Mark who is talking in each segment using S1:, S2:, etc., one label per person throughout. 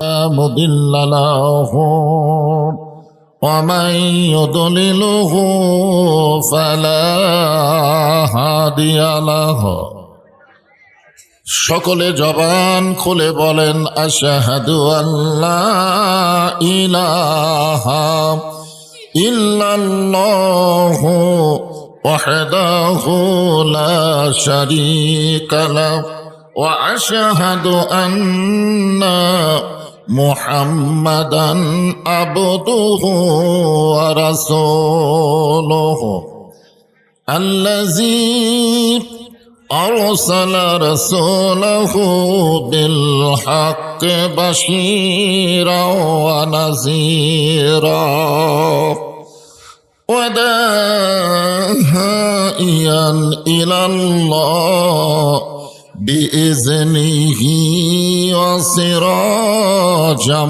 S1: مضل له ومن يضلله فلا هادي له সকলে জবান খুলে বলেন আশহাদু আল্লা ইলাহা ইল্লাল্লাহু ওয়াহদাহু লা শারীকা লাহু ওয়া আশহাদু আন্না মুহাম্মাদান আবদুহু ওয়া রাসূলুহু আল্লাযী أرسل رسوله بالحق بشيرا ونذيرا وداعيا إلى الله بإذنه وسراجا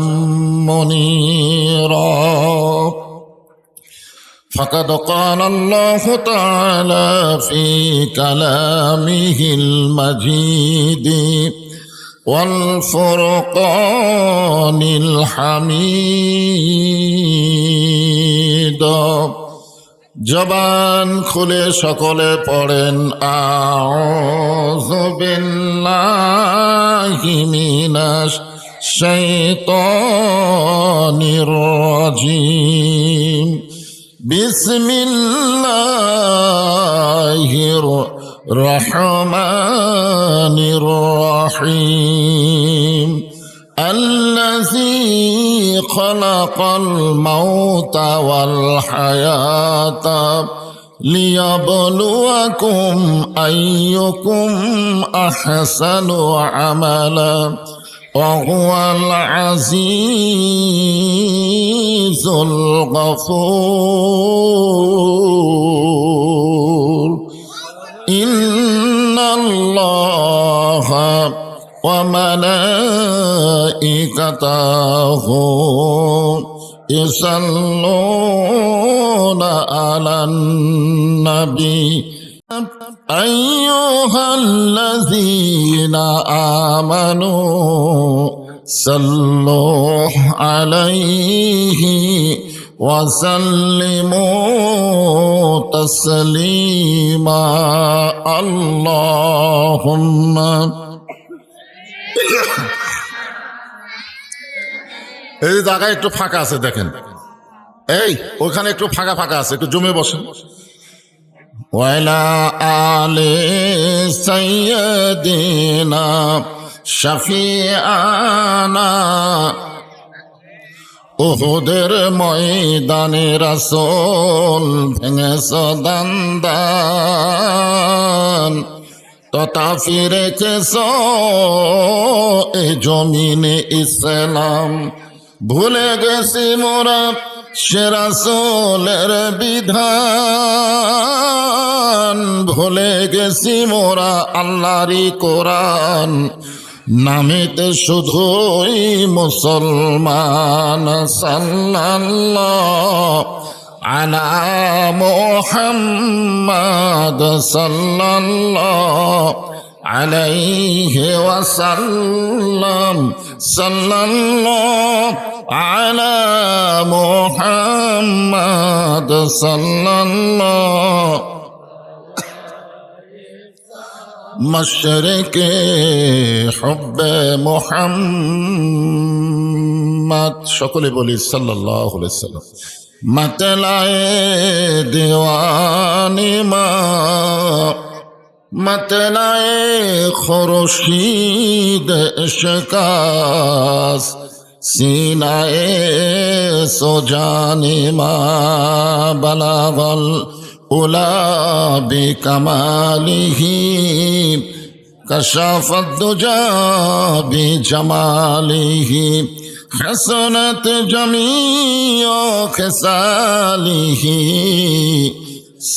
S1: منيرا فقد قال الله تعالى في كلامه المجيد والفرقان الحميد জবান খুলে সকলে পড়েন আউযু বিল্লাহি মিনাশ শাইতানির রাজিম بسم الله الرحمن الرحيم الذي خلق الموت والحياة ليبلوكم أيكم أحسن عملا وهو العزيز الغفور إن الله وملائكته يصلون على النبي أيها الذين آمنوا صلوا عليه وسلموا تسليما اللهم এই জায়গায় একটু ফাঁকা আছে দেখেন, এই ওখানে একটু ফাঁকা ফাঁকা আছে, একটু জমে বসেন। وعلى آل سيدنا شفيعنا উহুদের ময়দানে রাসূল ভেঙেছে দান তথা ফিরেছেছ এই জমিনে ইসলাম। ভুলে গেছি মোরা সে রাসূলের বিধান, ভুলে গেছি মোরা আল্লাহরই কোরআন, নামেতে শুধুই মুসলমান। সাল্লাল্লাহু আলা মুহাম্মাদ সাল্লাল্লাহু আলাইহি ওয়াসাল্লাম সাল্লাল্লাহু আলা মুহাম্মাদ সাল্লাল্লাহু মশরিকে হুব্বে মুহাম্মদ সকলে বলি সাল্লাল্লাহু আলাইহি ওয়াসাল্লাম। मतलाए दीवानी माँ मतलाए खुर्शीद इश्कास सीनाए सुजानी माँ बलागल उला बिकमालिही कशाफत दुजा बिजमालिही حسنت جميع خصاله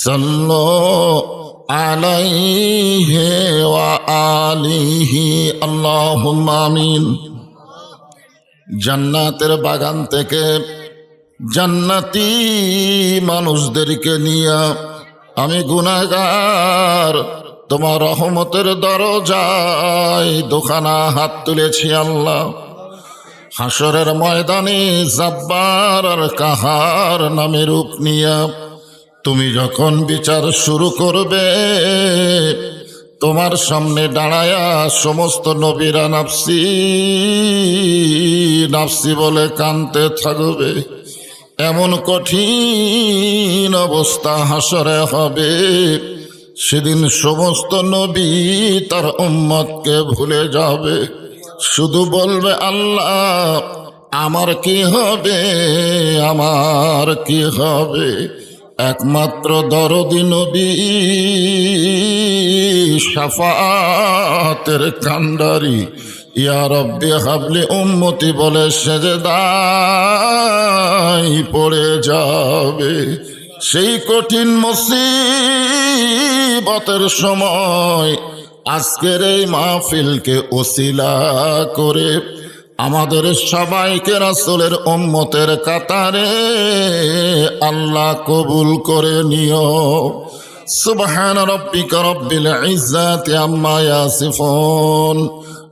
S1: صلوا عليه وآله اللهم آمين। জান্নাতের বাগান থেকে জান্নাতি মানুষদেরকে নিয়ে আমি গুনাহগার তোমার রহমতের দরজায় দুখানা হাত তুলেছি আল্লাহ। হাসরের ময়দানে জব্বার আর কাহার নামে রূপ নিয়া তুমি যখন বিচার শুরু করবে, তোমার সামনে দাঁড়ায়া সমস্ত নবীরা নাফসি নাফসি বলে কাঁদতে থাকবে। এমন কঠিন অবস্থা হাসরে হবে, সেদিন সমস্ত নবী তার উম্মতকে ভুলে যাবে, শুধু বলবে আল্লাহ আমার কি হবে, আমার কি হবে। একমাত্র দরদি নবী শাফাতের কান্ডারি ইয়া রব্বি হাবলি উম্মতি বলে সেজদায় পড়ে যাবে। সেই কঠিন মুসিবতের সময় আজকের এই মাহফিলকে ওসিলা করে আমাদের সবাইকে রাসূলের উম্মতের কাতারে আল্লাহ কবুল করে নিও। সুবহান রাব্বিকা রব্বিল ইজ্জাতি আম্মা ইয়াসিফুন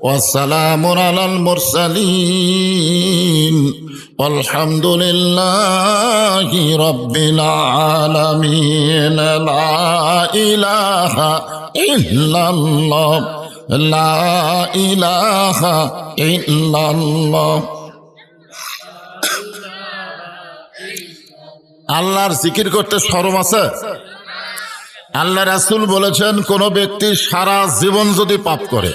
S1: ওয়া সালামুন আলাল মুরসালিন আলহামদুলিল্লাহি রাব্বিল আলামিন। লা ইলাহা ইল্লাল্লাহ, লা ইলাহা ইল্লাল্লাহ। আল্লাহর জিকির করতে শরম আছে? আল্লাহ রাসূল বলেছেন, কোন ব্যক্তি সারা জীবন যদি পাপ করে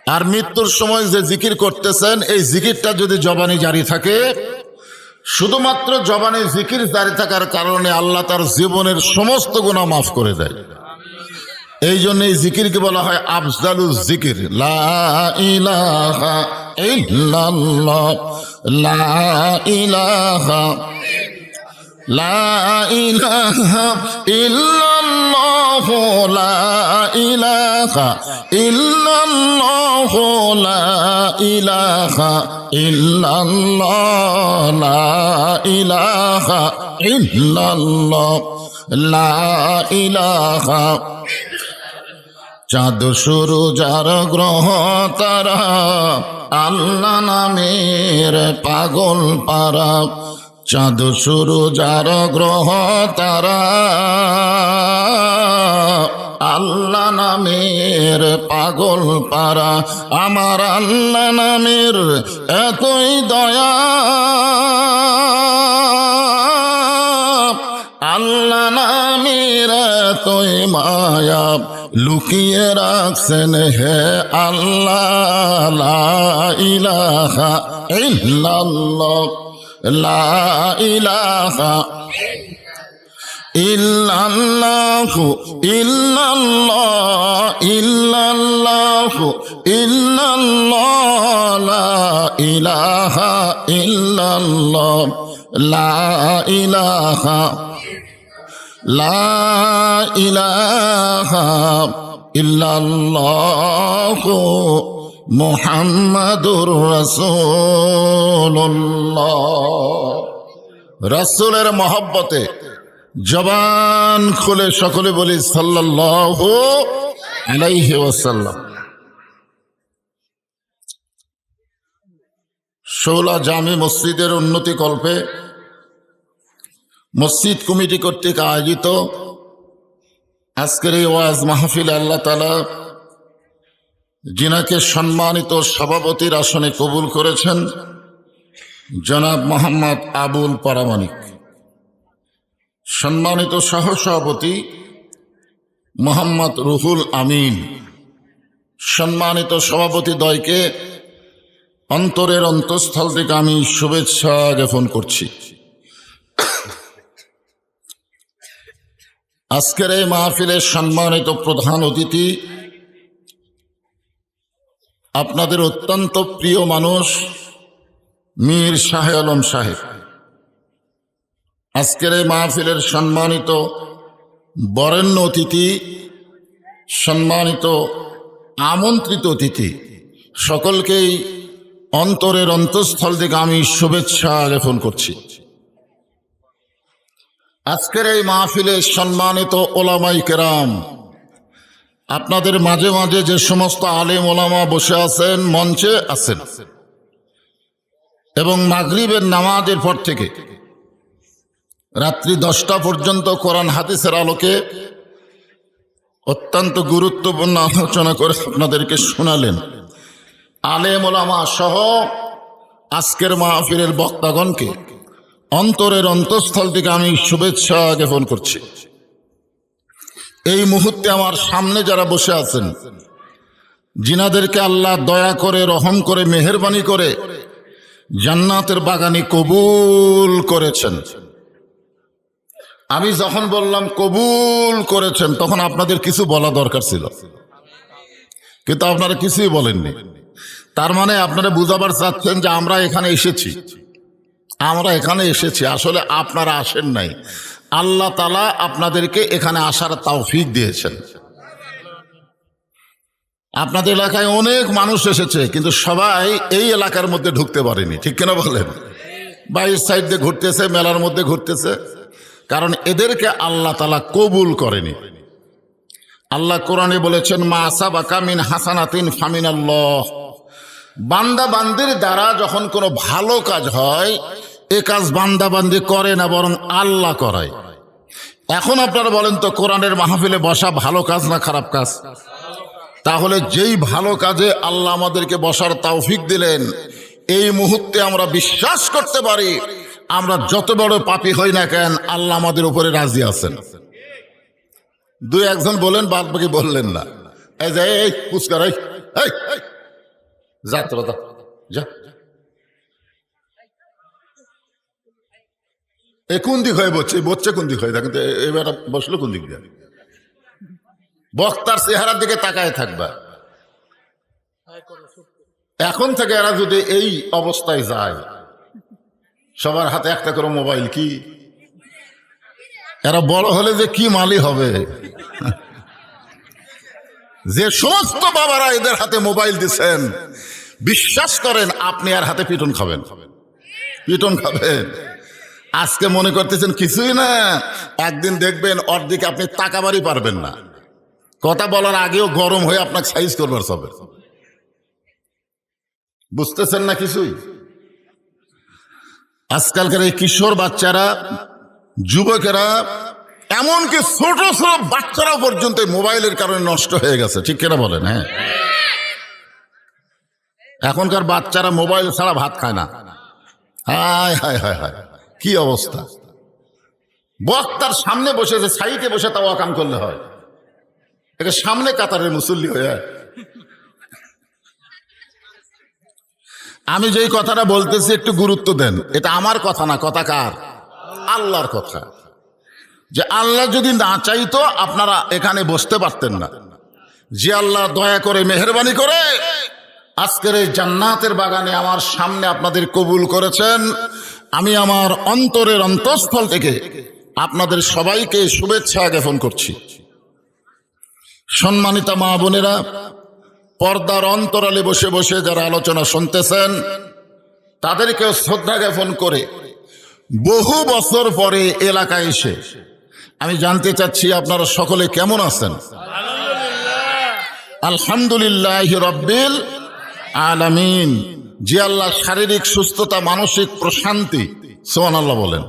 S1: আর মৃত্যুর সময় যে জিকির করতেছেন এই জিকিরটা যদি জবানে জারি থাকে, শুধুমাত্র জবানে জিকির জারি থাকার কারণে আল্লাহ তার জীবনের সমস্ত গুনাহ মাফ করে দেয়। এই জন্য এই জিকিরকে বলা হয় আফজালুজ জিকির, লা ইলাহা ইল্লাল্লাহ, লা ইলাহা, লা ইলাহা ইল্লাল্লাহ, লা ইলাহা ইল্লাল্লাহ, লা ইলাহা ইল্লাল্লাহ, লা ইলাহা ইল্লাল্লাহ, লা ইলাহা। চাঁদ সূরজ আর গ্রহ তারা আল্লাহ নামের পাগল পারা, চাঁদ সূরজ আর গ্রহ তারা আল্লাহ নামের পাগল পারা। আমার আল্লাহ নামের এতই দয়া, আল্লাহ নামের এতই মায়া, লুকিয়ে রাখছেন হে আল্লাহ। লা ইলাহা ইল্লাল্লাহ, লা ইলাহা ইল্লাল্লাহু ইল্লাল্লাহ, ইল্লাল্লাহু ইল্লাল্লাহ, লা ইলাহা ইল্লাল্লাহ, লা ইলাহা, লা ইলাহা ইল্লাল্লাহু মুহাম্মাদুর রাসূলুল্লাহ। রাসূলের মহব্বতে জবান খুলে সকলে বলি সাল্লাল্লাহু আলাইহি ওয়াসাল্লাম। শৌলা জামে মসজিদের উন্নতি কল্পে মসজিদ কমিটি কর্তৃক আয়োজিত আজকের এই ওয়াজ মাহফিলে আল্লাহ তাআলা যিনাকে সম্মানিত সভাপতির আসনে কবুল করেছেন, জনাব মোহাম্মদ আবুল পারামানিক, সম্মানিত সহসভাপতি মোহাম্মদ রুহুল আমিন, সম্মানিত সভাপতি দ্বয়কে অন্তরের অন্তঃস্থল থেকে আমি শুভেচ্ছা জ্ঞাপন করছি। আজকের এই মাহফিলের সম্মানিত প্রধান অতিথি আপনাদের অত্যন্ত প্রিয় মানুষ মীর শাহ আলম সাহেব। আজকের এই মাহফিলের সম্মানিত বরেণ্য অতিথি, সম্মানিত আমন্ত্রিত অতিথি, সকলকেই অন্তরের অন্তঃস্থল থেকে আমি শুভেচ্ছা জ্ঞাপন করছি। আজকের এই মাহফিলে সম্মানিত ওলামাই কেরাম, আপনাদের মাঝে মাঝে যে সমস্ত আলেম ওলামা বসে আছেন, মঞ্চে আছেন, এবং মাগরিবের নামাজের পর থেকে রাত্রি 10টা পর্যন্ত কোরআন হাদিসের আলোকে অত্যন্ত গুরুত্বপূর্ণ আলোচনা করে আপনাদেরকে শোনালেন। আলেম ওলামা সহ আজকের মাহফিলের বক্তাগণকে অন্তরের অন্তঃস্থল থেকে আমি শুভেচ্ছা জ্ঞাপন করছি। এই মুহূর্তে আমার সামনে যারা বসে আছেন, যিনাদেরকে আল্লাহ দয়া করে, রহম করে, মেহেরবানি করে জান্নাতের বাগানে কবুল করেছেন, আমি যখন বললাম কবুল করেছেন তখন আপনাদের কিছু বলা দরকার ছিল, কিন্তু আপনারা কিছুই বলেননি। তার মানে আপনারা বুঝাবার চাচ্ছেন যে আমরা এখানে এসেছি, আসলে আপনারা আসেন নাই। আল্লাহ তাআলা আপনাদেরকে এখানে আসার তৌফিক দিয়েছেন। আপনাদের এলাকায় অনেক মানুষ এসেছে, কিন্তু সবাই এই এলাকার মধ্যে ঢুকতে পারেনি, ঠিক কিনা বলেন? বাইরের সাইড দিয়ে ঘুরতেছে, মেলার মধ্যে ঘুরতেছে, কারণ এদেরকে আল্লাহ তাআলা কবুল করেনি। আল্লাহ কোরআনে বলেছেন, মা আসাবাকা মিন হাসানাতিন ফামিনাল্লাহ। বান্দা বান্দির দ্বারা যখন কোনো ভালো কাজ হয়, এ কাজ বান্দা বান্দি করে না, বরং আল্লাহ করায়। এখন আপনারা বলেন তো, কোরআনের মাহফিলে বসা ভালো কাজ না খারাপ কাজ? তাহলে যেই ভালো কাজে আল্লাহ আমাদেরকে বসার তৌফিক দিলেন, এই মুহূর্তে আমরা বিশ্বাস করতে পারি, আমরা যত বড় পাপী হই না কেন, আল্লাহ আমাদের উপরে রাজি আছেন। দুই একজন বলেন, বাদ বাকি বললেন না। এই যে এই পুস্কার, যা তোরা যা, এ কোন দিক হয়ে বসছে কোন দিক হয়ে? দেখেন তো এবার বসলো কোন দিক দিয়ে? বক্তার চেহারার দিকে তাকায় থাকবা। এখন থেকে এরা যদি এই অবস্থায় যায়, সবার হাতে একটা করে মোবাইল, কি এরা বড় হলে যে কি মালি হবে? যে সমস্ত বাবারা এদের হাতে মোবাইল দিচ্ছেন, বিশ্বাস করেন আপনি আর হাতে পিটন খাবেন। আজকে মনে করতেছেন কিছুই না, একদিন দেখবেন ওর দিকে আপনি তাকাবারই পারবেন না। কথা বলার আগেও গরম হয়ে আপনাকে সাইজ করবার সবে। বুঝতেছেন না কিছুই? আজকালকার এই কিশোর বাচ্চারা, যুবকেরা, এমনকি ছোট ছোট বাচ্চারাও পর্যন্ত মোবাইলের কারণে নষ্ট হয়ে গেছে, ঠিক কিনা বলেন? হ্যাঁ, এখনকার বাচ্চারা মোবাইল ছাড়া ভাত খায় না। হায় হায় হায় হায়, কি অবস্থা! বক্তার সামনে বসে, যে সাইডে বসে তাও কাম করলে হয়, একে সামনে কাতারের মুসল্লি হয়ে। আমি যেই কথাটা বলতেছি একটু গুরুত্ব দেন, এটা আমার কথা না, কথা কার? আল্লাহর কথা। যে আল্লাহ যদি না চাইতো আপনারা এখানে বসতে পারতেন না। যে আল্লাহ দয়া করে, মেহেরবানি করে আজকের এই জান্নাতের বাগানে আমার সামনে আপনাদের কবুল করেছেন, আমি আমার অন্তরের অন্তঃস্থল থেকে আপনাদের সবাইকে শুভেচ্ছা জ্ঞাপন করছি। সম্মানিতা মা বোনেরা, পর্দার অন্তরালে বসে বসে যারা আলোচনা শুনতেছেন, তাদেরকেও শ্রদ্ধা জ্ঞাপন করে বহু বছর পরে এলাকায় এসে আমি জানতে চাচ্ছি আপনারা সকলে কেমন আছেন? আলহামদুলিল্লাহ রাব্বিল আলামিন। যে আল্লাহ শারীরিক সুস্থতা, মানসিক প্রশান্তি, সুবহানাল্লাহ বলেন।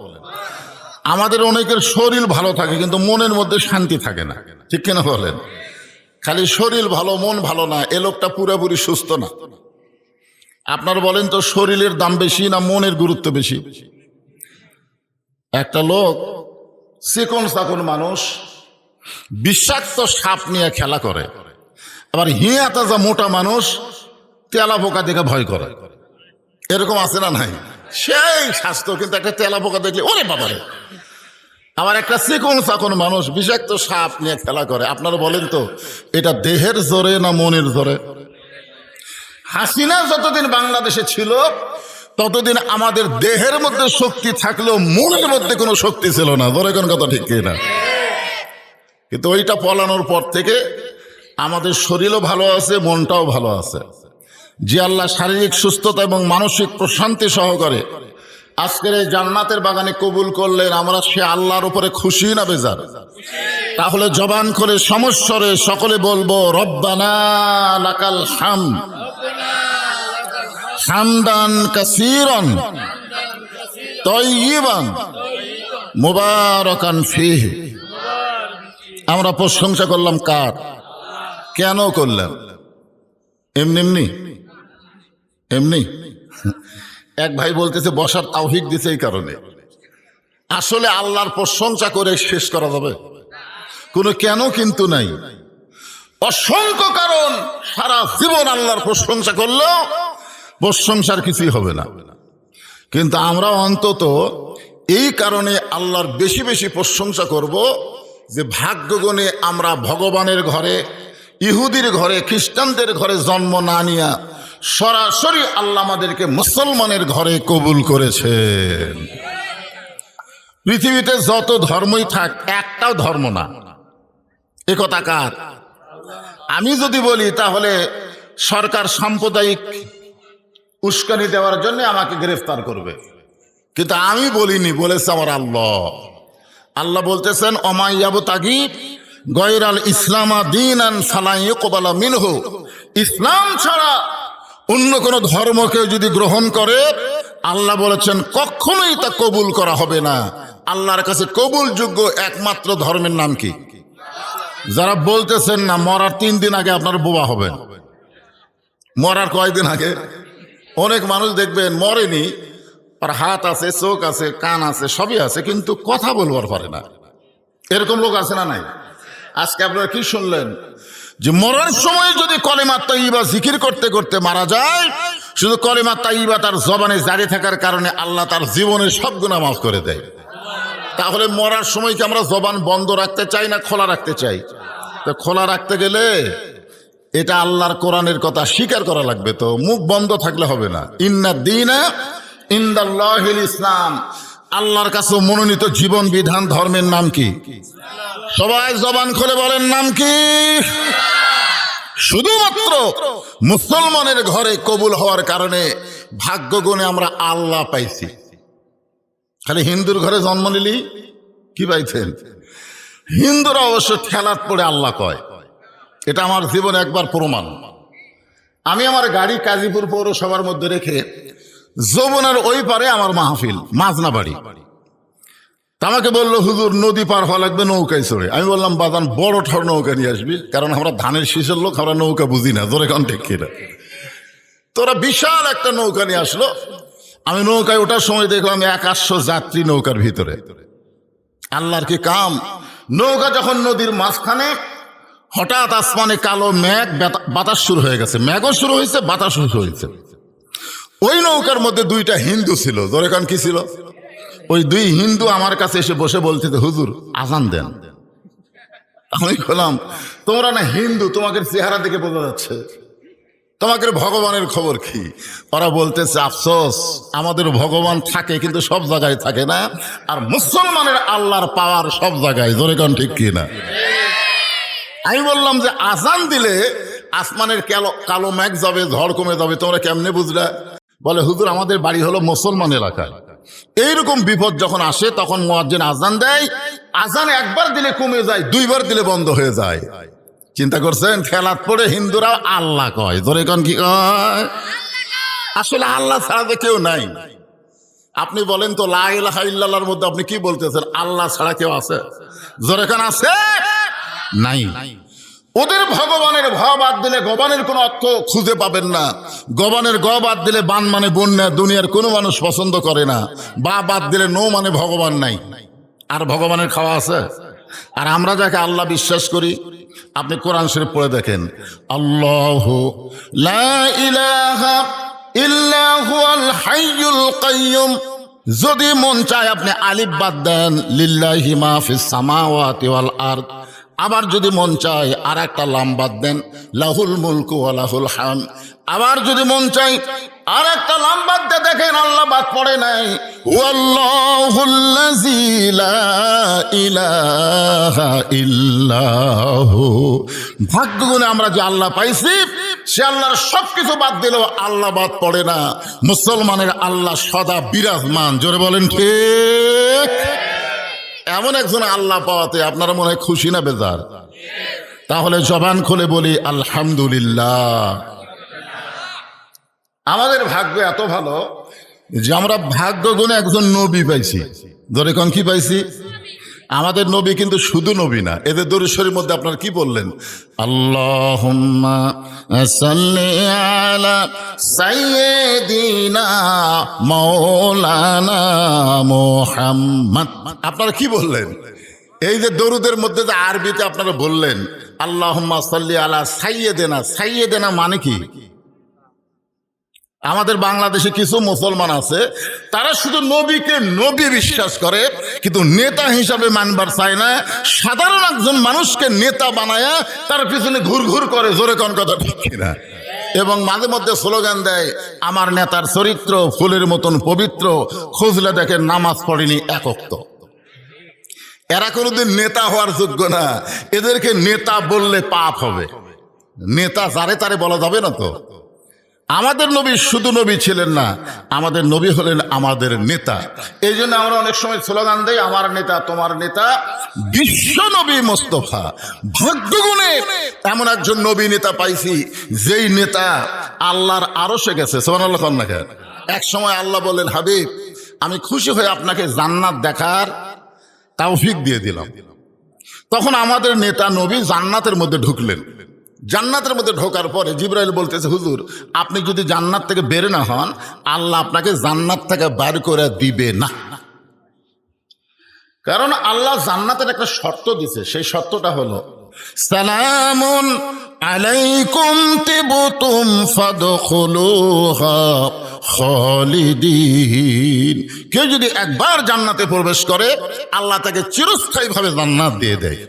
S1: আমাদের অনেকের শরীর ভালো থাকে কিন্তু মনের মধ্যে শান্তি থাকে না, ঠিক কিনা বলেন? খালি শরীর ভালো, মন ভালো না, এ লোকটা পুরোপুরি সুস্থ না। আপনার বলেন তো, শরীরের দাম বেশি না মনের গুরুত্ব বেশি? একটা লোক চিকন চাকন মানুষ বিষাক্ত সাপ নিয়ে খেলা করে, আবার হিয়া তাজা মোটা মানুষ তেলা পোকা দেখে ভয় করে। এরকম আছে না নাই? সেই স্বাস্থ্য, কিন্তু একটা তেলা পোকা দেখলে ওরে বাবারে। আবার একটা চিকন চাকন মানুষ বিষাক্ত সাপ নিয়ে খেলা করে। আপনারা বলেন তো, এটা দেহের জোরে না মনের জোরে? হাসিনা যতদিন বাংলাদেশে ছিল ততদিন আমাদের দেহের মধ্যে শক্তি থাকলেও মনের মধ্যে কোনো শক্তি ছিল না। ধরে কোন কথা ঠিক কিনা? কিন্তু ওইটা পলানোর পর থেকে আমাদের শরীরও ভালো আছে, মনটাও ভালো আছে। যে আল্লাহ শারীরিক সুস্থতা এবং মানসিক প্রশান্তি সহকারে আজকের এই জান্নাতের বাগানে কবুল করলেন, আমরা সে আল্লাহর উপরে খুশি না বেজার? তাহলে জবান করে সমস্বরে সকলে বলবো, রব্বানা লাকাল হামদ। হামদান কাসীরান তাইয়িবান মুবারাকান ফীহি। আমরা প্রশংসা করলাম কার? কেন করলাম? এমনি এমনি এমনি? এক ভাই বলতেছে বসার তাওফিক দিছে এই কারণে। আসলে আল্লাহর প্রশংসা করে শেষ করা যাবে? কোনো কেন কিন্তু নাই, অসংখ্য কারণ। সারা জীবন আল্লাহর প্রশংসা করলেও প্রশংসার কিছুই হবে না। কিন্তু আমরা অন্তত এই কারণে আল্লাহর বেশি বেশি প্রশংসা করব যে ভাগ্যগুণে আমরা ভগবানের ঘরে, ইহুদির ঘরে, খ্রিস্টানদের ঘরে জন্ম না নিয়া সরাসরি আল্লাহ আমাদেরকে মুসলমানের ঘরে কবুল করেছেন। পৃথিবীতে যত ধর্মই থাক একটাও ধর্ম না। এ কথা কার? আমি যদি বলি তাহলে সরকার সাম্প্রদায়িক উস্কানি দেওয়ার জন্য আমাকে গ্রেফতার করবে, কিন্তু আমি বলিনি, বলেছে আমার আল্লাহ। আল্লাহ বলতেছেন অমাইয়াবতাগি গয়রাল ইসলামা দীনান ফালা ইউকবালা মিনহু। ইসলাম ছাড়া অন্য কোন ধর্মকে যদি গ্রহণ করে আল্লাহ বলেছেন কখনোই তা কবুল করা হবে না। আল্লাহর কাছে কবুলযোগ্য একমাত্র ধর্মের নাম কি? যারা বলতেছেন না মরার 3 দিন আগে আপনার বোবা হবেন, মরার কয়েকদিন আগে। অনেক মানুষ দেখবেন মরেনি, আর হাত আছে, চোখ আছে, কান আছে, সবই আছে, কিন্তু কথা বলবার পারে না। এরকম লোক আছে না নাই? আজকে আপনারা কি শুনলেন যে মরার সময় যদি কলেমা তাইয়্যিবা জিকির করতে করতে মারা যায়, শুধু কলেমা তাইয়্যিবা তার জবানে জারি থাকার কারণে আল্লাহ তার জীবনের সব গুনাহ মাফ করে দেয়। তাহলে মরার সময় কি আমরা জবান বন্ধ রাখতে চাই না খোলা রাখতে চাই? তো খোলা রাখতে গেলে এটা আল্লাহর কোরআনের কথা স্বীকার করা লাগবে, তো মুখ বন্ধ থাকলে হবে না। ইন্না দীনা ইনদাল্লাহিল ইসলাম। আল্লাহর কাছে মনোনীত জীবন বিধান ধর্মের নাম কি? সবাই জবান খুলে বলেন নাম কি? শুধুমাত্র মুসলমানের ঘরে কবুল হওয়ার কারণে ভাগ্যগুণে আমরা আল্লাহ পাইছি। খালি হিন্দুর ঘরে জন্ম নিলি কি পাইছেন? হিন্দুরা অবশ্য ঠেলাত পড়ে আল্লাহ কয়, এটা আমার জীবনে একবার প্রমাণ। আমি আমার গাড়ি কাজীপুর পৌরসভার মধ্যে রেখে যমুনার ওই পারে আমার মাহফিল, মাজনা বাড়ি। আমাকে বললো হুজুর নদী পার হওয়া লাগবে নৌকায় চড়ে। আমি বললাম বাজান বড় ঠর নৌকা নিয়ে আসবি, কারণ আমরা ধানের শীষের লোক, আমরা নৌকা বুঝি না, জোরে কান ঠিক কিনা। তোরা বিশাল একটা নৌকা নিয়ে আসলো। আমি নৌকায় ওঠার সময় দেখলাম 100 যাত্রী নৌকার ভিতরে। আল্লাহর কি কাম! নৌকা যখন নদীর মাঝখানে, হঠাৎ আসমানে কালো মেঘ, বাতাস শুরু হয়ে গেছে, মেঘও শুরু হয়েছে, বাতাস শুরু হয়েছে। ওই নৌকার মধ্যে 2টা হিন্দু ছিল। জোরে কান কি ছিল? ওই 2 হিন্দু আমার কাছে এসে বসে বলতেছে হুজুর আজান দেন। আমি বললাম তোমরা না হিন্দু, তোমাকে চেহারা দেখে বোঝা যাচ্ছে, তোমাকে ভগবানের খবর কি? ওরা বলতেছে আফসোস, আমাদের ভগবান থাকে কিন্তু সব জায়গায় থাকে না, আর মুসলমানের আল্লাহর পাওয়ার সব জায়গায়। জোরে কান ঠিক কি না? আমি বললাম যে আজান দিলে আসমানের কালো মেঘ যাবে, ঝড় কমে যাবে, তোমরা কেমনে বুঝলা? বলে হুজুর আমাদের বাড়ি হলো মুসলমান এলাকায়, এইরকম বিপদ যখন আসে তখন মুয়াজ্জিন আজান দেয়, আজান একবার দিলে কমে যায়, 2বার দিলে বন্ধ হয়ে যায়। চিন্তা করছেন? খেলাত পড়ে হিন্দুরা আল্লাহ কয়। জোরে কোন কি কয়? আসলে আল্লাহ ছাড়া তো কেউ নাই। আপনি বলেন তো লা ইলাহা ইল্লাল্লাহর মধ্যে আপনি কি বলতেছেন? আল্লাহ ছাড়া কেউ আছে? জোরে কোন আছে? নাই। ওদের ভগবানের ভ বাদ দিলে গবানের কোনো অর্থ খুঁজে পাবেন না। গবানের গ বাদ দিলে বান মানে বন্যা, দুনিয়ার কোনো মানুষ পছন্দ করে না। বা বাদ দিলে নো মানে ভগবান নাই। আর ভগবানের খাওয়া আছে? আর আমরা যাকে আল্লাহ বিশ্বাস করি, আপনি কোরআন শরীফ পড়ে দেখেন, আল্লাহু লা ইলাহা ইল্লা হুয়াল হাইয়ুল কাইয়ুম। যদি মন চায় আপনি আলিফ বাদ দেন, লিল্লাহি মা ফিস সামাওয়াতি ওয়াল আরদ। আবার যদি মন চায় আর একটা লাম বাদ দেন, লাহুল মুলকু ওয়া লাহুল হামদ। আবার যদি মন চায় আর একটা লাম বাদ দিয়ে দেখেন আল্লাহ বাদ পড়ে নাই, ওয়াল্লাহুল্লাযী লা ইলাহা ইল্লাহু। ভাগ্যগুণে আমরা যে আল্লাহ পাইছি, সে আল্লাহর সবকিছু বাদ দিলেও আল্লাহ বাদ পড়ে না। মুসলমানের আল্লাহ সদা বিরাজমান। জোরে বলেন ঠিক। এমন একজন আল্লাহ পাওয়াতে আপনারা মনে হয় খুশি না বেজার? তাহলে জবান খুলে বলি আলহামদুলিল্লাহ। আমাদের ভাগ্য এত ভালো যে আমরা ভাগ্য গুণে একজন নবী পাইছি। ধরে কোন কি পাইছি? আমাদের নবী কিন্তু শুধু নবী না, এদের দরুদ শরীফের মধ্যে আপনারা কি বললেন? আল্লাহুম্মা সাল্লি আলা সাইয়্যিদিনা মাওলানা মুহাম্মদ। আপনারা কি বললেন? এই যে দরুদের মধ্যে যে আরবিতে আপনারা বললেন আল্লাহুম্মা সাল্লি আলা সাইয়্যিদিনা, সাইয়্যিদিনা মানে কি? আমাদের বাংলাদেশে কিছু মুসলমান আছে, তারা শুধু নবীকে নবী বিশ্বাস করে কিন্তু নেতা হিসাবে মানবার চায় না। সাধারণ একজন মানুষকে নেতা বানায়া তার পিছনে ঘুরঘুর করে, জোরে কোন কথা ঠিক কিনা? এবং মাঝে মধ্যে স্লোগান দেয় আমার নেতার চরিত্র ফুলের মতন পবিত্র, খুঁজলে দেখে নামাজ পড়েনি এক ওয়াক্ত। এরা কোনোদিন নেতা হওয়ার যোগ্য না, এদেরকে নেতা বললে পাপ হবে। নেতা যারে তারে বলা যাবে না তো। আমাদের নবী শুধু নবী ছিলেন না, আমাদের নবী হলেন আমাদের নেতা। এই জন্য আমরা অনেক সময় স্লোগান দেই আমার নেতা তোমার নেতা বিশ্ব নবী মোস্তফা। ভাগ্যগুণে এমন একজন নবী নেতা পাইছি যেই নেতা আল্লাহর আরশে গেছে। সুবহানাল্লাহ। এক সময় আল্লাহ বললেন হাবিব আমি খুশি হয়ে আপনাকে জান্নাত দেখার তৌফিক দিয়ে দিলাম। তখন আমাদের নেতা নবী জান্নাতের মধ্যে ঢুকলেন। জান্নাতের মধ্যে ঢোকার পরে জিবরাইল বলতেছে হুজুর আপনি যদি জান্নাত থেকে বের না হন আল্লাহ আপনাকে জান্নাত থেকে বাইর করে দিবে না। কারণ আল্লাহ জান্নাতের একটা শর্ত দিছে, সেই শর্তটা হলো সালামুন আলাইকুম তিবতুম ফাদখুলুহা খালিদিন। কেউ যদি একবার জান্নাতে প্রবেশ করে আল্লাহ তাকে চিরস্থায়ীভাবে জান্নাত দিয়ে দেয়।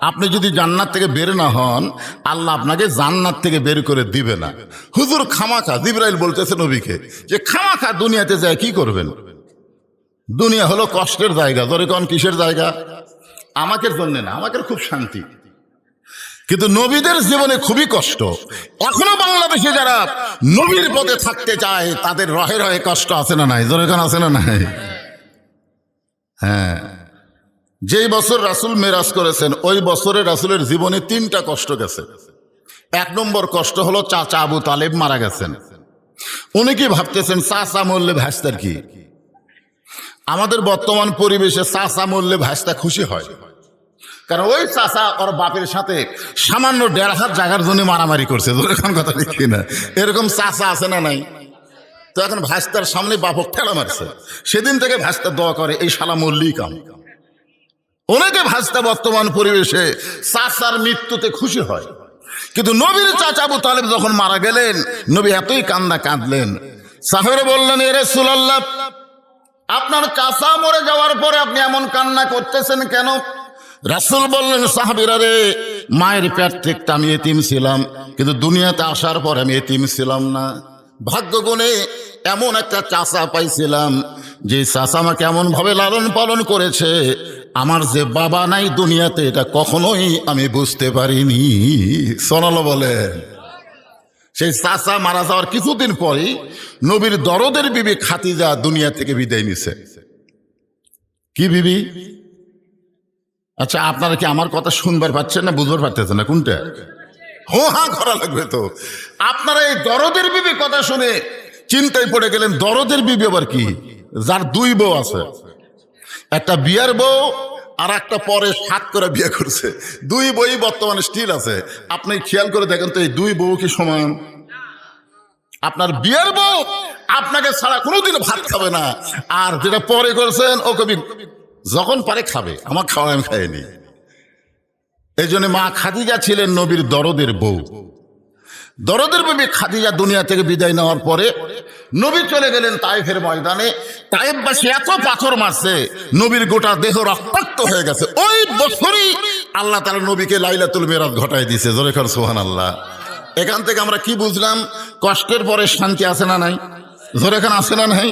S1: আপনি যদি জান্নাত থেকে বের না হন আল্লাহ আপনাকে জান্নাত থেকে বের করে দিবে না। হুজুর খামাখা জিবরাইল বলতেছে নবীকে যে খামাখা দুনিয়াতে যায় কি করবেন? দুনিয়া হলো কষ্টের জায়গা। ধরে কোন কিসের জায়গা? আমাকে জন্য না, আমাকে খুব শান্তি, কিন্তু নবীদের জীবনে খুবই কষ্ট। এখনো বাংলাদেশে যারা নবীর পথে থাকতে চায় তাদের রহে রহে কষ্ট আছে না নাই? ধরে কোন আছে না নাই? হ্যাঁ, যেই বছর রাসূল মেরাজ করেছেন ওই বছরে রাসূলের জীবনে 3টা কষ্ট গেছে। 1 নম্বর কষ্ট হলো চাচা আবু তালেব মারা গেছেন। উনি কি ভাবতেছেন চাচা মরলে ভাস্তার কি? আমাদের বর্তমান পরিবেশে চাচা মরলে ভাস্তা খুশি হয়, কারণ ওই চাচা ওর বাপের সাথে সামান্য 1.5 হাত জায়গার জন্য মারামারি করছে। এখন কথা লিখি না, এরকম চাচা আছে না নাই? তো এখন ভাস্তার সামনে বাপক ঠেলা মারছে, সেদিন থেকে ভাস্তা দোয়া করে এই শালা মরলেই কাম। অনেকে ভাস্তা বর্তমান পরিবেশে চাচার মৃত্যুতে খুশি হয়, কিন্তু নবীর চাচা আবু তালেব যখন মারা গেলেন নবী এতই কান্না কাঁদলেন। সাহাবারা বললেন ইয়া রাসূলুল্লাহ আপনার চাচা মরে যাওয়ার পরে আপনি এমন কান্না করতেছেন কেন? রাসূল বললেন সাহাবীরা রে, মায়ের পেট থেকে আমি এতিম ছিলাম, কিন্তু দুনিয়াতে আসার পর আমি এতিম ছিলাম না। ভাগ্যগুণে এমন একটা চাচা পাইছিলাম যে চাচা আমাকে এমন ভাবে লালন পালন করেছে, আমার যে বাবা নাই দুনিয়াতে এটা কখনোই আমি বুঝতে পারিনি। সোনালো বলে সেই চাচা মারা যাওয়ার কিছুদিন পরেই নবীর দরদের বিবি খাদিজা দুনিয়া থেকে বিদায় নিছে। কি বিবি? আচ্ছা আপনারা কি আমার কথা শুনবার পাচ্ছেন না বুঝবার পারতেছেন না? কোনটা? হো হা করা লাগবে তো। আপনারা এই দরদের বিবি কথা শুনে চিন্তায় পড়ে গেলেন দরদের বিবি আবার কি? যার 2 বউ আছে, একটা বিয়ার বউ আর একটা পরে 7 করে বিয়ে করছে, 2 বই বর্তমানে স্টিল আছে। আপনি খেয়াল করে দেখেন তো এই 2 বউ কি সমান? আপনার বিয়ার বউ আপনাকে ছাড়া কোনোদিন ভাত খাবে না, আর যেটা পরে করছেন ও কবি যখন পারে খাবে, আমার খাওয়া আমি খাইনি। এই জন্য মা খাদিজা ছিলেন নবীর দরদের বউ। দরদের বিবি খাদিজা দুনিয়া থেকে বিদায় নেওয়ার পরে নবী চলে গেলেন তায়েফের ময়দানে। তায়েফবাসী এত পাথর মারছে নবীর গোটা দেহ রক্তাক্ত হয়ে গেছে। ওই বছরই আল্লাহ তাআলা নবীকে লাইলাতুল মিরাজ ঘটায় দিয়েছে। জোরে কর সুবহানাল্লাহ। এখান থেকে আমরা কি বুঝলাম? কষ্টের পরে শান্তি আছে না নাই? জোরে এখানে আছে না নাই?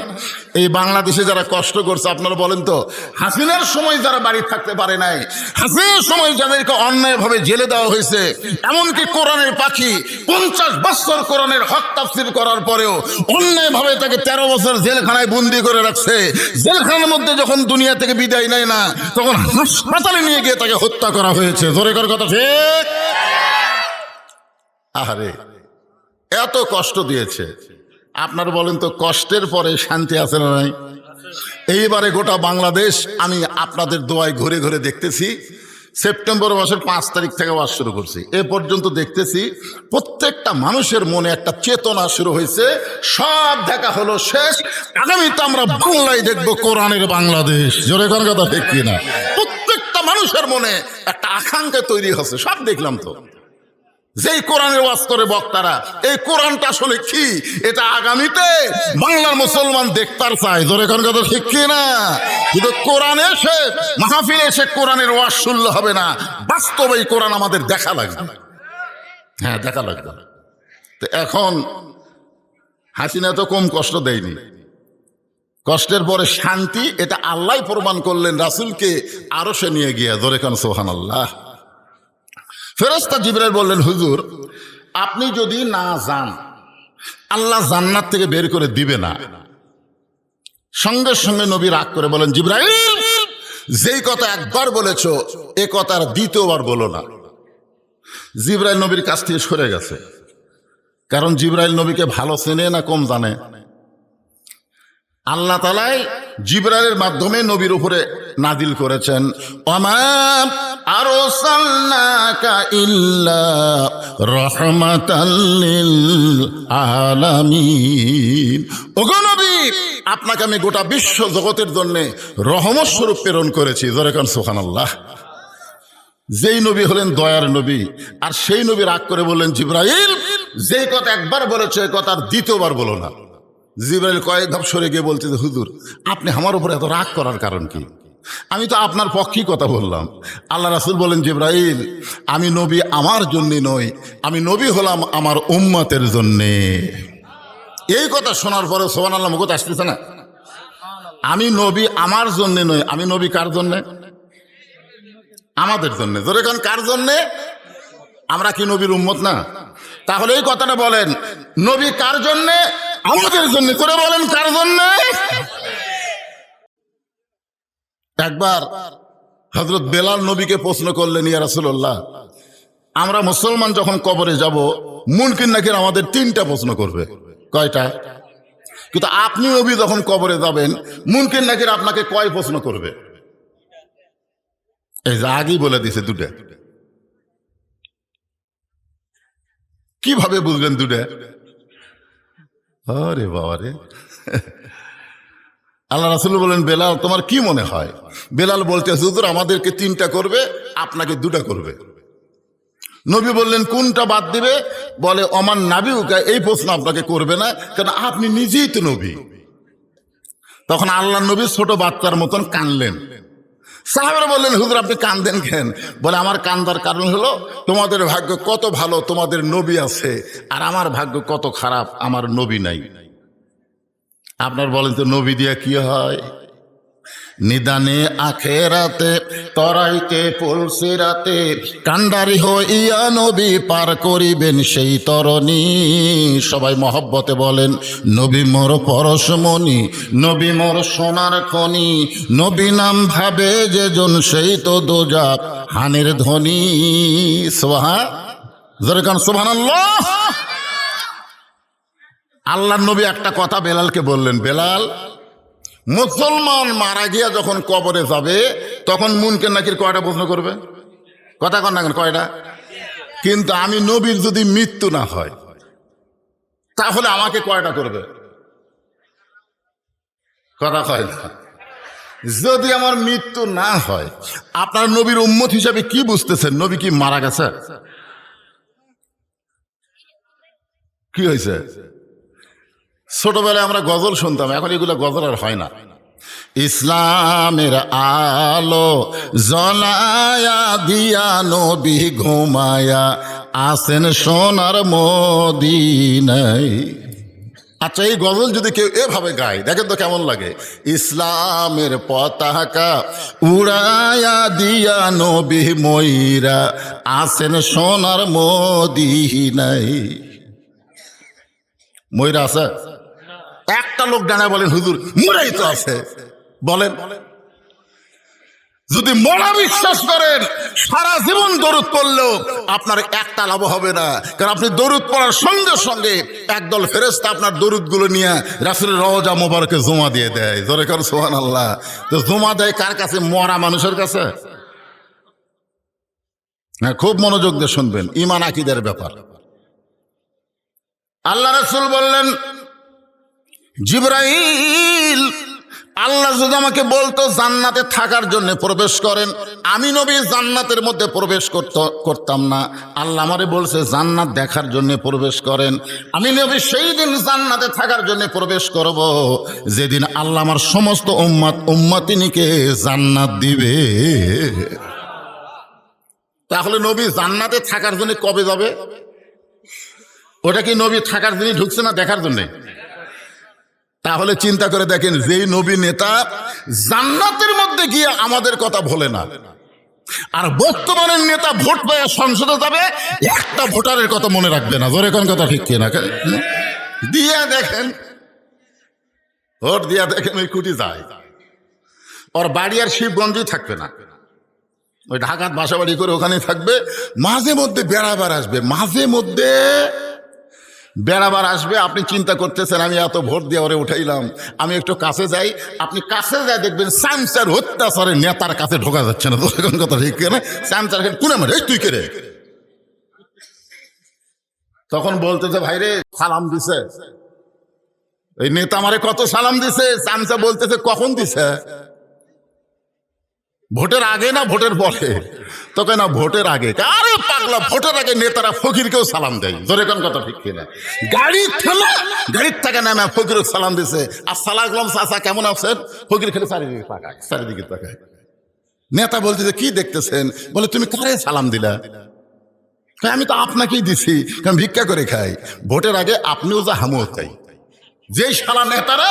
S1: এই বাংলাদেশে যারা কষ্ট করছে আপনারা বলেন তো, হাসিনার সময় যারা বাড়ি থাকতে পারে নাই, হাসিনার সময় যাদেরকে অন্যায়ভাবে জেলে দেওয়া হয়েছে, এমনকি কোরআনের পাখি 50 বছর কোরআনের হক তাফসীর করার পরেও অন্যায়ভাবে তাকে 13 বছর জেলখানায় বন্দি করে রাখছে। জেলখানার মধ্যে যখন দুনিয়া থেকে বিদায় নেয় না তখন হাসপাতালে নিয়ে গিয়ে তাকে হত্যা করা হয়েছে। জোরে কর কথা ঠিক? আহারে এত কষ্ট দিয়েছে। আপনার বলেন তো, কষ্টের পরে শান্তি আছে না নাই? এইবারে গোটা বাংলাদেশ আমি আপনাদের দোয়ায় ঘুরে ঘুরে দেখতেছি। সেপ্টেম্বর মাসের 5 তারিখ থেকে ওয়াজ শুরু করছি, এ পর্যন্ত দেখতেছি প্রত্যেকটা মানুষের মনে একটা চেতনা শুরু হয়েছে। সব দেখা হলো শেষ, আগামীতে আমরা বাংলায় দেখবো কোরআনের বাংলাদেশ। জোরে কোন কথা ঠিক কিনা? প্রত্যেকটা মানুষের মনে একটা আকাঙ্ক্ষা তৈরি হচ্ছে, সব দেখলাম তো। যেই কোরআনের ওয়াজ করে বক্তারা, এই কোরআনটা আসলে কি, এটা আগামীতে বাংলার মুসলমান দেখতার চায়। জোরে কোন কথা ঠিক কিনা? কিন্তু কোরআন এসে মাহফিলে এসে কোরআনের ওয়াজ শুনলে হবে না, বাস্তবে এই কোরআন আমাদের দেখা লাগবে। হ্যাঁ, দেখা লাগবে। তো এখন হাসিনা তো কম কষ্ট দেয়নি, কষ্টের পরে শান্তি, এটা আল্লাহ প্রমাণ করলেন রাসূলকে আরো সে নিয়ে গিয়া। জোরে কোন সুবহানাল্লাহ। ফেরেশতা জিবরাইল বললেন, হুজুর আপনি যদি না যান আল্লাহ জান্নাত থেকে বের করে দিবে না। সঙ্গে সঙ্গে নবী রাগ করে বলেন, জিবরাইল যেই কথা একবার বলেছো এ কথার দ্বিতীয়বার বলো না। জিবরাইল নবীর কাছ থেকে সরে গেছে, কারণ জিবরাইল নবীকে ভালো চেনে না কম জানে? আল্লাহ তাআলাই জিবরাইলের মাধ্যমে নবীর উপরে নাজিল করেছেন, ওমা আরসালনাকা ইল্লা রাহমাতাল লিল আলামিন। ওগো নবী, আপনাকে আমি গোটা বিশ্ব জগতের জন্য রহমত স্বরূপ প্রেরণ করেছি। জোরে কোন সুবহানাল্লাহ। যেই নবী হলেন দয়ার নবী, আর সেই নবী রাগ করে বললেন, জিবরাইল যেই কথা একবার বলেছে এ কথা আর দ্বিতীয়বার বলো না। জিবরাইল কয়েক ধাপ সরে গিয়ে বলছে, হুজুর আপনি আমার উপরে এত রাগ করার কারণ কি? আমি তো আপনার পক্ষেই কথা বললাম। আল্লাহ রাসূল বলেন, জিবরাইল আমি নবী আমার জন্য নই, আমি নবী হলাম আমার উম্মতের জন্যে। এই কথা শোনার পরে সুবহানাল্লাহ মুখে আসতেছে না? আমি নবী আমার জন্য নই, আমি নবী কার জন্যে? আমাদের জন্য। ধরে কোন কার জন্যে? আমরা কি নবীর উম্মত না? তাহলে এই কথাটা বলেন, নবী কার জন্যে? আমাদের জন্য। করে বলেন কার জন্যে? একবার হযরত বেলাল নবীকে প্রশ্ন করলেন, ইয়া রাসূলুল্লাহ আমরা মুসলমান যখন কবরে যাব মুনকির নাকির আমাদের 3টা প্রশ্ন করবে। কয়টা? কিন্তু আপনি নবী যখন কবরে যাবেন মুনকির নাকির আপনাকে কয় প্রশ্ন করবে? এই যে আগেই বলে দিছে 2টা। কিভাবে বুঝবেন 2টা? আরে বাবা রে। আল্লাহ রাসূল বলেন, বেলাল তোমার কি মনে হয়? বেলাল বলতে, হুজুর আমাদেরকে 3টা করবে, আপনাকে 2টা করবে। নবী বললেন, কোনটা বাদ দিবে? বলে, ওমান নাবিউকা, এই প্রশ্ন আপনাকে করবে না, কারণ আপনি নিজেই তো নবী। তখন আল্লাহ নবী ছোট বাচ্চার মতন কানলেন। সাহাবারা বললেন, হুজুর আপনি কান্দেন কেন? বলে, আমার কান্দার কারণ হলো তোমাদের ভাগ্য কত ভালো, তোমাদের নবী আছে, আর আমার ভাগ্য কত খারাপ, আমার নবী নাই। আপনার বলেন তো নবী দিয়া কি হয়? নিদানে আখেরাতে তরাইতে পুলসিরাতে কান্ডারি হইয়া নবী পার করিবেন সেই তরণী। সবাই মহব্বতে বলেন, নবী মোর পরশমণি, নবী মোর সোনার খনি, নবী নাম ভাবে যে জন সেই তো দোজাখ হানের ধ্বনি। সুবহানাল্লাহ। আল্লাহর নবী একটা কথা বেলালকে বললেন, বেলাল মুসলমান মারা গিয়া যখন কবরে যাবে তখন মুনকির নাকির কয়টা প্রশ্ন করবে? কথা কন না কেন? কয়টা? কিন্তু আমি নবীর যদি মৃত্যু না হয় তাহলে আমাকে কয়টা করবে? কথা কয় না। যদি আমার মৃত্যু না হয়, আপনার নবীর উম্মত হিসাবে কি বুঝতেছেন? নবী কি মারা গেছে? কি হয়েছে? ছোটবেলায় আমরা গজল শুনতাম, এখন এগুলো গজল আর হয় না। ইসলামের আলো জ্বলায়া দিয়া নবী ঘুমায়া আসেন সোনার মদিনায়। আচ্ছা, এই গজল যদি কেউ এভাবে গায় দেখেন তো কেমন লাগে? ইসলামের পতাকা উড়ায়া দিয়া নবী ময়রা আসেন সোনার মদিনায়। ময়রা আছে? একটা লোক ডানা বলেন, হুজুর মুরাই তো আছে। বলেন, যদি মরা বিশ্বাস করেন সারা জীবন দরুদ পড়লেও আপনার একটা লাভ হবে না, কারণ আপনি দরুদ পড়ার সঙ্গে সঙ্গে একদল ফেরেশতা আপনার দরুদ গুলো নিয়ে রাসূলের রওজা মোবারকে জমা দিয়ে দেয়। জোরে কর সুবহানাল্লাহ। তো জমা দেয় কার কাছে? মরা মানুষের কাছে। হ্যাঁ, খুব মনোযোগ দিয়ে শুনবেন, ঈমান আকীদার ব্যাপার। আল্লাহ রাসূল বললেন, জিবরাইল, আল্লাহ যদি আমাকে বলতো জান্নাতে থাকার জন্য প্রবেশ করেন, আমি নবী জান্নাতের মধ্যে প্রবেশ করতাম না। আল্লাহ আমারে বলছে জান্নাত দেখার জন্য প্রবেশ করেন, আমি নবী সেই দিন জান্নাতে থাকার জন্য প্রবেশ করব যেদিন আল্লাহ আমার সমস্ত উম্মতিনিকে জান্নাত দিবে। তাহলে নবী জান্নাতে থাকার জন্য কবে যাবে? ওটা কি নবী থাকার জন্য ঢুকছে না দেখার জন্য? তাহলে চিন্তা করে দেখেন, যেই নবী নেতা জান্নাতের মধ্যে গিয়ে আমাদের কথা ভোলে না, আর বর্তমানের নেতা ভোট পেয়ে সংসদে যাবে, একটা ভোটারের কথা মনে রাখবে না। জোরে কোন কথা ঠিক কিনা? দিয়া দেখেন, ভোট দিয়া দেখেন, ওই কুটি যায়, ওর বাড়ি আর শিবগঞ্জই থাকবে না, ওই ঢাকার বাসা বাড়ি করে ওখানেই থাকবে। মাঝে মধ্যে বেড়াবার আসবে, মাঝে মধ্যে বেড়াবার আসবে। আপনি চিন্তা করতেছেন আমি এত ভোট দিয়ে ওরে উঠাইলাম, আমি একটু কাছে যাই। আপনি কাছে যাই দেখবেন সামসার অত্যাচারে নেতার কাছে ঢোকা যাচ্ছে না। তখন কথা ঠিক না? সামসার কোন আমার তুই কে রে? তখন বলতেছে ভাইরে সালাম দিছে, ওই নেতা আমারে কত সালাম দিছে। সামসা বলতেছে কখন দিছে? ভোটের আগে না ভোটের পরে? তোকে না ভোটের আগে। আরে পাগলা, ভোটের আগে নেতারা ফকিরকেও সালাম দেয়। জোরে কোন কথা ঠিক কিনা? গাড়ির থেমে গাড়ির থেকে নামে ফকির সালাম দিছে, আসসালামু আলাইকুম চাচা কেমন আছেন? ফকির খেলে চারিদিকে তাকায়, চারিদিকে তাকায়। নেতা বলতেছে কি দেখতেছেন? বলে তুমি কারে সালাম দিলা? আমি তো আপনাকেই দিছি, কারণ ভিক্ষা করে খাই। ভোটের আগে আপনিও যা হামও তাই। যে শালা নেতারা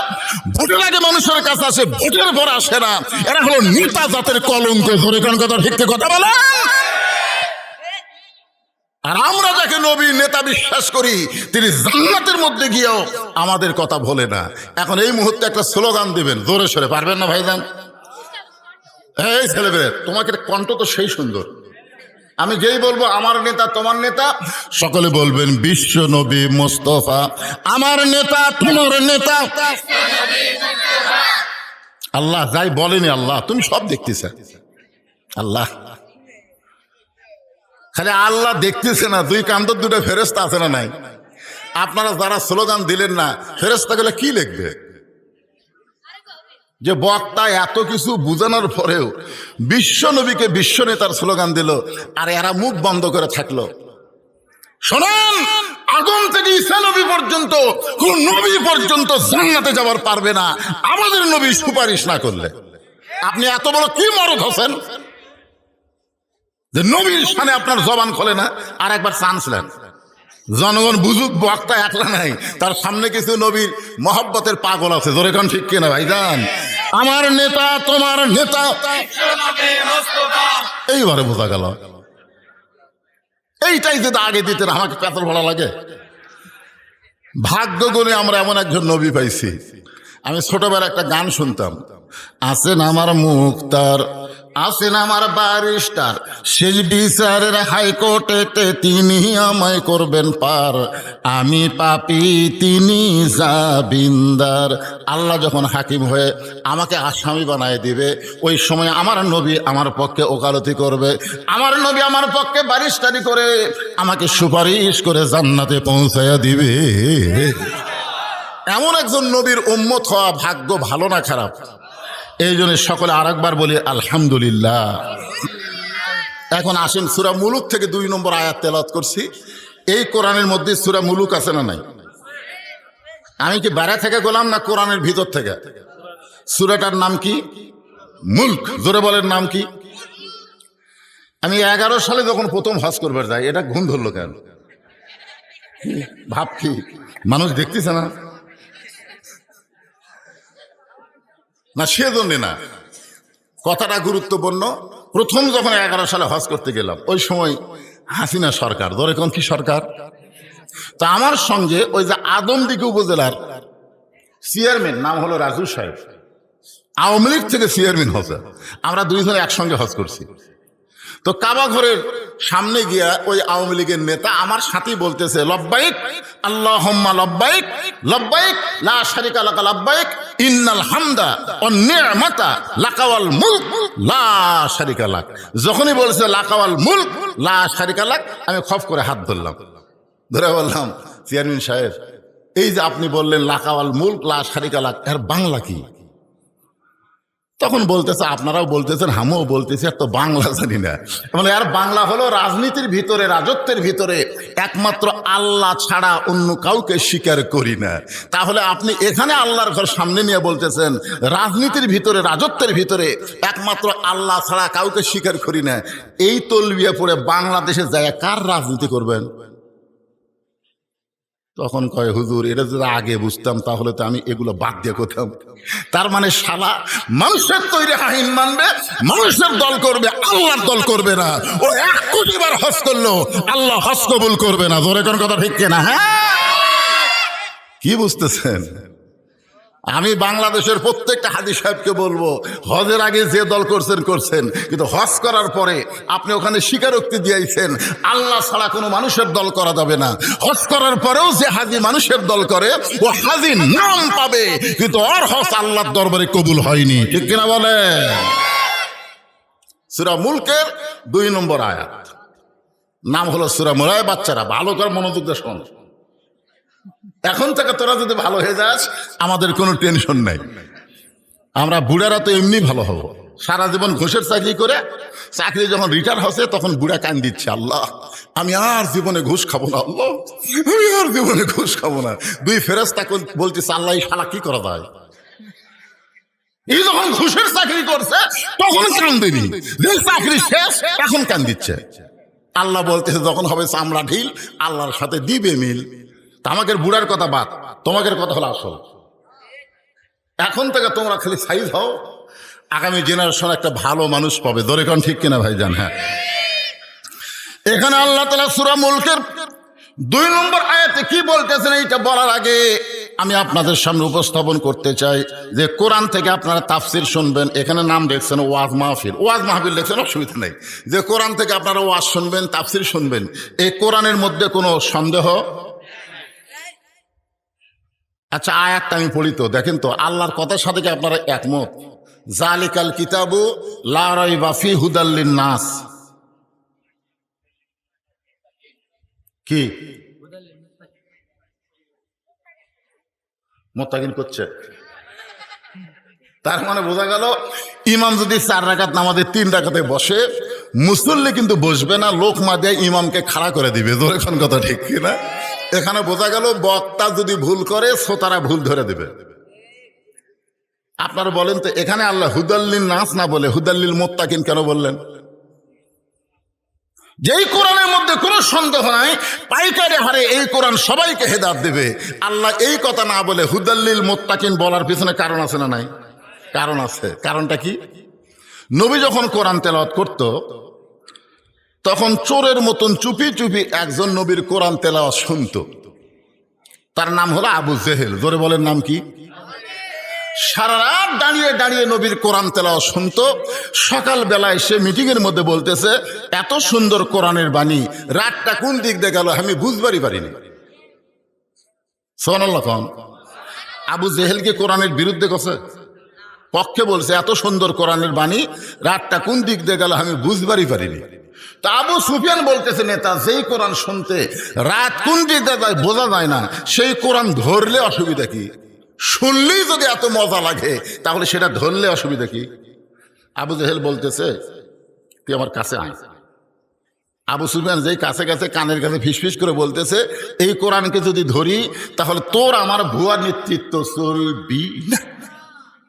S1: ভোটের আগে মানুষের কাছে আসে, ভোটের পর আসে না, এরা হলো নেতা জাতের কলঙ্ক। ধরে কোন কথা ঠিক কথা বলে। আর আমরা যাকে নবী নেতা বিশ্বাস করি, তিনি জান্নাতের মধ্যে গিয়েও আমাদের কথা বলে না। এখন এই মুহূর্তে একটা স্লোগান দিবেন, জোরে সরে পারবেন না ভাইজান? এই ছেলেবেলে, তোমাকে কণ্ঠ তো সেই সুন্দর, আমি যেই বলবো আমার নেতা তোমার নেতা, সকলে বলবেন বিশ্ব নবী মুস্তাফা আমার নেতা তোমার নেতা। আল্লাহ যাই বলেনি, আল্লাহ তুমি সব দেখতেছে। আল্লাহ খালি আল্লাহ দেখতেছে না, দুই কান্তর দুটো ফেরেশতা আছে না নাই? আপনারা যারা স্লোগান দিলেন না, ফেরেশতা গুলো কি লিখবে? যে বক্তা এত কিছু বুঝানোর পরেও বিশ্ব নবীকে বিশ্ব নেতার স্লোগান দিল, আর এরা মুখ বন্ধ করে থাকলো। শোনেন, আদম থেকে ঈসা নবী পর্যন্ত কোন নবী পর্যন্ত জান্নাতে যাওয়ার পারবে না আমাদের নবী সুপারিশ না করলে। আপনি এত বড় কি মরদ হোসেন যে নবীর সামনে আপনার জবান খোলে না? আর একবার চান্স নেন, জনগণ বুঝুক বক্তা একলা নাই, তার সামনে কিছু নবীর মহব্বতের পাগল আছে। জোরে কোন ঠিক কিনা ভাইজান? আমার নেতা তোমার নেতা, এইবারে বোঝা গেল। এইটাই যদি আগে দিতেন আমাকে পেতল ভরা লাগে। ভাগ্য গুণে আমরা এমন একজন নবী পাইছি। আমি ছোটবেলা একটা গান শুনতাম, আছেন আমার মুক্তার, আছেন আমার ব্যারিস্টার, শেষ বিচারের হাইকোর্টেতে তিনি আমায় করবেন পার, আমি পাপী তিনি জাবিন্দার। আল্লাহ যখন হাকিম হয়ে আমাকে আসামি বানায় দিবে, ওই সময় আমার নবী আমার পক্ষে ওকালতি করবে, আমার নবী আমার পক্ষে ব্যারিস্টারি করে আমাকে সুপারিশ করে জান্নাতে পৌঁছায়া দিবে। এমন একজন নবীর উম্মত হওয়া ভাগ্য ভালো না খারাপ? এই জন্য সকলে আরেকবার বলি আলহামদুলিল্লাহ। এখন আসেন সূরা মুলুক থেকে 2 নম্বর আয়াত তেলাওয়াত করছি। এই কোরআনের মধ্যে সূরা মুলুক আছে না নাই? আমি কি বাইরে থেকে গোলাম না কোরআনের ভিতর থেকে? সূরাটার নাম কি? মুলক। জোরে বলেন নাম কি? আমি 11 সালে যখন প্রথম হজ করবার যাই, এটা ঘুম ধরলো কেন? ভাব কি মানুষ দেখতেছে না? না সেজন্য না, কথাটা গুরুত্বপূর্ণ। প্রথম যখন 11 সালে হজ করতে গেলাম, ওই সময় হাসিনা সরকার, ধরে কোন কি সরকার, তা আমার সঙ্গে ওই যে আদমদীঘি উপজেলার চেয়ারম্যান, নাম হলো রাজু সাহেব, আওয়ামী লীগ থেকে চেয়ারম্যান হজে, আমরা দুইজনে একসঙ্গে হজ করছি। তো কাবা ঘরের সামনে গিয়া ওই আওয়ামী লীগের নেতা আমার সাথেই বলতেছে, লব্বাইক আল্লাহুম্মা লব্বাইক লব্বাইক লা শারিকা লাকা লব্বাইক ইন্নাল হামদা ওয়ান নি'মাতা লাকা ওয়াল মুলক লা শারিকা লাক। যখনই বলছে লাকা ওয়াল মুলক লা শারিকা লাক, আমি খপ করে হাত ধরলাম, ধরে বললাম, চেয়ারম্যান সাহেব, এই যে আপনি বললেন লাকা ওয়াল মুলক লা শারিকা লাক, এর বাংলা কি? তখন বলতেছে, আপনারাও বলতেছেন, আমিও বলতেছি, আর তো বাংলা জানি না। মানে আর বাংলা হলো রাজনীতির ভিতরে, রাজত্বের ভিতরে একমাত্র আল্লাহ ছাড়া অন্য কাউকে স্বীকার করি না। তাহলে আপনি এখানে আল্লাহর ঘর সামনে নিয়ে বলতেছেন রাজনীতির ভিতরে, রাজত্বের ভিতরে একমাত্র আল্লাহ ছাড়া কাউকে স্বীকার করি না। এই তলবিয়া পড়ে বাংলাদেশে যায় কার রাজনীতি করবেন? তখন কয়, হুজুর, এটা যদি আগে বুঝতাম তাহলে তো আমি এগুলো বাদ দিয়ে করতাম। তার মানে শালা মানুষের তৈরি আইন মানবে, মানুষের দল করবে, আল্লাহর দল করবে না। ও 1 কোটি বার হজ করলো, আল্লাহ হজ কবুল করবে না। ধরে কোন কথা ঠিক কিনা? হ্যাঁ, কি বুঝতেছেন? আমি বাংলাদেশের প্রত্যেকটা হাজী সাহেবকে বলবো, হজের আগে যে দল করছেন করছেন, কিন্তু হজ করার পরে আপনি ওখানে স্বীকারোক্তি দিয়েছেন আল্লাহ ছাড়া কোনো মানুষের দল করা যাবে না। হজ করার পরেও যে হাজী মানুষের দল করে ও হাজী নাম পাবে, কিন্তু ওর হজ আল্লাহর দরবারে কবুল হয়নি। ঠিক কিনা বলে? সূরা মুলকের 2 নম্বর আয়াত, নাম হলো সূরা মুলক। বাচ্চারা ভালো করে মনোযোগ দিয়ে শোন। এখন থেকে তোরা যদি ভালো হয়ে যাস, আমাদের কোনো টেনশন নাই। আমরা বুড়ারা তো এমনি ভালো হব। সারা জীবন ঘুষের চাকরি করে, চাকরি যখন রিটায়ার হচ্ছে তখন বুড়া কান দিচ্ছে, আল্লাহ আমি আর জীবনে ঘুষ খাবো না, আল্লাহ আমি আর জীবনে ঘুষ খাবো না। 2 ফেরেশতা বলতেছে, আল্লাহ এই শালা কি করা যায়? এই যখন ঘুষের চাকরি করছে তখন কান দিবি, যে চাকরি শেষ এখন কান দিচ্ছে। আল্লাহ বলতেছে, যখন হবে চামড়া ঢিল, আল্লাহর সাথে দিবে মিল। আমাদের বুড়ার কথা বাদ, তোমাদের কথা হলো আসল। এখন থেকে তোমরা খালি সাইজ হও, আগামী জেনারেশন একটা ভালো মানুষ পাবে। ধরে কোন ঠিক কিনা ভাইজান? হ্যাঁ, এখানে আল্লাহ তাআলা সূরা মুলকের 2 নম্বর আয়াতে কি বলতেছেন, এইটা বলার আগে আমি আপনাদের সামনে উপস্থাপন করতে চাই যে কোরআন থেকে আপনারা তাফসির শুনবেন। এখানে নাম দেখছেন ওয়াজ মাহফিল, ওয়াজ মাহফিল দেখছেন, অসুবিধা নেই। যে কোরআন থেকে আপনারা ওয়াজ শুনবেন, তাফসির শুনবেন, এই কোরআনের মধ্যে কোনো সন্দেহ? আচ্ছা, আয়াতটা আমি পড়ি তো, দেখেন তো আল্লাহর কথার সাথে কি আপনারা একমত? জালিকাল কিতাবু লা রাইবা ফি হুদাল লিন-নাস। কি মুত্তাকিন করছে? তার মানে বোঝা গেল, ইমাম যদি 4 রাকাত নামাজে 3 রাকাতে বসে, মুসল্লি কিন্তু বসবে না, লোক মাদিয়া ইমামকে খাড়া করে দিবে। ধরে কোন কথা ঠিক কিনা? এখানে বোঝা গেল বক্তা যদি ভুল করে শ্রোতারা ভুল ধরে দেবে। আপনারা বলেন তো, এখানে আল্লাহ হুদাল্লিল নাস না বলে হুদাল্লিল মুত্তাকিন কেন বললেন? যেই কোরআনের মধ্যে কোনো সন্দেহ নাই পাইকারি হারে এই কোরআন সবাইকে হেদায়েত দেবে, আল্লাহ এই কথা না বলে হুদাল্লিল মুত্তাকিন বলার পিছনে কারণ আছে না নাই? কারণ আছে। কারণটা কি? নবী যখন কোরআন তেলাওয়াত করত, তখন চোরের মতন চুপি চুপি একজন নবীর কোরআন তেলাওয়াত শুনত। তার নাম হলো আবু জেহেল। জোরে বলেন, নাম কি? সারা রাত দাঁড়িয়ে দাঁড়িয়ে নবীর কোরআন তেলাওয়াত শুনত। সকাল বেলায় সে মিটিং এর মধ্যে বলতেছে, এত সুন্দর কোরআনের বাণী, রাতটা কোন দিক দিয়ে গেল আমি বুঝবারই পারিনি। সুবহানাল্লাহ। আবু জেহেলকে কোরআনের বিরুদ্ধে গেছে, পক্ষে বলছে, এত সুন্দর কোরআনের বাণী, রাতটা কোন দিক দিয়ে গেল আমি বুঝবারই পারিনি। তা আবু সুফিয়ান বলতেছে, নেতা, যেই কোরআন শুনতে রাত কোন দিক দিয়ে যায় বোঝা যায় না, সেই কোরআন ধরলে অসুবিধা কি? শুনলেই যদি এত মজা লাগে তাহলে সেটা ধরলে অসুবিধা কি? আবু জেহেল বলতেছে, তুই আমার কাছে আয়। আবু সুফিয়ান যেই কাছে কাছে কানের কাছে ফিসফিস করে বলতেছে, এই কোরআনকে যদি ধরি তাহলে তোর আমার ভুয়া নেতৃত্ব চলবি না,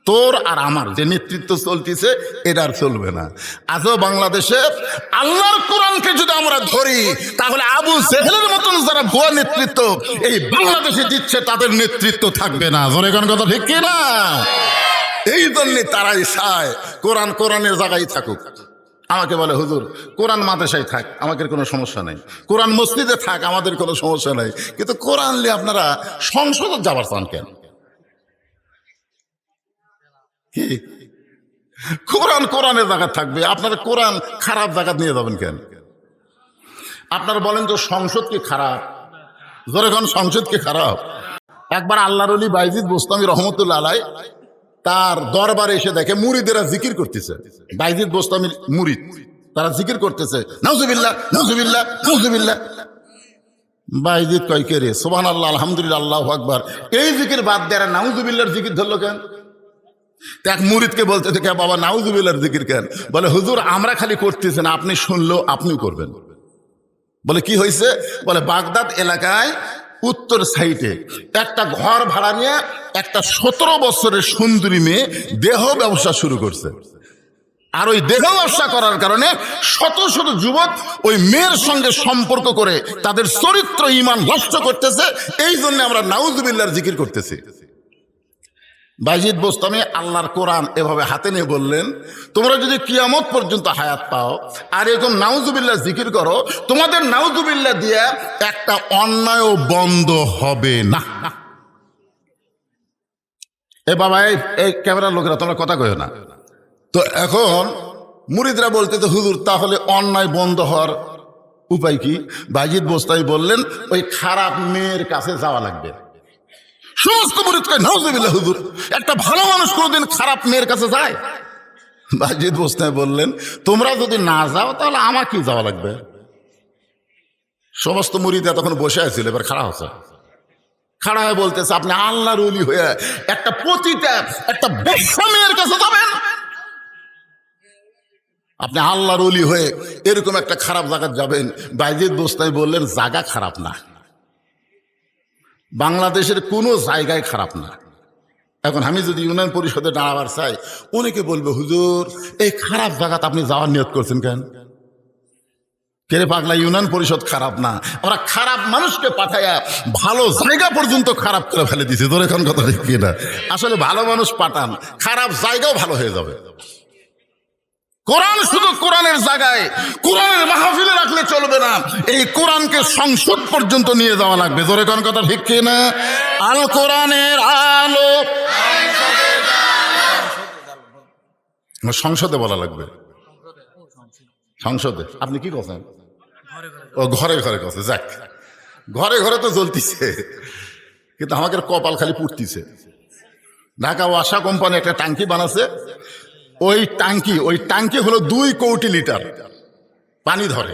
S1: তোর আর আমার যে নেতৃত্ব চলতেছে এটা আর চলবে না। আজও বাংলাদেশে আল্লাহর কোরআনকে যদি আমরা ধরি তাহলে আবু জেহেলের মতন যারা ভুয়া নেতৃত্ব এই বাংলাদেশে দিচ্ছে তাদের নেতৃত্ব থাকবে না। জোরে কোন কথা ঠিক কিনা? এই জন্যে তারাই চায় কোরআন কোরআনের জায়গায় থাকুক। আমাকে বলে, হুজুর কোরআন মাদ্রাসায় থাক, আমাদের কোনো সমস্যা নেই, কোরআন মসজিদে থাক, আমাদের কোনো সমস্যা নেই, কিন্তু কোরআন নিয়ে আপনারা সংসদে যাবার চান কেন? কি কোরআন কোরআনের জায়গা থাকবে, আপনারা কোরআন খারাপ জায়গা নিয়ে যাবেন কেন? আপনারা বলেন তো সংসদ কি খারাপ? জোরে কোন সংসদ কি খারাপ? একবার আল্লাহর ওলি বাইজিদ বোস্তামি রহমতুল্লাহ আলাই তার দরবারে এসে দেখে মুরিদেরা জিকির করতেছে। বাইজিদ বোস্তামির মুরিদ, তারা জিকির করতেছে, নাউজুবিল্লাহ নাউজুবিল্লাহ নাউজুবিল্লাহ। বাইজিদ কয় কে রে, সুবহানাল্লাহ আলহামদুলিল্লাহ আল্লাহু আকবার, এই জিকির বাদ দেয় নাউজুবিল্লাহর জিকির ধরলো কেন? এক মুরিদকে বলতে থেকে, বাবা নাউজুবিল্লাহর জিকির কেন? বলে হুজুর আমরা খালি করতেছেন, আপনি শুনলেও আপনিও করবেন। বলে কি হয়েছে? বলে বাগদাদ এলাকায় উত্তর সাইডে একটা ঘর ভাড়া নিয়ে একটা 17 বছরের সুন্দরী মেয়ে দেহ ব্যবসা শুরু করছে। আর ওই দেহ ব্যবসা করার কারণে শত শত যুবক ওই মেয়ের সঙ্গে সম্পর্ক করে তাদের চরিত্র ঈমান নষ্ট করতেছে। এই জন্য আমরা নাউজুবিল্লাহর জিকির করতেছি। বাইজিদ বোস্তামি আল্লাহর কোরআন এভাবে হাতে নিয়ে বললেন, তোমরা যদি কিয়ামত পর্যন্ত হায়াত পাও আর এরকম নাউজুবিল্লাহ জিকির করো, তোমাদের নাউজুবিল্লাহ দিয়ে একটা অন্যায়ও বন্ধ হবে না। এ বাবা, এই ক্যামেরার লোকেরা তোমরা কথা কইও না তো। এখন মুরিদরা বলতে তো হুজুর তাহলে অন্যায় বন্ধ হওয়ার উপায় কি? বাইজিদ বোস্তামি বললেন, ওই খারাপ মেয়ের কাছে যাওয়া লাগবে। সমস্ত মুরিদ কয় নাউজুবিল্লাহ, হুজুর একটা ভালো মানুষ কোনোদিন খারাপ মেয়ের কাছে যায়? বাইজিদ বোস্তামি বললেন, তোমরা যদি না যাও তাহলে আমাকেই যাওয়া লাগবে। সমস্ত মুরিদরা তখন বসে আছিল, এবার খাড়া হচ্ছে, খাড়া হয়ে বলতেছে, আপনি আল্লাহর ওলি হয়ে একটা পতিতা একটা বেশ্যা মেয়ের কাছে যাবেন? আপনি আল্লাহর ওলি হয়ে এরকম একটা খারাপ জায়গা যাবেন? বাইজিদ বোস্তামি বললেন, জায়গা খারাপ না, বাংলাদেশের কোনো জায়গায় খারাপ না। এখন আমি যদি ইউনিয়ন পরিষদে দাঁড়াবার চাই, অনেকে বলবে হুজুর এই খারাপ জায়গাতে আপনি যাওয়ার নিয়ত করছেন কেন? কে পাগলা, ইউনিয়ন পরিষদ খারাপ না, আমরা খারাপ মানুষকে পাঠাইয়া ভালো জায়গা পর্যন্ত খারাপ করে ফেলে দিছি। তোর এখন কথা ঠিক কিনা? আসলে ভালো মানুষ পাঠান, খারাপ জায়গাও ভালো হয়ে যাবে। কোরআন শুধু কোরআনের জায়গায় কোরআনের মাহফিলে রাখলে চলবে না, এই কোরআনকে সংসদ পর্যন্ত নিয়ে যাওয়া লাগবে। জোরে কোন কথা ঠিক কিনা? আল কোরআনের আলো সংসদে বলা লাগবে। সংসদে আপনি কি করছেন? ও ঘরে ঘরে কথা, যাক ঘরে ঘরে তো জ্বলতিছে, কিন্তু আমাদের কপাল খালি পুড়তিছে। ঢাকা ওয়াসা কোম্পানি একটা ট্যাঙ্কি বানাচ্ছে, ওই ট্যাঙ্কি হলো 2 কোটি লিটার পানি ধরে,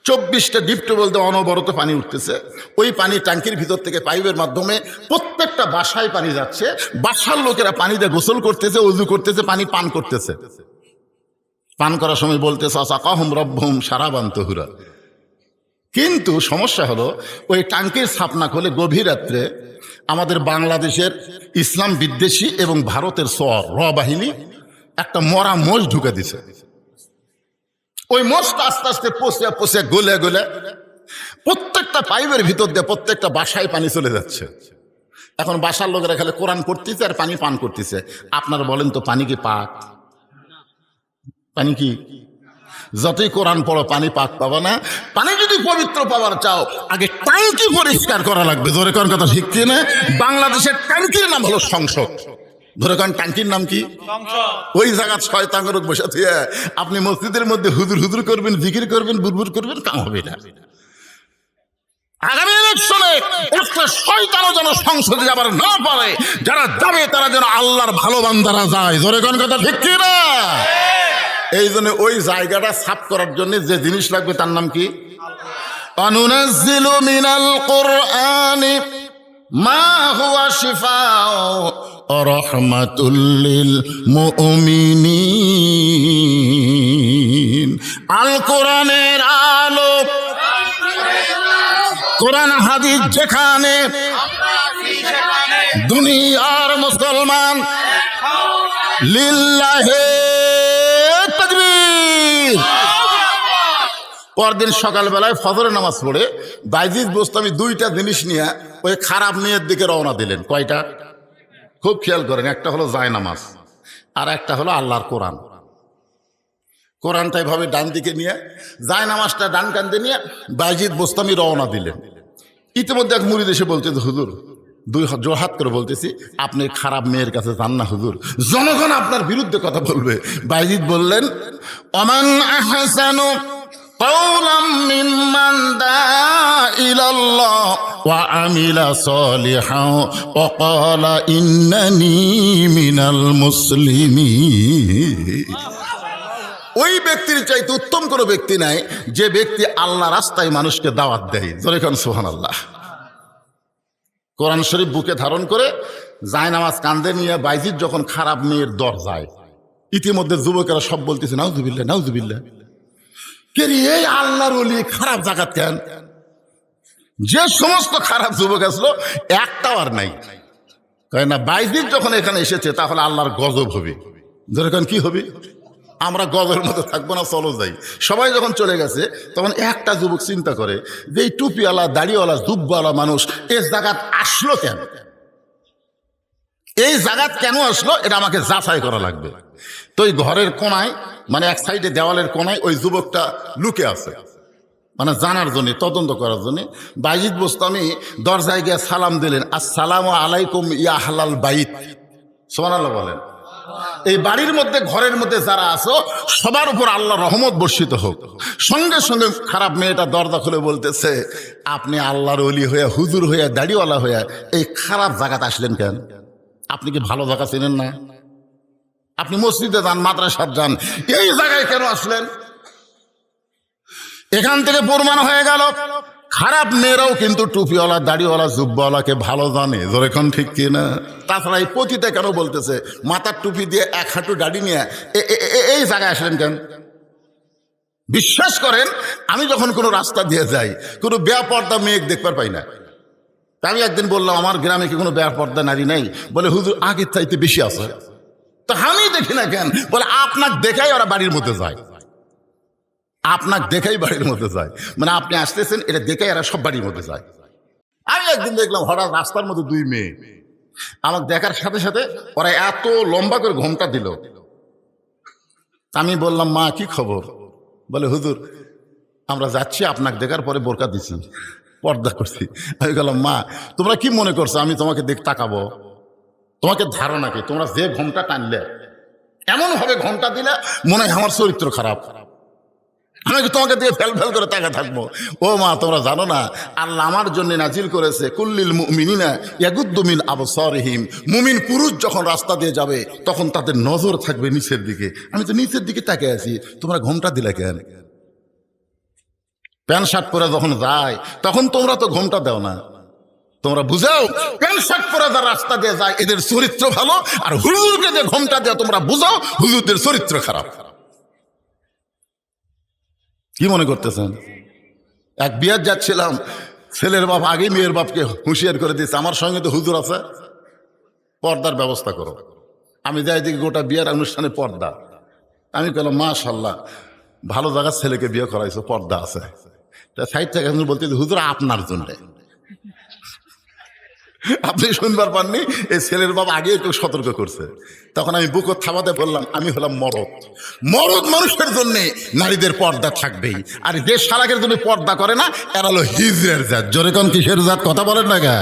S1: 24টা ডিপ টিউবওয়েল দিয়ে অনবরত পানি উঠতেছে। ওই পানি ট্যাঙ্কির ভিতর থেকে পাইপের মাধ্যমে প্রত্যেকটা বাসায় পানি যাচ্ছে, বাসার লোকেরা পানি দিয়ে গোসল করতেছে, ওযু করতেছে, পানি পান করতেছে। পান করার সময় বলতেছে আসাকাহুম রব্বুহুম শারাবান তাহুরা। কিন্তু সমস্যা হলো ওই ট্যাঙ্কির ছাপনা খুলে গভীর রাত্রে আমাদের বাংলাদেশের ইসলাম বিদ্বেষী এবং ভারতের র বাহিনী একটা মরা মোষ ঢুকে দিছে। ওই মোষটা আস্তে আস্তে পচে পচে গলে গলে প্রত্যেকটা পাইপের ভিতর দিয়ে প্রত্যেকটা বাসায় পানি চলে যাচ্ছে। এখন বাসার লোকেরা খালি কোরআন পড়তেছে আর পানি পান করতেছে। আপনারা বলেন তো পানি কি পাক? পানি কি? যতই কোরআন পড়ো পানি পাক পাবা না। পানি যদি পবিত্র পাওয়ার চাও আগে ট্যাঙ্কি পরিষ্কার করা লাগবে। ধরে কোন কথা ঠিক কিনা? বাংলাদেশের ট্যাঙ্কির নাম হলো সংসদ। ধরে কোন ট্যাঙ্কির নাম কি? ওই জায়গা শয়তানের বসে থেকে আপনি মসজিদের মধ্যে হুজুর হুজুর করবেন, জিকির করবেন, বুরবুর করবেন, কাম হবে না। আগামী ইলেকশনে একটা শয়তানও যেন সংসদে যাবার না পারে, যারা যাবে তারা যেন আল্লাহর ভালো বান্দারা যায়। ধরে কোন কথা ঠিক কিনা? এই জন্য ওই জায়গাটা সাফ করার জন্য যে জিনিস লাগবে তার নাম কি? আনুনাজ্জিলু মিনাল কুরআনি মা হুয়া শিফাউ ওয়া রাহমাতুল লিল মুমিনিন। আল কোরআনের আলো, কোরআন হাদিস যেখানে দুনিয়ার মুসলমান লিল্লাহি তাকবীর। পরদিন সকালবেলায় ফজরের নামাজ পড়ে বাইজিদ বোস্তামি 2টা জিনিস নিয়ে ওই খারাপ মেয়ের দিকে রওনা দিলেন। কয়টা? খুব খেয়াল করেন, একটা হলো জায়নামাজ আর একটা হলো আল্লাহর কোরআন। কোরআনটা এভাবে ডান দিকে নিয়ে জায়নামাজটা ডান কান্দে নিয়ে বাইজিদ বোস্তামি রওনা দিলেন। ইতিমধ্যে এক মুরিদ এসে বলতে, হুজুর দুই জোড়হাত করে বলতেছি, আপনি খারাপ মেয়ের কাছে যান না হুজুর, জনগণ আপনার বিরুদ্ধে কথা বলবে। বাইজিদ বললেন, ওমান আহসানু কাওলাম মিম্মান দাআ ইলাল্লাহ ওয়া আমিলা সালিহান ওয়া ক্বালা ইন্নানি মিনাল মুসলিমিন। ওই ব্যক্তির চাইতে উত্তম কোনো ব্যক্তি নাই যে ব্যক্তি আল্লাহ রাস্তায় মানুষকে দাওয়াত দেয়। জোরে কোন সুবহানাল্লাহ। কোরআন শরীফ বুকে ধারণ করে জায়নামাজ কাঁধে নিয়ে বাইজিদ যখন খারাপ মেয়ের দরজায়, ইতিমধ্যে যুবকেরা সব বলতেছে নাউজুবিল্লাহ নাউজুবিল্লাহ। কে রে এই আল্লাহর ওলি খারাপ জাকাত কেন? যে সমস্ত খারাপ যুবক আসলো একটাও আর নাই। তাই না, বাইজিদ যখন এখানে এসেছে তাহলে আল্লাহর গজব হবে। যেরকম কি হবে, আমরা গজবের মতো থাকবো না, চলো যাই। সবাই যখন চলে গেছে তখন একটা যুবক চিন্তা করে যে এই টুপিওয়ালা দাড়িওয়ালা জুব্বাওয়ালা মানুষ এই জাগাত আসলো কেন, এই জাগাত কেন আসলো, এটা আমাকে যাচাই করা লাগবে। তো এই ঘরের কোনায়, মানে এক সাইডে দেওয়ালের কোনায় ওই যুবকটা লুকে আছে, মানে জানার জন্য, তদন্ত করার জন্য। বাইজিদ বোস্তামি দরজায় গিয়ে সালাম দিলেন, আসসালামু আলাইকুম ইয়া আহলাল বাইত। সুবহানাল্লাহ বলেন। এই বাড়ির মধ্যে, ঘরের মধ্যে যারা আছো সবার উপর আল্লাহ রহমত বর্ষিত হোক। সঙ্গে সঙ্গে খারাপ মেয়েটা দরজা খুলে বলতেছে, আপনি আল্লাহর ওলি হয়ে, হুজুর হয়ে, দাড়িওয়ালা হয়ে এই খারাপ জায়গাতে আসলেন কেন? আপনি কি ভালো জায়গা চেনেন না? আপনি মসজিদে যান, মাদ্রাসায় যান, এই জায়গায় কেন আসলেন? এখান থেকে প্রমাণ হয়ে গেল খারাপ মেয়েরাও কিন্তু টুপিওয়ালা দাড়িওয়ালা জুব্বাওয়ালাকে ভালো জানে। যেরকম ঠিক কিনা? তাছাড়া এই পতিতে কেন বলতেছে মাথার টুপি দিয়ে এক হাঁটু দাড়ি নিয়ে এই জায়গায় আসলেন কেন? বিশ্বাস করেন, আমি যখন কোনো রাস্তা দিয়ে যাই কোনো বেপর্দা মেয়ে দেখবার পাই না। আমি একদিন বললাম, আমার গ্রামে কি কোনো বেপর্দা নারী নেই? বলে হুজুর আগের চাইতে বেশি আছে। তো আমি দেখি না কেন? বলে আপনার দেখাই ওরা বাড়ির মধ্যে যায়, আপনার দেখাই বাড়ির মধ্যে যায়, মানে আপনি আসতেছেন এটা দেখাই এরা সব বাড়ির মধ্যে যায়। আমি একদিন দেখলাম হঠাৎ রাস্তার মধ্যে দুই মেয়ে, আমার দেখার সাথে সাথে ওরা এত লম্বা করে ঘোমটা দিল। আমি বললাম, মা কি খবর? বলে হুজুর আমরা যাচ্ছি, আপনাকে দেখার পরে বোরকা দিছি, পর্দা করছি। আমি বললাম, মা তোমরা কি মনে করছো আমি তোমাকে তাকাবো? তোমাকে ধারণা কি, তোমরা যে ঘোমটা টানলে, এমন ভাবে ঘোমটা দিলে মনে হয় আমার চরিত্র খারাপ, আমি তোমাকে দিয়ে ফেল ফেল করে তাকা থাকবো। ও মা তোমরা জানো না আল্লাহ আমার জন্য নাজিল করেছে কুল্লিল মুমিনিনা ইয়াগুদ্দু মিন আবসারিহিম। মুমিন পুরুষ যখন রাস্তা দিয়ে যাবে তখন তাদের নজর থাকবে নিচের দিকে। আমি তো নিচের দিকে তাকিয়ে আছি, তোমরা ঘোমটা দিলে কেন? প্যান্ট শার্ট পরে যখন যায় তখন তোমরা তো ঘোমটা দাও না, তোমরা বুঝাও প্যান্ট শার্ট পরে যারা রাস্তা দিয়ে যায় এদের চরিত্র ভালো, আর হুজুরকে যে ঘোমটা দেয় তোমরা বুঝাও হুজুরদের চরিত্র খারাপ। কি মনে করতেছেন? এক বিয়ার যাচ্ছিলাম, ছেলের বাপ আগে মেয়ের বাপকে হুঁশিয়ার করে দিয়েছে, আমার সঙ্গে তো হুজুর আছে, পর্দার ব্যবস্থা করো। আমি যাই দিকে গোটা বিয়ার অনুষ্ঠানে পর্দা। আমি বললাম মাশাআল্লাহ ভালো জায়গার ছেলেকে বিয়ে করাইছো, পর্দা আছে। সাইড থেকে বলতে হুজুর আপনার জন্য। আপনি শুনবার পাননি, এই ছেলের বাবা আগে একটু সতর্ক করছে। তখন আমি বুক থামাতে বললাম, আমি হলাম মরদ, মরদ মানুষের জন্য নারীদের পর্দা থাকবেই। আর যে শালাকের জন্য পর্দা করে না এরা হলো হিজড়ের জাত। জোরে কোন কিসের জাত? কথা বলেন না গা।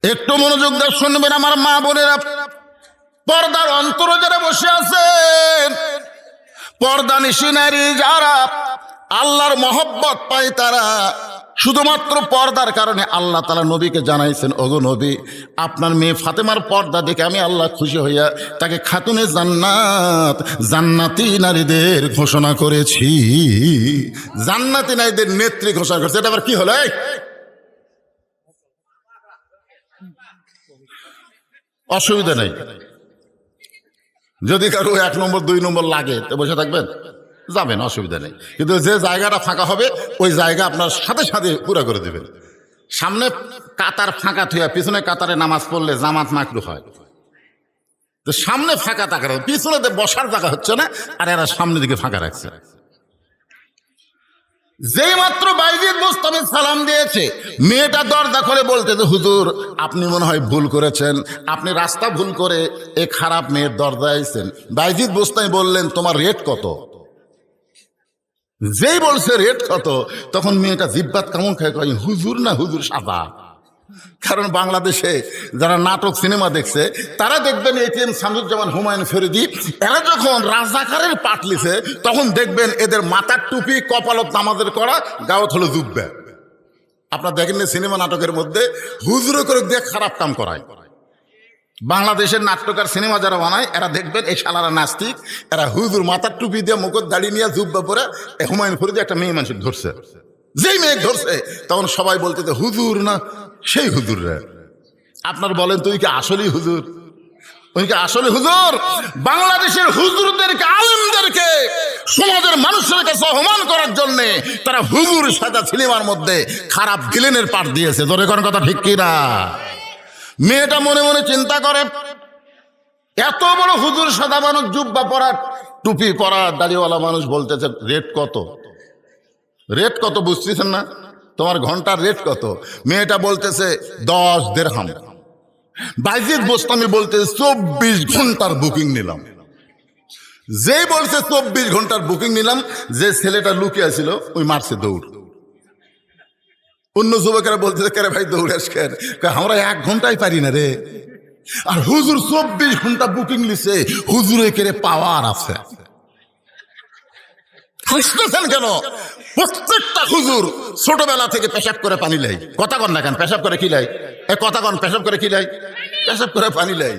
S1: একটু মনোযোগ দিয়ে শুনবেন আমার মা বোনেরা, পর্দার অন্তরে যারা বসে আছেন, পর্দা নিশি নারী যারা আল্লাহর মহব্বত পায় তারা শুধুমাত্র পর্দার কারণে আল্লাহ তাআলা নবীকে জানাইছেন, ওগো নবী আপনার মেয়ে ফাতেমার পর্দা দেখে আমি আল্লাহ খুশি হইয়া তাকে খাতুনে জান্নাত, জান্নাতি নারীদের ঘোষণা করেছি। জান্নাতি নারীদের নেত্রী ঘোষণা করেছে। এটা আবার কি হলো? অসুবিধা নেই, যদি কারো 1 নম্বর 2 নম্বর লাগে তো বসে থাকবেন, যাবেন, অসুবিধা নেই। কিন্তু যে জায়গাটা ফাঁকা হবে ওই জায়গা আপনার সাথে সাথে পুরো করে দেবেন। সামনে কাতার ফাঁকা থুয়া পিছনে কাতারে নামাজ পড়লে জামাত মাকরু হয়। তো সামনে ফাঁকা থাকার, পিছনে বসার জায়গা হচ্ছে না, আর এরা সামনের দিকে ফাঁকা রাখছে। যেই মাত্র বাইজিদ বুস্তামি সালাম দিয়েছে, মেয়েটা দরজা করে বলতে যে হুজুর আপনি মনে হয় ভুল করেছেন, আপনি রাস্তা ভুল করে এই খারাপ মেয়ের দরজায় আইছেন। বাইজিদ বুস্তামি বললেন তোমার রেট কত? যেই বলছে রেট কত, তখন মেয়েটা জিব্বাত কেমন খায়, কয় হুজুর না হুজুর সাদা। কারণ বাংলাদেশে যারা নাটক সিনেমা দেখছে তারা দেখবেন এটিএম শামসুজ্জামান, হুমায়ুন ফরিদি, এরা যখন রাজাকারের পাট লিছে তখন দেখবেন এদের মাথার টুপি, কপালত নামাজের করা, গাওত হলো জুব্বা। আপনার দেখেন না সিনেমা নাটকের মধ্যে হুজুর করে দিয়ে খারাপ কাম করায়। বাংলাদেশের নাট্যকার সিনেমা যারা বানায় এরা দেখবেন এই শালারা নাস্তিক, এরা হুজুর মাথার টুপি দিয়ে মুখত দাঁড়িয়ে নিয়ে জুব্বা পরে হুমায়ুন ফরিদি একটা মেয়ে মানুষ ধরছে, যেই মেয়ে ধরছে তখন সবাই বলতে হুজুর না সেই হুজুর রে। আপনার বলেন তুই কি আসলেই হুজুর? উনি কি আসলে হুজুর? বাংলাদেশের হুজুরদেরকে, আলেমদেরকে সমাজের মানুষের কাছে অপমান করার জন্য তারা হুজুর সাদা সিনেমার মধ্যে খারাপ ভিলেনের পাঠ দিয়েছে। তোর কোন কথা ঠিক কিনা? মেয়েটা মনে মনে চিন্তা করে, এত বড় হুজুর সাদা মানুষ, জুব্বা পরা, টুপি পরা, দাড়িওয়ালা মানুষ বলতেছে রেট কত, রেট কত বুঝতেছেন না? তোমার ঘন্টার রেট কত? মেয়েটা বলতেছে 10 দিরহাম। বাইজিদ বোস্তামি বলতেছে 24 ঘন্টার বুকিং নিলাম। যেই বলছে 24 ঘন্টার বুকিং নিলাম, যে ছেলেটা লুকিয়ে ছিল ওই মারছে দৌড়। অন্য যুবকেরা বলতেছে কে ভাই দৌড়াস কেন? আমরা 1 ঘন্টায় পারি না রে। আর হুজুর 24 ঘন্টা বুকিং লিছে, হুজুরে কেড়ে পাওয়ার আছে। হাসতেছেন কেন? প্রত্যেকটা হুজুর ছোটবেলা থেকে পেশাব করে পানি লাই। কথা কন না কেন? পেশাব করে কি লাই? কথা কন, পেশাব করে কি লাই? পেশাব করে পানি লাই।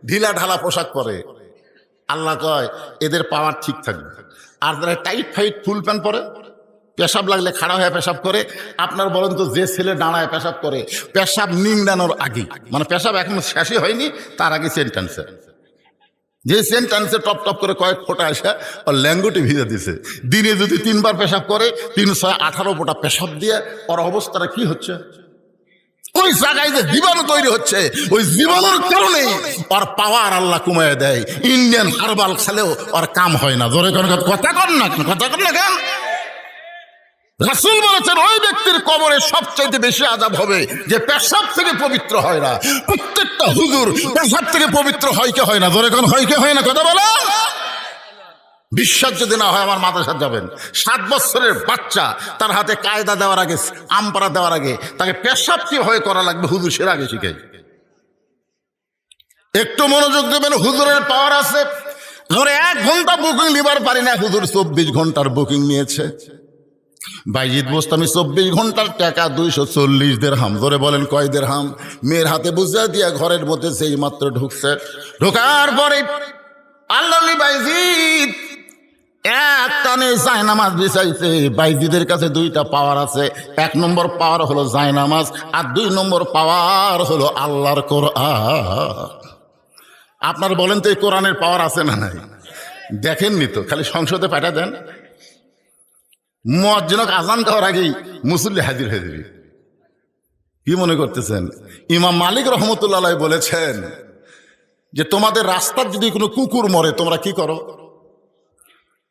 S1: ঢিলা ঢালা পোশাক পরে। আল্লাহ কয় এদের পাওয়ার ঠিক থাকবে। আর যারা টাইট ফাইট ফুল প্যান্ট পরে, পেশাব লাগলে খাড়া হয়ে পেশাব করে। আপনার বলেন তো, যে ছেলে দাঁড়ায় পেশাব করে, পেশাব নিংড়ানোর আগে, মানে পেশাব এখন শেষই হয়নি তার আগে সেন্টেন্সে, যে সেন্টেন্সে টপ টপ করে কয়েক ফোঁটা আসা ওর ল্যাঙ্গুটি ভিজে দিছে। দিনে যদি 3 বার পেশাব করে, 3 6 18 ফোঁটা পেশাব দিয়ে ওর অবস্থাটা কি হচ্ছে? ওই জায়গায় যে জীবাণু তৈরি হচ্ছে, ওই জীবাণুর কারণে ওর পাওয়ার আল্লাহ কমায় দেয়। ইন্ডিয়ান হার্বাল খেলেও ওর কাম হয় না। জোরে কোন কথা কন না কেন? কথা কন না কেন? রাসূল বলেছেন ওই ব্যক্তির কবরে সবচাইতে বেশি আযাব হবে যে পেশাব থেকে পবিত্র হয় না। প্রত্যেকটা হুজুর পেশাব থেকে পবিত্র হয় কি হয় না? জোরে কোন হয় কি হয় না? কথা বলো। বিশ্বাস যদি না হয় আমার মাদ্রাসায় যাবেন। 7 বছরের বাচ্চা, তার হাতে কায়দা দেওয়ার আগে, আমপারা দেওয়ার আগে তাকে পেশাব কিভাবে করা লাগবে হুজুর সের আগে শিখাই। একটু মনোযোগ দেবেন, হুজুরের পাওয়ার আছে। আমরা 1 ঘন্টা বুকিং নিবার পারি না, হুজুর 24 ঘন্টার বুকিং নিয়েছে। বাইজিদ বোস্তামি 24 ঘন্টার টাকা 240 দিরহাম। ধরে বলেন কয় দিরহাম? মেয়ের হাতে বুঝা দিয়া ঘরের মধ্যে সেই মাত্র ঢুকছে। ঢোকার পরে আল্লাহ বাইজিদ এক টানে জায়নামাজ বিছাইছে। বাইজিদের কাছে 2টা পাওয়ার আছে। 1 নম্বর পাওয়ার হলো জায়নামাজ, আর 2 নম্বর পাওয়ার হলো আল্লাহর কোরআন। আপনার বলেন তো এই কোরআনের পাওয়ার আছে না নাই? দেখেননি তো, খালি সংসদে পাঠা দেন, মুয়াজ্জিনক আজান দেওয়ার আগেই মুসল্লি হাজির হয়ে যাবে। কি মনে করতেছেন? ইমাম মালিক রহমতুল্লাহ আলাইহি বলেছেন যে তোমাদের রাস্তার যদি কোনো কুকুর মরে তোমরা কি করো?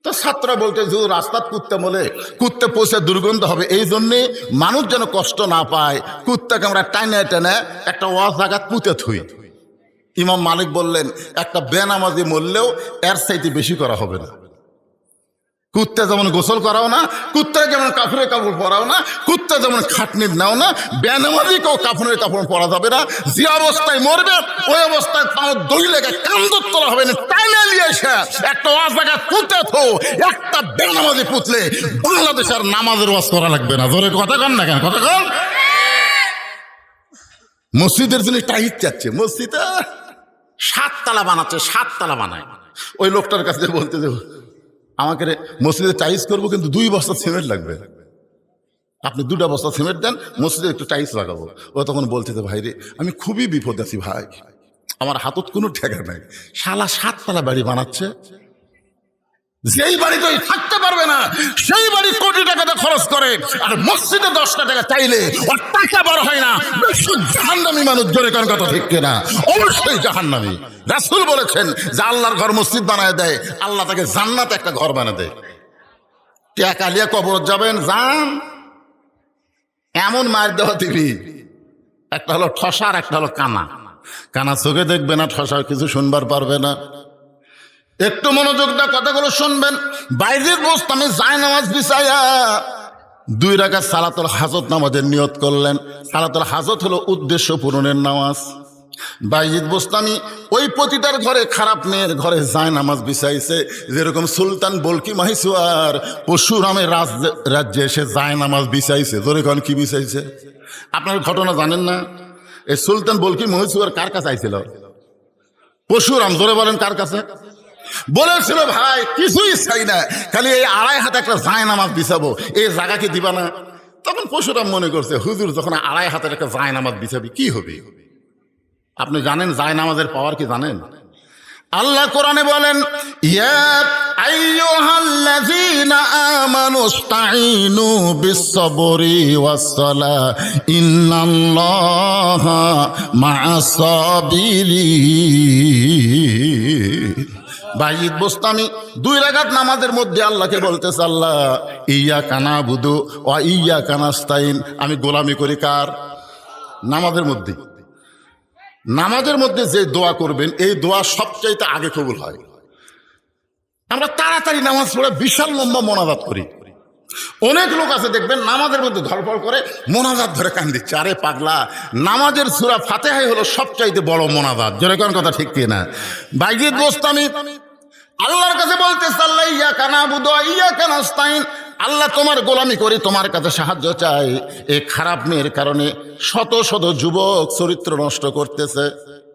S1: তো ছাত্ররা বলতে যে রাস্তার কুত্তে মরে, কুত্তে পৌঁছে দুর্গন্ধ হবে, এই জন্যে মানুষ যেন কষ্ট না পায় কুত্তাকে আমরা টাইনে টেনে একটা ওয়াজ জায়গা পুঁতে থুই। ইমাম মালিক বললেন একটা বেনামাজি মরলেও এর চাইতে বেশি করা হবে না। কুত্তা যেমন গোসল করাও না, কুত্তা যেমন কাপড়ের কাপড় পরাও না, কুত্তা যেমন খাটনির নাও না, বেনামাজিকেও কাপড়ের কাপড় পরা যাবে না। যে অবস্থায় মরবে ওই অবস্থায় পাও দড়ি লেগে কান্দর তোলা হবে না, টাইনে নিয়ে এসে একটা ওয়াজ জায়গা পুঁতে থো। একটা বেনামাজি পুতলে বাংলাদেশের নামাজের ওয়াজ করা লাগবে না। জোরে কথা কন না কেন? কথা কন। মসজিদের জন্য টাইট চাচ্ছে, মসজিদে 7 তালা বানাচ্ছে, 7 তালা বানায়। ওই লোকটার কাছে বলতে দেবো আমাকে মসজিদে টাইলস করবো, কিন্তু 2 বস্তা সিমেন্ট লাগবে। আপনি 2টা বস্তা সিমেন্ট দেন, মসজিদে একটু টাইলস লাগাবো। ও তখন বলতে ভাই রে আমি খুবই বিপদ আছি ভাই, আমার হাতত কোনো ঠেকা নাই। শালা 7 তালা বাড়ি বানাচ্ছে, যেই বাড়িতে থাকতে পারবে না সেই বাড়ি কোটি টাকাতে খরচ করে, আর মসজিদে 10টা টাকা চাইলে ওর টাকা বার হয় না। জাহান্নামী মানুষ। জোরে কোন কথা ঠিক কিনা? অবশ্যই জাহান্নামী। রাসূল বলেছেন যে আল্লাহর ঘর মসজিদ বানায় দেয়, আল্লাহ তাকে জান্নাতে একটা ঘর বানায় দেয়। টাকা নিয়ে কবর যাবেন, যান, এমন মার দেওয়া দিবি, একটা হলো ঠসা আর একটা হলো কানা। কানা চোখে দেখবে না, ঠসা কিছু শুনবার পারবে না। একটু মনোযোগ দিয়ে কথাগুলো শুনবেন। বাইজিদ বোস্তামি জায়নামাজ বিছায়া 2 রাকাত সালাতুল হাজত নামাজের নিয়ত করলেন। সালাতুল হাজত হলো উদ্দেশ্য পূরণের নামাজ। বাইজিদ বোস্তামি ওই পতিতার ঘরে, খারাপ মেয়ের ঘরে জায়নামাজ বিছাইছে। যেরকম সুলতান বলকি মাহিসুয়ার পরশুরামের রাজ্যে এসে জায়নামাজ বিছাইছে। ধরে কন কি বিছাইছে? আপনার ঘটনা জানেন না? এই সুলতান বলকি মহিসুয়ার কার কাছে আইছিল? পরশুরাম। জোরে বলেন কার কাছে? বলেছিল ভাই কিছুই চাই না, খালি এই 2.5 হাত একটা জায়নামাজ বিছাবো, এই জায়গা কি দিবা না? তখন পরশুরাম মনে করছে হুজুর যখন 2.5 হাতের একটা জায়নামাজ বিছাবি কি হবে? আপনি জানেন জায়নামাজের পাওয়ার কি জানেন? আল্লাহ কোরআনে বলেন, ইয়া আইয়ুহাল্লাযীনা আমানুস্তাঈনু বিস-সাবরি ওয়াস-সালাহ ইন্নাল্লাহা মা'আস-সাবিরিন। বাইজিদ বোস্তামি 2 রাকাত নামাজের মধ্যে আল্লাহকে বলতেছে, আল্লাহ ইয়্যাকা না'বুদু ওয়া ইয়্যাকা নাস্তাঈন। আমি গোলামি করি কার? নামাজের মধ্যে যে দোয়া করবেন এই দোয়া সবচাইতে আগে কবুল হয়। আমরা তাড়াতাড়ি নামাজ পড়ে বিশাল লম্বা মোনাজাত করি। অনেক লোক আছে দেখবেন নামাজের মধ্যে ধরপড় করে মোনাজাত ধরে কান দিচ্ছে। আরে পাগলা, নামাজের সূরা ফাতিহাই হলো সবচাইতে বড় মোনাজাত। জোরে কোন কথা ঠিক কি না? বাইজিদ বোস্তামি আল্লাহর কাছে বলতেছে, আল্লাহ ইয়্যাকা না'বুদু ওয়া ইয়্যাকা নাস্তাঈন। আল্লাহ তোমার গোলামি করি, তোমার কাছে সাহায্য চাই। এই খারাপ মেয়ের কারণে শত শত যুবক চরিত্র নষ্ট করতেছে।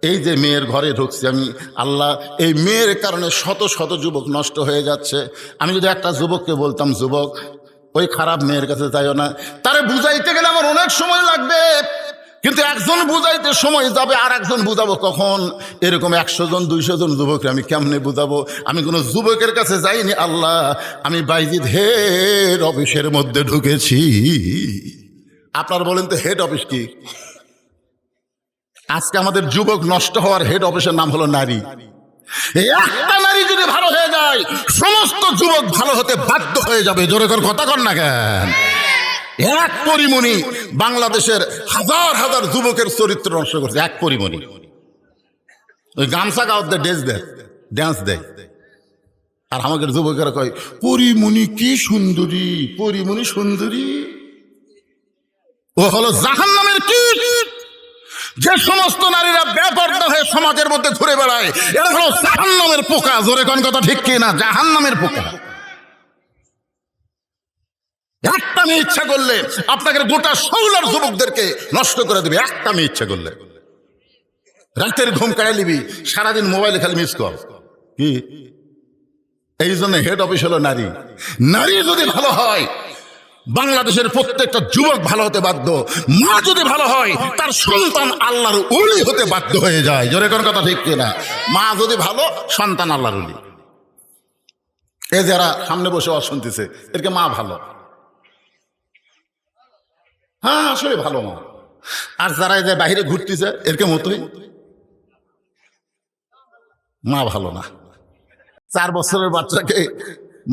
S1: এই যে মেয়ের ঘরে ঢুকছি আমি, আল্লাহ এই মেয়ের কারণে শত শত যুবক নষ্ট হয়ে যাচ্ছে। আমি যদি একটা যুবককে বলতাম, যুবক ওই খারাপ মেয়ের কাছে যাইও না, তারে বুঝাইতে গেলে আমার অনেক সময় লাগবে, কিন্তু একজন বুঝাইতে সময় যাবে, আর একজন বুঝাবো কখন? এরকম 100 জন 200 জন যুবককে আমি কেমনে বুঝাবো? আমি কোনো যুবকের কাছে যাইনি আল্লাহ, আমি বাইজিদ হেড অফিসের মধ্যে ঢুকেছি। আপনার বলেন তো হেড অফিস কি? আজকে আমাদের যুবক নষ্ট হওয়ার হেড অফিসের নাম হলো নারী। এই একটা নারী যদি ভালো হয়ে যায় সমস্ত যুবক ভালো হতে বাধ্য হয়ে যাবে। জোরে করে কথা কর না কেন? এক পরিমণি বাংলাদেশের হাজার হাজার যুবকের চরিত্র নষ্ট করছে। এক পরিমণি ওই গামছা গাওয়াতে ড্যান্স দেয়, আর আমাদের যুবকেরা কয় পরিমণি কি সুন্দরী, পরিমণি সুন্দরী। ও হলো জাহান্নামের কীট। যে সমস্ত নারীরা বেপরদা হয়ে সমাজের মধ্যে ঘুরে বেড়ায় এরা হলো জাহান্নামের পোকা। জোরে কোন কথা ঠিক কি না? জাহান্নামের পোকা। একটা মেয়ে ইচ্ছা করলে আপনাকে গোটা শৌলার যুবকদেরকে নষ্ট করে দেবে। একটা মেয়ে ইচ্ছা করলে রাতের ঘুম কাড়াই নিবি, সারাদিন মোবাইলে খালি মিস কল। কি এই জন্য হেড অফিস হলো নারী। নারী যদি ভালো হয় বাংলাদেশের প্রত্যেকটা যুবক ভালো হতে বাধ্য। মা যদি ভালো হয় তার সন্তান আল্লাহর ওলি হতে বাধ্য হয়ে যায়। জোরে কোন কথা ঠিক কিনা? মা যদি ভালো, সন্তান আল্লাহর ওলি। এ যারা সামনে বসে শুনতেছে এরকে মা ভালো, হ্যাঁ আসলে ভালো মা। আর যারা যে বাইরে ঘুরতেছে এরকে মতোই মা ভালো না। 4 বছরের বাচ্চাকে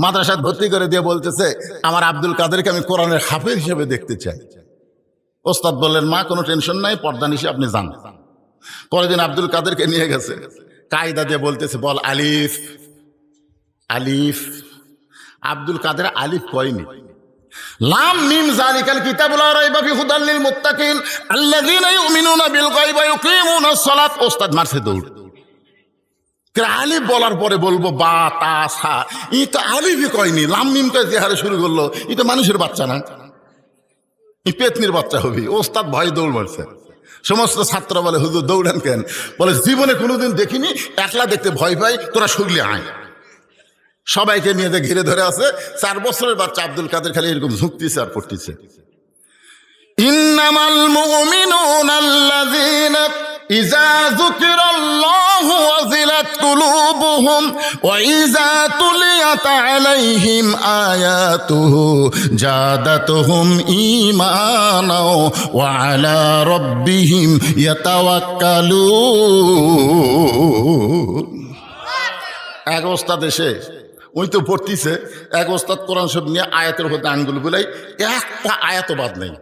S1: মাদ্রাসায় ভর্তি করে দিয়ে বলতেছে, আমার আব্দুল কাদেরকে আমি কোরআনের হাফেজ হিসেবে দেখতে চাই। ওস্তাদ বললেন, মা কোনো টেনশন নাই, পর্দা নিশে আপনি যান। পরের দিন আব্দুল কাদেরকে নিয়ে গেছে, কায়দা দিয়ে বলতেছে, বল আলিফ। আলিফ আব্দুল কাদের আলিফ কয়নি। লাম মিম যালিকাল কিতাবু লা রাইবা ফি হুদাল লিল মুত্তাকিন আল্লাযীনা ইউমিনুনা বিল গায়বি ওয়া ইউকিমুনাস সালাত। ওস্তাদ মারছে দৌড়। আলিফ বলার পরে বলবো বা তা সা, ই তো আলিফই কয়নি, লাম মিম কয়ে যে হারে শুরু করলো, ই তো মানুষের বাচ্চা না, ই পেতনির বাচ্চা হবি। ওস্তাদ ভয় দৌড় মারছে। সমস্ত ছাত্র বলে, হুজুর দৌড়ান কেন? বলে, জীবনে কোনোদিন দেখিনি, একলা দেখতে ভয় পাই, তোরা শুগলি আয়। সবাইকে নিয়ে যে ঘিরে ধরে আছে। 4 বছরের বাচ্চা আব্দুল কাদের খালি এরকম ঝুঁকতেছে আর পড়তেছে, ইন্নামাল মুমিনুনা আল্লাযীনা ইযা যুকিরাল্লাহু ওয়াজিলাত কুলুবুহুম ওয়া ইযা তুলিয়াত আলাইহিম আয়াতুহু জাদাতুহুম ঈমানা ওয়া আলা রাব্বিহিম ইয়াতাওয়াক্কালুন। এক ওস্তাদ এসে ওই তো পড়তিছে, এক ওস্তাদ কোরআন শরীফ নিয়ে আয়াতের উপর আঙ্গুল বুলাই, একটা আয়াত বাদ নেই।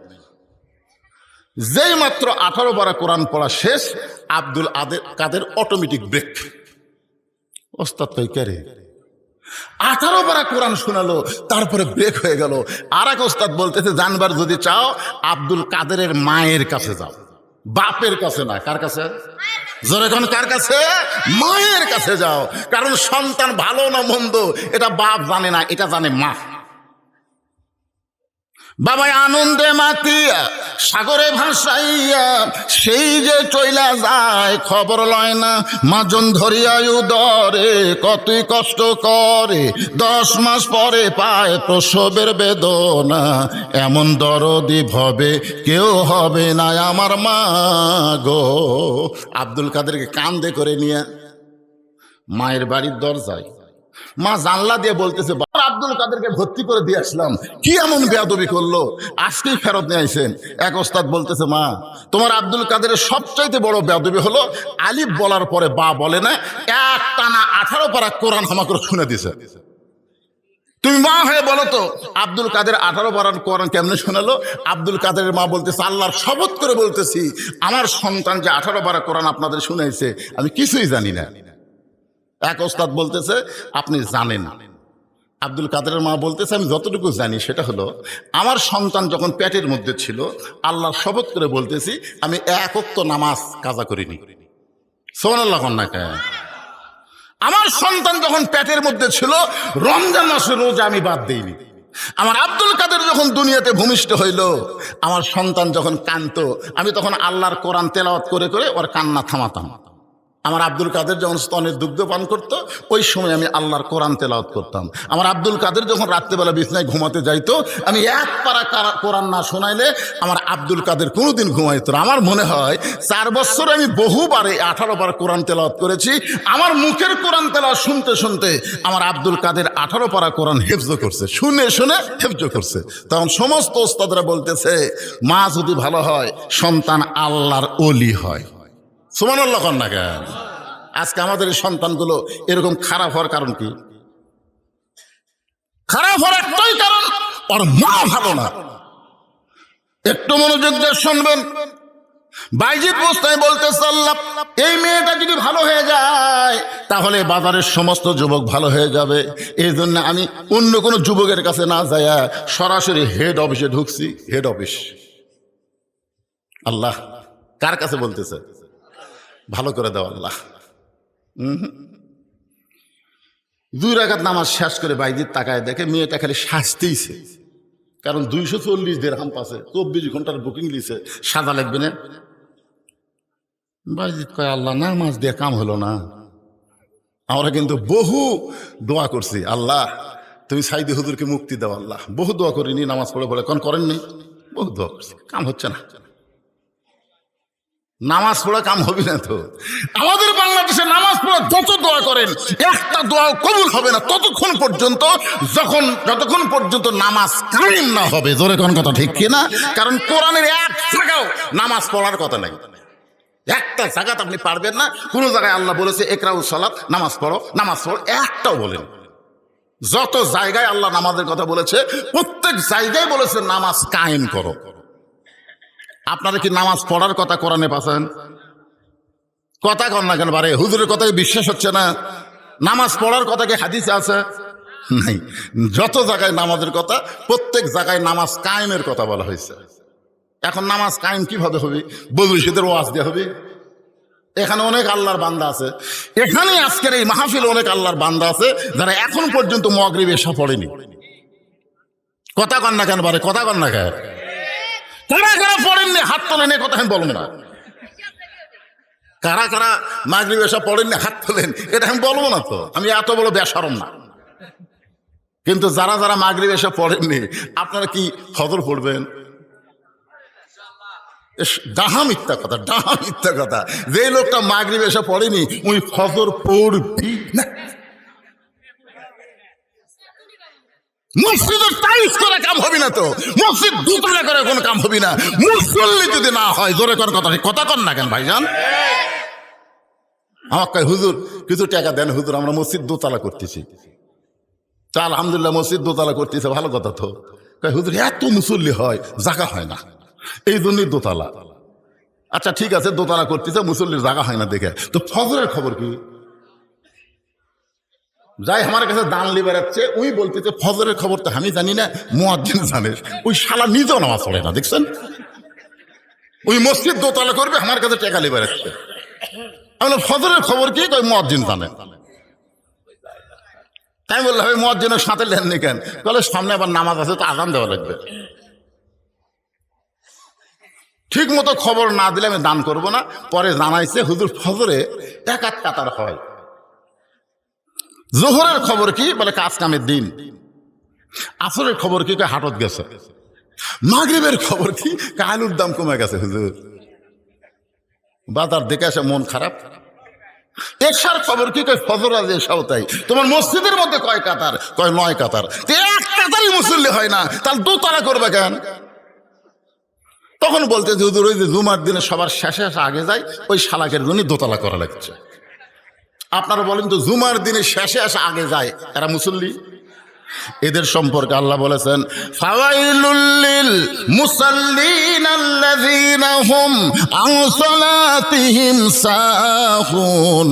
S1: যেই মাত্র 18 পারা কোরআন পড়া শেষ, আব্দুল কাদের অটোমেটিক ব্রেক। ওস্তাদ তো কে রে, 18 পারা কোরআন শোনালো, তারপরে ব্রেক হয়ে গেল। আর এক ওস্তাদ বলতেছে জানবার যদি চাও আব্দুল কাদেরের মায়ের কাছে যাও, বাপের কাছে না। কার কাছে? জোরে কোন কার কাছে? মায়ের কাছে যাও। কারণ সন্তান ভালো না মন্দ এটা বাপ জানে না, এটা জানে মা। বাবাই আনন্দে মাতিয়া সাগরে ভাসাইয়া সেই যে চইলা যায় খবর লয় না। মাজন ধরিয়া উদরে কতই কষ্ট করে, 10 মাস পরে পায় প্রসবের বেদনা। এমন দরদি ভবে কেউ হবে না আমার মা গো। আব্দুল কাদেরকে কান্দে করে নিয়ে মায়ের বাড়ির দরজায় মা জানলা দিয়ে বলতেছে আব্দুল কাদেরকে ভর্তি করে দিয়ে আসলাম, কি এমন বেয়াদবি করলো, আজকেই ফেরত নিয়ে আইছেন। এক ওস্তাদ বলতেছে মা তোমার আব্দুল কাদেরের সবচাইতে বড় বেয়াদবি হলো আলিফ বলার পরে বা বলে না, এক টানা 18 পারা কোরআন আমাকে শুনে দিছে। তুমি মা হয়ে বলো তো আব্দুল কাদের 18 পারা কোরআন কেমনে শোনালো? আব্দুল কাদেরের মা বলতেছে আল্লাহর শপথ করে বলতেছি আমার সন্তান যে 18 পারা কোরআন আপনাদের শুনাইছে আমি কিছুই জানি না। এক ওস্তাদ বলতেছে আপনি জানেন। আব্দুল কাদেরের মা বলতেছে আমি যতটুকু জানি সেটা হলো আমার সন্তান যখন পেটের মধ্যে ছিল আল্লাহর শপথ করে বলতেছি আমি 1 ওয়াক্ত নামাজ কাজা করিনি। সুবহানাল্লাহ না কেন? আমার সন্তান যখন পেটের মধ্যে ছিল রমজান মাসের রোজা আমি বাদ দিইনি। আমার আব্দুল কাদের যখন দুনিয়াতে ভূমিষ্ঠ হইল, আমার সন্তান যখন কাঁদতো আমি তখন আল্লাহর কোরআন তেলাওয়াত করে করে ওর কান্না থামাতাম। আমার আব্দুল কাদের যখন স্তনের দুগ্ধ পান করতো ওই সময় আমি আল্লাহর কোরআন তেলাওয়াত করতাম। আমার আব্দুল কাদের যখন রাত্রেবেলা বিছনায় ঘুমাতে যাইতো আমি 1 পারা কোরআন না শোনাইলে আমার আব্দুল কাদের কোনোদিন ঘুমাইতো না। আমার মনে হয় 4 বছরে আমি বহুবারে 18 পারা কোরআন তেলাওয়াত করেছি। আমার মুখের কোরআন তেলাওয়াত শুনতে শুনতে আমার আব্দুল কাদের 18 পারা কোরআন হেফজ করছে, শুনে শুনে হেফজ করছে। তখন সমস্ত ওস্তাদরা বলতেছে মা যদি ভালো হয় সন্তান আল্লাহর ওলি হয়। সুবহানাল্লাহ না কেন? আজকে আমাদের এই সন্তানগুলো এরকম খারাপ হওয়ার কারণ কি? খারাপ হওয়ার একটাই কারণ ওর মা ভালো না। একটু মনোযোগ দিয়ে শুনবেন। বাইজিদ বুস্তামি বলতেছে আল্লাহ এই মেয়েটা যদি ভালো হয়ে যায় তাহলে বাজারের সমস্ত যুবক ভালো হয়ে যাবে। এই জন্য আমি অন্য কোনো যুবকের কাছে না যাইয়া সরাসরি হেড অফিসে ঢুকছি। হেড অফিস আল্লাহ কার কাছে বলতেছে? ভালো করে দাও আল্লাহ। 2 রাকাত নামাজ শেষ করে বাইজিদ তাকায় দেখে মেয়েটা খালি শাস্তিছে, কারণ 240 দিরহাম পাশে 24 ঘন্টার বুকিং দিছে, সাদা লাগবে না। বাইজিদ কয় আল্লাহ নামাজ দিয়ে কাম হলো না। আমরা কিন্তু বহু দোয়া করছি আল্লাহ তুমি সাইদি হুজুরকে মুক্তি দাও আল্লাহ, বহু দোয়া করিনি, নামাজ পড়ে পড়ে কোন করেননি, বহু দোয়া করছি, কাম হচ্ছে না। নামাজ পড়া কাম হবে না তো। আমাদের বাংলাদেশে নামাজ পড়া যত দোয়া করেন একটা দোয়া কবুল হবে না ততক্ষণ পর্যন্ত যতক্ষণ পর্যন্ত নামাজ কায়েম না হবে। জোরে কোন কথা ঠিক কিনা? কারণ কোরআনের এক জায়গাও নামাজ পড়ার কথা নাই, একটা জায়গাতে আপনি পারবেন না। কোন জায়গায় আল্লাহ বলেছে ইকরাউস সালাত, নামাজ পড়ো, নামাজ পড়ো, একটাও বলেন। যত জায়গায় আল্লাহ নামাজের কথা বলেছে প্রত্যেক জায়গায় বলেছে নামাজ কায়েম করো। আপনারা কি নামাজ পড়ার কথা কোরআনে পাচ্ছেন? কথা কন না কেন? বারে হুজুরের কথাকে বিশ্বাস হচ্ছে না। নামাজ পড়ার কথা কি হাদিসে আছে? নাই। যত জায়গায় নামাজের কথা প্রত্যেক জায়গায় নামাজ কায়েমের কথা বলা হয়েছে। এখন নামাজ কায়েম কিভাবে হবে? বদরুশীদের ওয়াজ দিয়ে হবে। এখানে অনেক আল্লাহর বান্দা আছে, এখানে আজকের এই মাহফিলে অনেক আল্লাহর বান্দা আছে যারা এখন পর্যন্ত মাগরিব এশা পড়েনি। কথা কন না কেন? বারে কথা কন না কেন? কারা কারা পড়েননি হাত তোলেন, কথা আমি বলবো না। কারা কারা মাগরিব এশা পড়েননি হাত তোলেন, এটা আমি বলবো না তো, আমি এত বড় বেশরম না। কিন্তু যারা যারা মাগরিব এশা পড়েননি আপনারা কি ফজর পড়বেন? ডাহা মিথ্যা কথা, ডাহা মিথ্যা কথা। যে লোকটা মাগরিব এশা পড়েনি উনি ফজর পড়বি না। মসজিদের টাইলস করে কাম হবে না তো, মসজিদ দোতলা করে কোনো কাম হবে না মুসল্লি যদি না হয়। জোরে কোন কথা, কথা কন না কেন ভাইজান? আমার কয় হুজুর কিছু টাকা দেন হুজুর, আমরা মসজিদ দোতলা করতেছি। তা আলহামদুলিল্লাহ মসজিদ দোতলা করতেছে, ভালো কথা তো। কয় হুজুর এত মুসল্লি হয় জায়গা হয় না, এই জন্যই দোতলা। আচ্ছা ঠিক আছে দোতলা করতেছে, মুসল্লির জায়গা হয় না দেখে, তো ফজরের খবর কি? যাই আমার কাছে দান লি বেড়াচ্ছে, ওই বলতেছে ফজরের খবর তো আমি জানি না, মুয়াজ্জিন জানে। ওই শালা নিজেও নামাজ পড়ে না, দেখছেন? ওই মসজিদ দোতলা করবে, আমার কাছে টাকা লি বেড়াচ্ছে। আমি বললাম ফজরের খবর কি? কই মুয়াজ্জিন জানে। তাই বললাম ওই মুয়াজ্জিনের সাথে লেননি কেন? বলে সামনে আবার নামাজ আছে, তো আজান দেওয়া লাগবে। ঠিক মতো খবর না দিলে আমি দান করব না। পরে জানাইছে হুজুর ফজরে একাত কাতার হয়। জোহরের খবর কি? বলে কাজ কামের দিন। আসরের খবর কি? হাটত গেছে। মাগরিবের খবর কি? আলুর দাম কমে গেছে হুজুর। বাজার দেখে আসে মন খারাপ। এশার খবর কি? ফজর আজ এশাও তাই। তোমার মসজিদের মধ্যে কয় কাতার? কয় 9 কাতার। এক কাতারই মুসল্লি হয় না, তাহলে দোতলা করবে কেন? তখন বলতে হুজুর ওই যে জুমার দিনে সবার শেষে আগে যায়, ওই শালাকের জন্য দোতলা করা লাগছে। আপনারা বলেন তো, জুমার দিনে শেষে আসা আগে যায়, এরা মুসল্লি? এদের সম্পর্কে আল্লাহ বলেছেন ফাওয়াইলুল লিল মুসাল্লিন আল্লাযীনা হুম আন সালাতিহিম সাহুন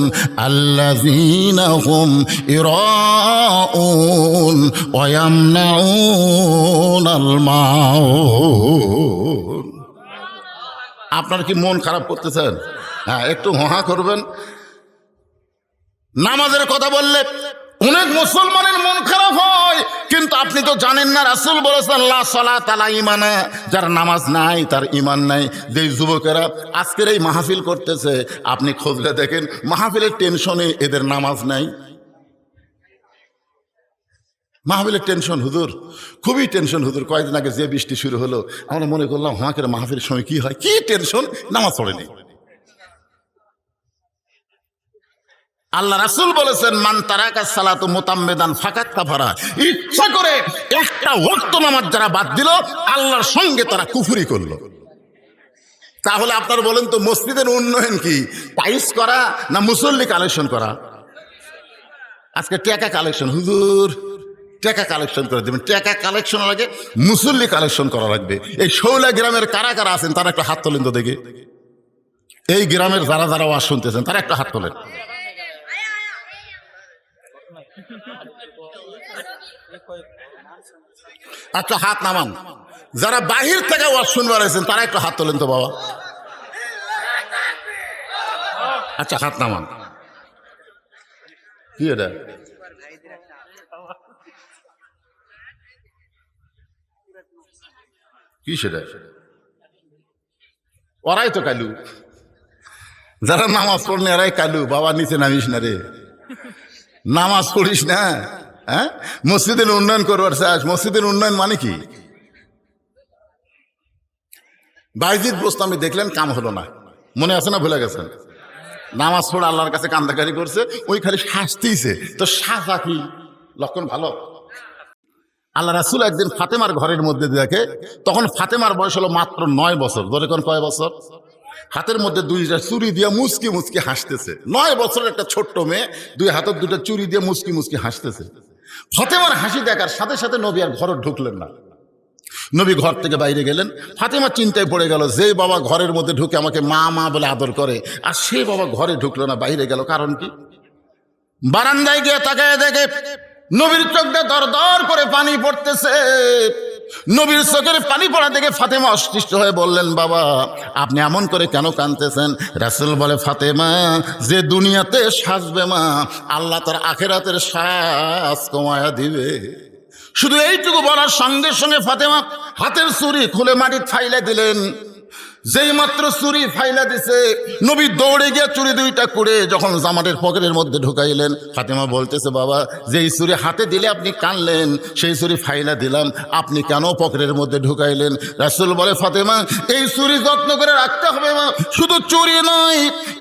S1: আল্লাযীনা হুম ইরাউন ওয়া ইয়ামনাউনাল মাউন। আপনার কি মন খারাপ করতেছেন? হ্যাঁ, একটু হা করবেন। নামাজের কথা বললে অনেক মুসলমানের মন খারাপ হয়, কিন্তু আপনি তো জানেন না রাসূল বলেছেন লা সালাত আলা ঈমানা, যার নামাজ নাই তার ঈমান নাই। যে যুবকেরা আজকের এই মাহফিল করতেছে, আপনি খোঁজলে দেখেন মাহফিলের টেনশনে এদের নামাজ নাই। মাহফিলের টেনশন হুজুর, খুবই টেনশন হুজুর। কয়েকদিন আগে যে বৃষ্টি শুরু হলো, আমরা মনে করলাম হাঁকের মাহফিলের সময় কি হয়, কি টেনশন, নামাজ পড়েনি। আল্লাহ রাসূল বলেছেন মান তারাকা সালাতু মুতাম্মিদান ফাকাত কাফারা, ইচ্ছা করে একটা ওয়াক্ত নামাজ যারা বাদ দিল, আল্লাহর সঙ্গে তারা কুফরি করলো। তাহলে আপনারা বলেন তো মসজিদের উন্নয়ন কি? টাইলস করা না মুসল্লি কালেকশন করা? আজকে টাকা কালেকশন, হুজুর টাকা কালেকশন করে দেবেন। টাকা কালেকশন লাগে, মুসল্লি কালেকশন করা লাগবে। এই 16 গ্রামের কারা কারা আছেন তারা একটা হাত তোলেন তো দেখি। এই গ্রামের যারা যারা ওয়াজ শুনতেছেন তারা একটা হাত তোলেন। আচ্ছা হাত নামান। যারা বাহির থেকে ওয়াজ শুনবার আছেন তারা একটু হাত তোলেন তো বাবা। আচ্ছা হাত নামান। কি এটা? কি সেটা? ওরাই তো কালু, যারা নামাজ পড়নে এরাই কালু। বাবা নিচে নামিস না রে, নামাজ পড়িস না। হ্যাঁ, মসজিদের উন্নয়ন করবার চাস? মসজিদের উন্নয়ন মানে কি? বাইজিদ বোস্তামি দেখলেন, কাম হলো না, মনে আছে না ভুলে গেছেন? নামাজ পড়ে আল্লাহর কাছে কান্দাকারি করছে, ওই খালি শাস্তিছে। তো সাজা কি লক্ষণ ভালো? আল্লাহ রাসূল একদিন ফাতেমার ঘরের মধ্যে দেখে, তখন ফাতেমার বয়স হলো মাত্র 9 বছর। ধরে কোন কয় বছর? হাতের মধ্যে 2টা চুরি দিয়ে মুচকি মুচকি হাসতেছে। 9 বছরের একটা ছোট্ট মেয়ে 2 হাতের 2টা চুরি দিয়ে মুচকি মুচকি হাসতেছে। ফাতেমার হাসি দেখার সাথে সাথে নবী আর ঘরে ঢুকলেন না। নবী ঘর থেকে বাইরে গেলেন। ফাতেমা চিন্তায় পড়ে গেল, যে বাবা ঘরের মধ্যে ঢুকে আমাকে মা মা বলে আদর করে, আর সে বাবা ঘরে ঢুকলো না, বাইরে গেল, কারণ কি? বারান্দায় গিয়ে তাকায় দেখে নবীর চোখ দিয়ে দর দর করে পানি পড়তেছে। নবীর চোখের পানি পড়া দেখে ফাতেমা অসৃষ্ট হয়ে বললেন, বাবা আপনি এমন করে কেন কাঁদতেছেন? রাসূল বলে, ফাতেমা যে দুনিয়াতে সাজবে মা, আল্লাহ তার আখিরাতের সাজ কমায়া দিবে। শুধু এইটুকু বলার সঙ্গে সঙ্গে ফাতেমা হাতের চুরি খুলে মাটি ফাইলে দিলেন। যেই মাত্র চুরি ফাইলা দিছে, নবী দৌড়ে গিয়ে চুরি 2টা করে যখন জামাটের পকেটের মধ্যে ঢুকাইলেন, ফাতেমা বলতেছে, বাবা যেই চুরি হাতে দিলে আপনি কানলেন, সেই চুরি ফাইলা দিলাম, আপনি কেন পকেটের মধ্যে ঢুকাইলেন? রাসূল বলে, ফাতেমা এই চুরি যত্ন করে রাখতে হবে মা। শুধু চুরি নয়,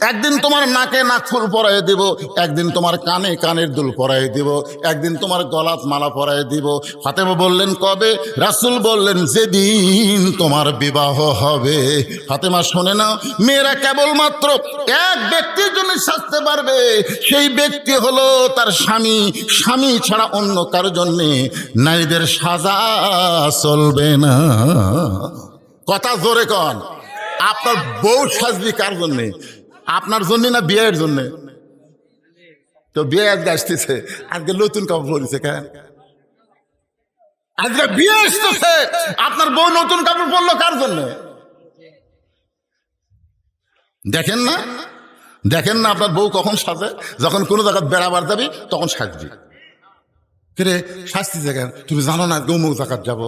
S1: একদিন তোমার নাকে নাকফুল পরাই দিব, একদিন তোমার কানে কানের দুল পরাই দিব, একদিন তোমার গলাত মালা পরাই দিব। ফাতেমা বললেন, কবে? রাসূল বললেন, যেদিন তোমার বিবাহ হবে। ফাতেমা শোনে না, মেয়েরা কেবলমাত্র এক ব্যক্তির জন্য সাজতে পারবে, সেই ব্যক্তি হলো তার স্বামী। স্বামী ছাড়া অন্য কারোর জন্য নারীদের সাজা চলবে না। কথা জোরে কন। আপনার বউ সাজবি কার জন্যে? আপনার জন্য না বিয়ের জন্যে? তো বিয়ে আজকে আসতেছে, আজকে নতুন কাপড় পরেছে কেন? আজকে বিয়ে আসতেছে, আপনার বউ নতুন কাপড় পরলো কার জন্য? দেখেন না, দেখেন না আপনার বউ কখন সাজে? যখন কোনো জায়গায় বেড়াবার যাবি তখন সাজবি। রে শাস্তি জায়গায় তুমি জানো না গৌমুখ জায়গায় যাবো?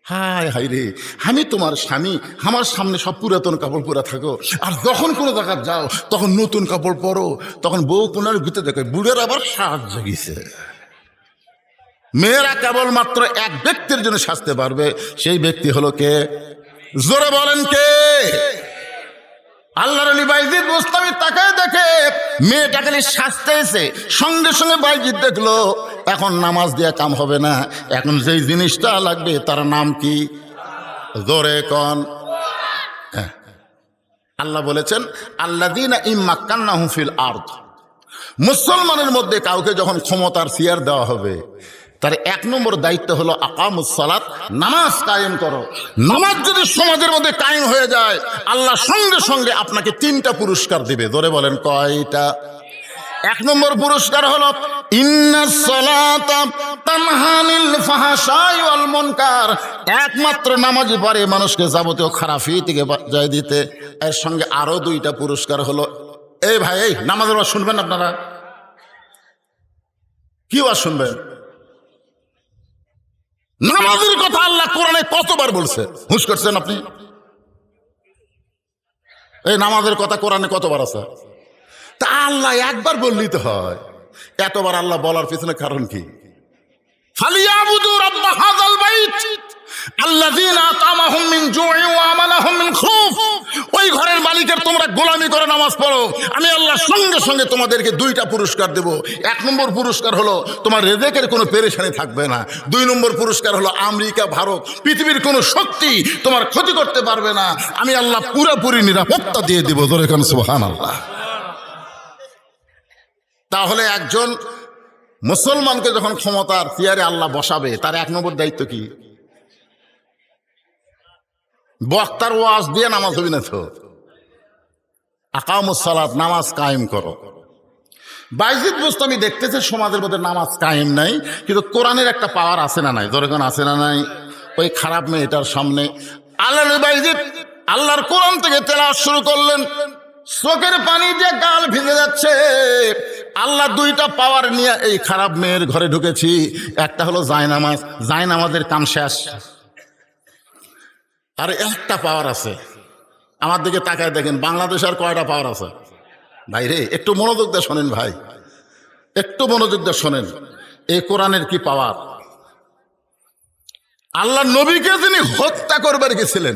S1: হায় হাই রে, আমি তোমার স্বামী, আমার সামনে সব পুরাতন কাপড় পরা থাকো, আর যখন কোনো জায়গায় যাও তখন নতুন কাপড় পরো। তখন বউ কোনার ভিতরে দেখে বুড়ের আবার সাজ জাগিছে। মেয়েরা কেবলমাত্র এক ব্যক্তির জন্য সাজতে পারবে, সেই ব্যক্তি হলো কে? জোরে বলেন কে? আল্লাহর ওলি বাইজিদ বুস্তামি তাকায় দেখে মেয়েটা খালি সাজতে এসে, সঙ্গে সঙ্গে বাইজিদ দেখলো এখন নামাজ দিয়ে কাম হবে না, এখন যেই জিনিসটা লাগবে তার নাম কি? জোরে কন। আল্লাহ বলেছেন আল্লাযীনা ইম্মাক্কান্নাহুম ফিল আরদ, মুসলমানের মধ্যে কাউকে যখন ক্ষমতার চেয়ার দেওয়া হবে তার এক নম্বর দায়িত্ব হলো আকামুস সালাত, নামাজ কায়েম করো। নামাজ যদি সমাজের মধ্যে কায়েম হয়ে যায় আল্লাহ সঙ্গে সঙ্গে আপনাকে 3টা পুরস্কার দিবে। ধরে বলেন কয়টা? এক নম্বর পুরস্কার হলো ইন্নাস সালাতা তানহা আনিল ফাহশাই ওয়াল মুনকার, একমাত্র নামাজই পারে মানুষকে যাবতীয় খারাপি থেকে বাঁচিয়ে দিতে। এর সঙ্গে আরো 2টা পুরস্কার হলো, এই ভাই এই নামাজের ওয়াজ শুনবেন আপনারা? কি ওয়াজ শুনবেন? নামাজের কথা আল্লাহ কোরআনে কতবার বলছে? হুঁশ করছেন আপনি? এই নামাজের কথা কোরআনে কতবার আছে? তা আল্লাহ একবার বললেই তো হয়, এতবার আল্লাহ বলার পিছনে কারণ কি? ফালিয়াবুদু রাব্ব হাযাল বাইত আল্লাযীনা আতামাহুম মিন জুই ওয়া আমানাহুম মিন খাউফ, ওই ঘরের মালিকের তোমরা গোলামি করে নামাজ পড়ো, আমি আল্লাহ সঙ্গে সঙ্গে তোমাদেরকে 2টা পুরস্কার দেব। এক নম্বর পুরস্কার হলো তোমার রিজিকের কোনো পেরেশানি থাকবে না। 2 নম্বর পুরস্কার হলো আমেরিকা, ভারত, পৃথিবীর কোনো শক্তি তোমার ক্ষতি করতে পারবে না, আমি আল্লাহ পুরোপুরি নিরাপত্তা দিয়ে দেব। জোরে কোন সুবহানাল্লাহ। তাহলে একজন মুসলমানকে যখন ক্ষমতার চেয়ারে আল্লাহ বসাবে তার 1 নম্বর দায়িত্ব কি? বক্তার ওয়াজ দিয়ে নামাজ হবে না তো। আকামুস সালাত, নামাজ কায়েম করো। বাইজিদ বুস্তামি দেখতেছে সমাজের মধ্যে নামাজ কায়েম নাই, কিন্তু কোরআনের একটা পাওয়ার আছে না নাই? যখন আছে না নাই? ওই খারাপ মেয়েটার সামনে আল্লাহর বাইজিদ আল্লাহর কোরআন থেকে তেলাওয়াত শুরু করলেন, চোখের পানি দিয়ে গাল ভিজে যাচ্ছে। আল্লাহ 2টা পাওয়ার নিয়ে এই খারাপ মেয়ের ঘরে ঢুকেছি। একটা হলো জায়নামাজ, জায়নামাজের কাম শেষ। আর একটা পাওয়ার আছে, আমার দিকে তাকায় দেখেন বাংলাদেশ আর কয়টা পাওয়ার আছে? ভাই রে একটু মনোযোগ দিয়ে শোনেন, ভাই একটু মনোযোগ দিয়ে শোনেন, এই কোরআনের কি পাওয়ার। আল্লাহ নবীকে যিনি হত্যা করবার গেছিলেন,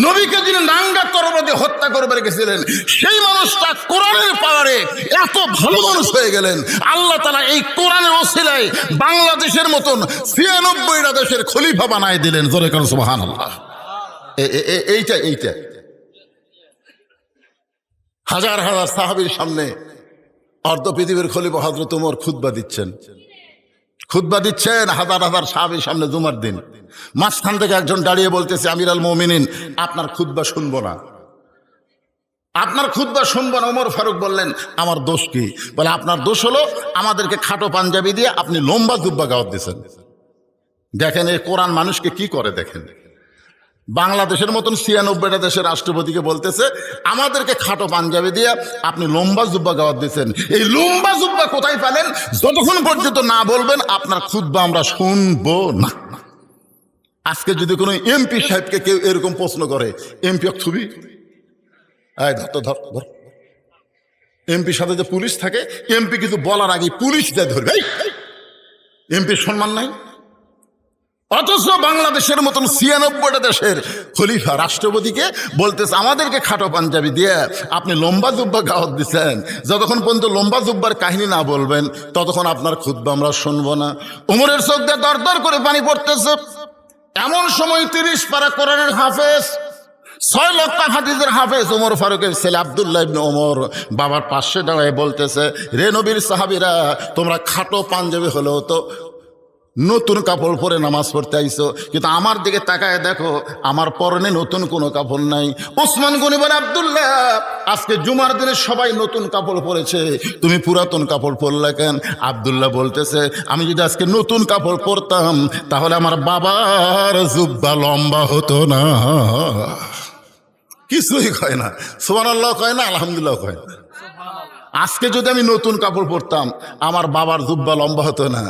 S1: নবীকে যিনি নাঙ্গা তরবারি দিয়ে হত্যা করবার গেছিলেন, সেই মানুষটা কোরআনের পাওয়ারে এত ভালো মানুষ হয়ে গেলেন। আল্লাহ তাআলা এই কোরআনের ওসিলায় বাংলাদেশের মতন 96টা দেশের খলিফা বানায় দিলেন। জোরে কোন সুবহানাল্লাহ। এইটা হাজার হাজার সাহাবীর সামনে অর্ধ পৃথিবীর খলিফা হযরত ওমর খুতবা দিচ্ছেন হাজার হাজার সাহাবীর সামনে জুমার দিন। মাঝখান থেকে একজন দাঁড়িয়ে বলতেছে, আমিরুল মুমিনিন আপনার খুতবা শুনবো না, আপনার খুতবা শুনবো না। ওমর ফারুক বললেন, আমার দোষ কি? বলে আপনার দোষ হলো আমাদেরকে খাটো পাঞ্জাবি দিয়ে আপনি লম্বা জুব্বা গাওয়াত দিয়েছেন। দেখেন এই কোরআন মানুষকে কি করে। দেখেন বাংলাদেশের মতন 96টা দেশের রাষ্ট্রপতিকে বলতেছে আমাদেরকে খাটো পাঞ্জাবি দিয়ে আপনি লম্বা জুব্বা গাওয়াত দিয়েছেন। এই লম্বা জুব্বা কোথায় পেলেন? যতক্ষণ পর্যন্ত না বলবেন আপনার খুতবা আমরা শুনবো না। আজকে যদি কোনো এমপি সাহেবকে কেউ এরকম প্রশ্ন করে, এমপি ছবি ধর এমপির সাথে যে পুলিশ থাকে, এমপি কিন্তু বলার আগে পুলিশ যায় ধরবে, এমপির সম্মান নাই। অথচ বাংলাদেশের মতন 96টা দেশের খলিফা রাষ্ট্রপতিকে বলতেছে আমাদেরকে খাটো পাঞ্জাবি দিয়ে আপনি লম্বা জুব্বা গাওয়াত দিচ্ছেন, যতক্ষণ পর্যন্ত লম্বা জুব্বার কাহিনী না বলবেন ততক্ষণ আপনার খুতবা আমরা শুনবো না। ওমরের চোখ দিয়ে দর দর করে পানি পড়তেছে। এমন সময় 30 পারা কোরআনের হাফেজ, 6 লক্ষ হাদিসের হাফেজ ওমর ফারুকের ছেলে আব্দুল্লাহ ইবনে ওমর বাবার পাশে দাঁড়ায় বলতেছে, রে নবীর সাহাবীরা তোমরা খাটো পাঞ্জাবি হলেও তো নতুন কাপড় পরে নামাজ পড়তে আইছো, কিন্তু আমার দিকে তাকায় দেখো আমার পরনে নতুন কোনো কাপড় নাই। ওসমান গনি বলে, আব্দুল্লাহ আজকে জুমার দিনে সবাই নতুন কাপড় পরেছে, তুমি পুরাতন কাপড় পরলে কেন? আব্দুল্লাহ বলতেছে, আমি যদি আজকে নতুন কাপড় পরতাম তাহলে আমার বাবার জুব্বা লম্বা হতো না। কিছুই কয় না, সুবহানাল্লাহ কয় না, আলহামদুলিল্লাহ কয় না। আজকে যদি আমি নতুন কাপড় পরতাম আমার বাবার জুব্বা লম্বা হতো না।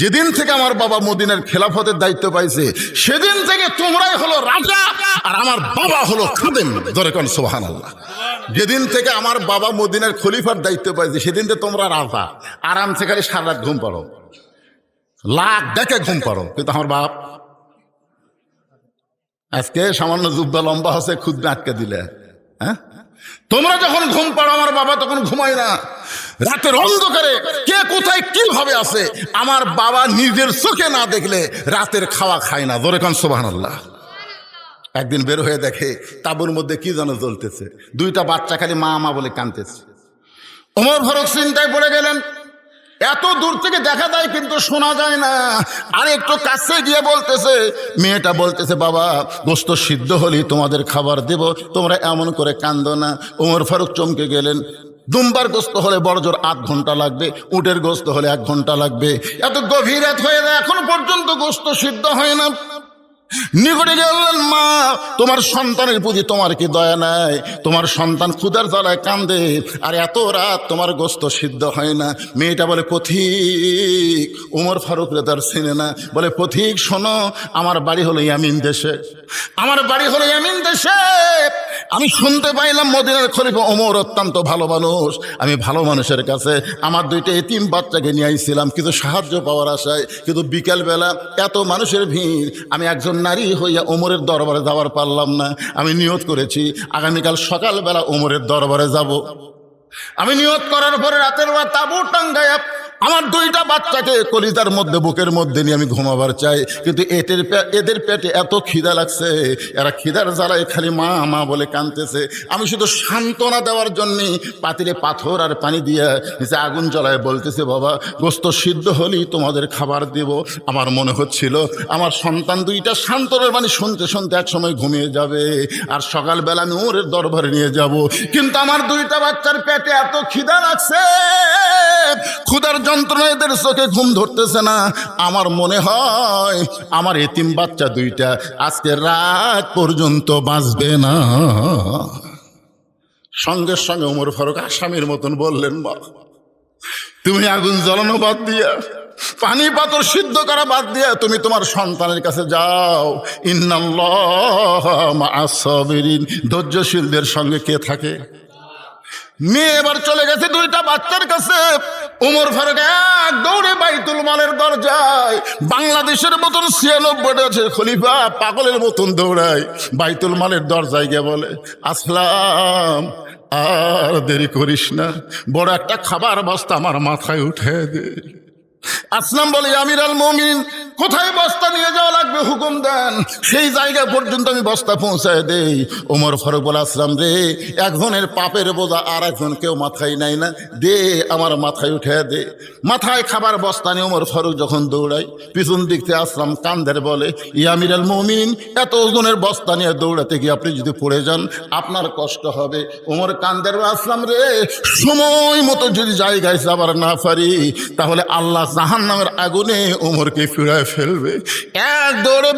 S1: যেদিন থেকে আমার বাবা মদিনার খেলাফতের দায়িত্ব পাইছে সেদিন থেকে তোমরাই হলো রাজা আর আমার বাবা হলো খাদেম। ধরে কোন সুবহানাল্লাহ। যেদিন থেকে আমার বাবা মদিনার খলিফার দায়িত্ব পাইছে সেদিন থেকে তোমরা রাজা, আরামসে খালি সারা রাত ঘুম পাড়ো, লাখ ডেকে ঘুম পাড়ো, কিন্তু আমার বাপ আজকে সামান্য জুব্বা লম্বা হচ্ছে খুদ আটকে দিলে। হ্যাঁ, তোমরা যখন ঘুম পাড়ো আমার বাবা তখন ঘুমায় না। রাতের অন্ধকারে কে কোথায় কিভাবে আছে আমার বাবা নিজের চোখে না দেখলে রাতের খাওয়া খায় না। জোরে কান সুবহানাল্লাহ। একদিন বের হয়ে দেখে তাঁবুর মধ্যে কি যেন জ্বলতেছে, দুইটা বাচ্চা খালি মা মা বলে কাঁদতেছে। ওমর ফারুক চিন্তায় পড়ে গেলেন, এত দূর থেকে দেখা যায় কিন্তু শোনা যায় না। আর একটু কাছে গিয়ে বলতেছে, মেয়েটা বলতেছে, বাবা গোশত সিদ্ধ হলেই তোমাদের খাবার দেব, তোমরা এমন করে কান্দো না। ওমর ফারুক চমকে গেলেন। দুম্বার গোস্ত হলে বড় জোর 8 ঘন্টা লাগবে, উটের গোস্ত হলে 1 ঘন্টা লাগবে। এত গভীর রাত হয়ে যায় এখন পর্যন্ত গোস্ত সিদ্ধ হয় না। নিকটে গেলেন, মা তোমার সন্তানের প্রতি তোমার কি দয়া নাই? তোমার সন্তান ক্ষুধার জ্বালায় কান্দে আর এত রাত তোমার গোস্ত সিদ্ধ হয় না। মেয়েটা বলে, পথিক। ওমর ফারুক রে তার চিনে না, বলে, পথিক শোনো, আমার বাড়ি হলো ইয়ামিন দেশে, আমার বাড়ি হলো ইয়ামিন দেশে। আমি শুনতে পাইলাম মদিনার খলিফা ওমর অত্যন্ত ভালো মানুষ। আমি ভালো মানুষের কাছে আমার 2টা এতিম বাচ্চাকে নিয়ে আইছিলাম কিছু সাহায্য পাওয়ার আশায়, কিন্তু বিকালবেলা এত মানুষের ভিড়, আমি একজন নারী হইয়া ওমরের দরবারে যাওয়ার পারলাম না। আমি নিয়ত করেছি আগামীকাল সকালবেলা ওমরের দরবারে যাব। আমি নিয়ত করার পরে রাতের বেলা তাঁবু টাঙ্গায়া আমার 2টা বাচ্চাকে কলিজার মধ্যে বুকের মধ্যে নিয়ে আমি ঘুমাবার চাই, কিন্তু এদের পেটে এত খিদা লাগছে, এরা খিদার জ্বালায় খালি মা মা বলে কাঁদতেছে। আমি শুধু সান্ত্বনা দেওয়ার জন্যে পাতিলে পাথর আর পানি দিয়ে নিচে আগুন জ্বলায় বলতেছে, বাবা গোস্ত সিদ্ধ হলেই তোমাদের খাবার দেব। আমার মনে হচ্ছিল আমার সন্তান 2টা সান্ত্বনার বাণী শুনতে শুনতে একসময় ঘুমিয়ে যাবে আর সকালবেলা আমি ওর দরবারে নিয়ে যাব। কিন্তু আমার 2টা বাচ্চার পেটে এত খিদা লাগছে, ক্ষুধার যন্ত্রণা এদের চোখে ঘুম ধরতেছে না। আমার মনে হয় আমার এতিম বাচ্চা 2টা আজকে রাত পর্যন্ত বাঁচবে না। সঙ্গে সঙ্গে ওমর ফারুক আসামির মতন বললেন, মা তুমি আগুন জ্বালানো বাদ দিয়া, পানি পাথর সিদ্ধ করা বাদ দিয়া তুমি তোমার সন্তানের কাছে যাও। ইন্নাল্লাহ মা'আস সাবিরিন, ধৈর্যশীলদের সঙ্গে কে থাকে? মেয়ে এবার চলে গেছে 2টা বাচ্চার কাছে। ওমর ফারুক এক দৌড়ে বাইতুল মালের দরজায়, বাংলাদেশের মতন 96টা খলিফা পাগলের মতন দৌড়ায় বাইতুল মালের দরজায় গিয়ে বলে, আসলাম আর দেরি করিস না, বড় একটা খাবার বস্তা আমার মাথায় উঠে দে। আসলাম বলে, আমির আল মুমিনিন কোথায় বস্তা নিয়ে যাওয়া লাগবে হুকুম দেন, সেই জায়গা পর্যন্ত আমি বস্তা পৌঁছায় দেই। ওমর ফারুক বলে, আসলাম রে, একজনের পাপের বোঝা আর একজন কেউ মাথায় নাই না, দে আমার মাথায় উঠে দে। মাথায় খাবার বস্তা নিয়ে ওমর ফারুক যখন দৌড়াই, পিছন দিক থেকে আসলাম কান্দের বলে, ইয়া আমির আল মুমিনিন এত ওজনের বস্তা নিয়ে দৌড়াতে গিয়ে আপনি যদি পড়ে যান আপনার কষ্ট হবে। ওমর কান্দের, আসলাম রে, সময় মতো যদি জায়গায় যাবার না পারি তাহলে আল্লাহ জাহান্নামের আগুনে ওমরকে ফিরায় ফেলবে। এক দৌড়ে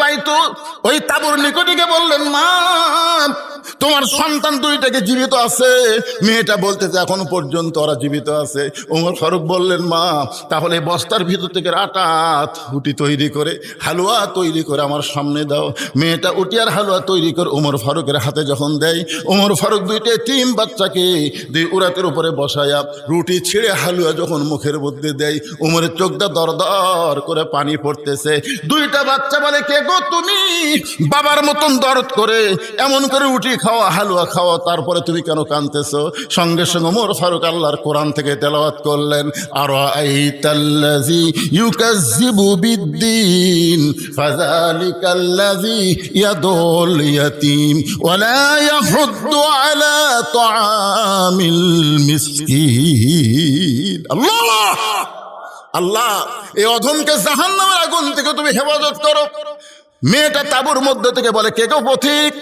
S1: ওই তাঁবুর নিকটে গিয়ে বললেন, মা তোমার সন্তান 2টাকে জীবিত আছে। মেয়েটা বলতেছে এখনো পর্যন্ত ওরা জীবিত আছে। ওমর ফারুক বললেন, মা তাহলে বস্তার ভিতর থেকে আটা উটি তৈরি করে হালুয়া তৈরি করে আমার সামনে দাও। মেয়েটা উটি আর হালুয়া তৈরি করে ওমর ফারুকের হাতে যখন দেয়, ওমর ফারুক 2টা 3 বাচ্চাকে 2 উরাতের উপরে বসায়া রুটি ছিঁড়ে হালুয়া যখন মুখের মধ্যে দেয়, ওমরের চোখটা দরদর করে পানি পড়তেছে। 2টা বাচ্চা বলে, কে গো তুমি? বাবার মতন দরদ করে এমন করে উঠি খাওয়া হালুয়া খাওয়া, তারপরে তুমি কেন কাঁদতেছো? সঙ্গে সঙ্গে ওমর ফারুক আল্লাহর কোরআন থেকে তেলাওয়াত করলেন, আরাআইতাল্লাযী ইউকাজ্জিবু বিদ্দীন ফাযালিকাল্লাযী ইয়াদুল ইয়াতীম ওয়া লা ইয়াহুদ্দু আলা তাআমিল মিসকিন। আল্লাহ আল্লাহ এই অধমকে জাহান্নামের আগুন থেকে তুমি হেফাজত করো। মেয়েটা তাঁবুর মধ্যে থেকে বলে, কে কেউ পথিক,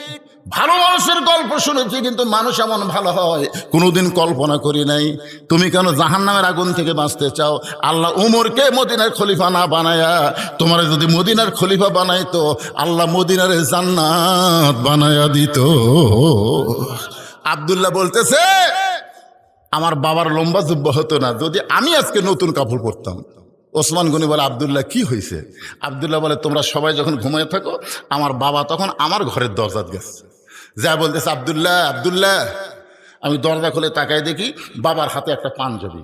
S1: ভালো মানুষের গল্প শুনেছি, কিন্তু মানুষ এমন ভালো হয় কোনোদিন কল্পনা করি নাই। তুমি কেন জাহান্নামের আগুন থেকে বাঁচতে চাও? আল্লাহ উমরকে মদিনার খলিফা না বানায়া তোমার যদি মদিনার খলিফা বানাইতো, আল্লাহ মদিনার জান্নাত বানায়া দিত। আব্দুল্লাহ বলতেছে, আমার বাবার লম্বা জুব্বা হতো না যদি আমি আজকে নতুন কাপড় পরতাম। ওসমান গনি বলে, আব্দুল্লাহ কি হয়েছে? আব্দুল্লাহ বলে, তোমরা সবাই যখন ঘুমিয়ে থাকো, আমার বাবা তখন আমার ঘরের দরজাত গেছে, যা বলতেছে, আব্দুল্লাহ আব্দুল্লাহ। আমি দরজা খুলে তাকাই দেখি বাবার হাতে একটা পাঞ্জাবি।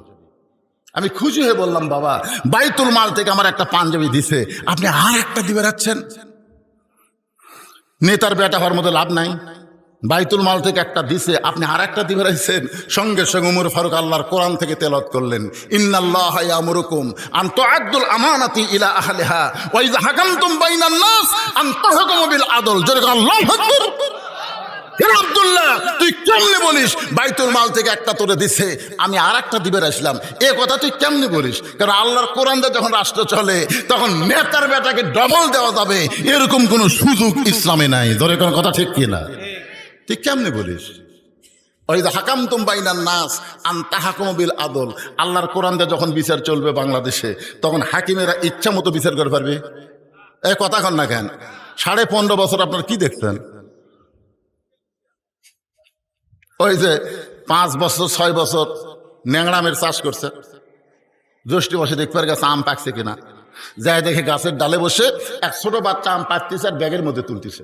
S1: আমি খুশি হয়ে বললাম, বাবা বাইতুল মাল থেকে আমার একটা পাঞ্জাবি দিছে, আপনি আর একটা দিবে রাখছেন? নেতার বেটা হওয়ার মতো লাভ নাই, বাইতুল মাল থেকে একটা দিছে, আপনি আর একটা দিবে রাখছেন। সঙ্গে সঙ্গে উমর ফারুক আল্লাহর কোরআন থেকে তেলাওয়াত করলেন, ইন্নাল্লাহা ইয়ামুরুকুম আন তুআদ্দুল আমানাতি ইলা আহলিহা ওয়া ইযা হাকামতুম বাইনান নাস আন তাহকুমু বিল আদল। জোরে আল্লাহু আকবার। আব্দুল্লাহ, তুই কেমনে বলিস বাইতুল মাল থেকে একটা তোরে দিছে, আমি আর একটা দিবে আসলাম? এ কথা তুই কেমনে বলিস? কারণ আল্লাহর কোরআন দিয়ে যখন রাষ্ট্র চলে, তখন নেতার বেটাকে ডবল দেওয়া যাবে এরকম কোনো সুযোগ ইসলামে নাই। ধরে কোন কথা ঠিক কিনা? তুই কেমনে বলিস? ওই যে হাকামতুম বাইনান নাস আন তাহকুমু বিল আদল, আল্লাহর কোরআন দিয়ে যখন বিচার চলবে বাংলাদেশে, তখন হাকিমেরা ইচ্ছা মতো বিচার করে পারবে? এই কথা কন না কেন? 15.5 বছর আপনার কি দেখছেন? ওই যে 5 বছর 6 বছর ন্যাংরামের চাষ করছে, জ্যৈষ্ঠী বসে দেখবার গাছে আম পাকছে কিনা, যাই দেখে গাছের ডালে বসে এক ছোট বাচ্চা আম পাকতেছে আর ব্যাগের মধ্যে তুলতেছে।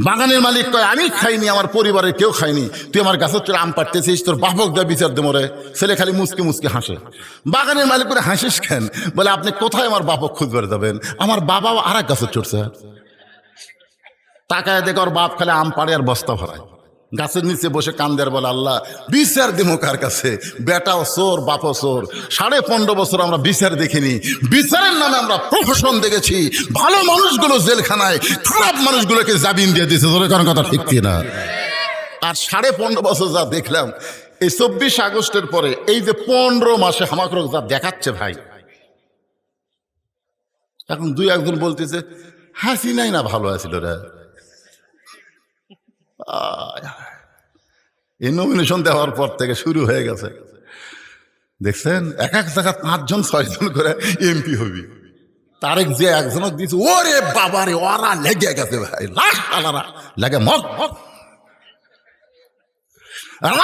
S1: বাগানের মালিক কয়, আমি খাইনি, আমার পরিবারের কেউ খাইনি, তুই আমার গাছের চলে আম পাড়তেছিস, তোর বাপক দেয় বিচার দে মরে। ছেলে খালি মুসকে মুসকে হাসে। বাগানের মালিক করে, হাসিস কেন? বলে, আপনি কোথায় আমার বাপক খুঁজবার যাবেন? আমার বাবাও আর এক গাছের চড়ছে। তাকায় দেখে ওর বাপ খালি আম পাড়ে আর বস্তা ভরায়, গাছের নিচে বসে কান্দের বলে, আল্লাহ বিচার দেবো কার কাছে? বেটাও চোর, বাপও চোর। 15.5 বছর আমরা বিচার দেখিনি, বিচারের নামে আমরা প্রহসন দেখেছি। ভালো মানুষগুলো জেলখানায়, খারাপ মানুষগুলোকে জামিন দিয়ে দিয়েছে। ধরে কারণ কথা ঠিক কিনা? আর 15.5 বছর যা দেখলাম, এই 24 আগস্টের পরে এই যে 15 মাসে আমাকে যা দেখাচ্ছে ভাই, এখন 2-1 জন বলতেছে হাসিনাই না ভালো আছিল রে। এই নমিনেশন দেওয়ার পর থেকে শুরু হয়ে গেছে, দেখছেন এক এক জায়গা 5 জন 6 জন করে এমপি হবি। তারেক যে একজনক দিচ্ছে, ওরে বাবারে, ওরা লেগে গেছে ভাই, লাশ আলারা লাগে মগ।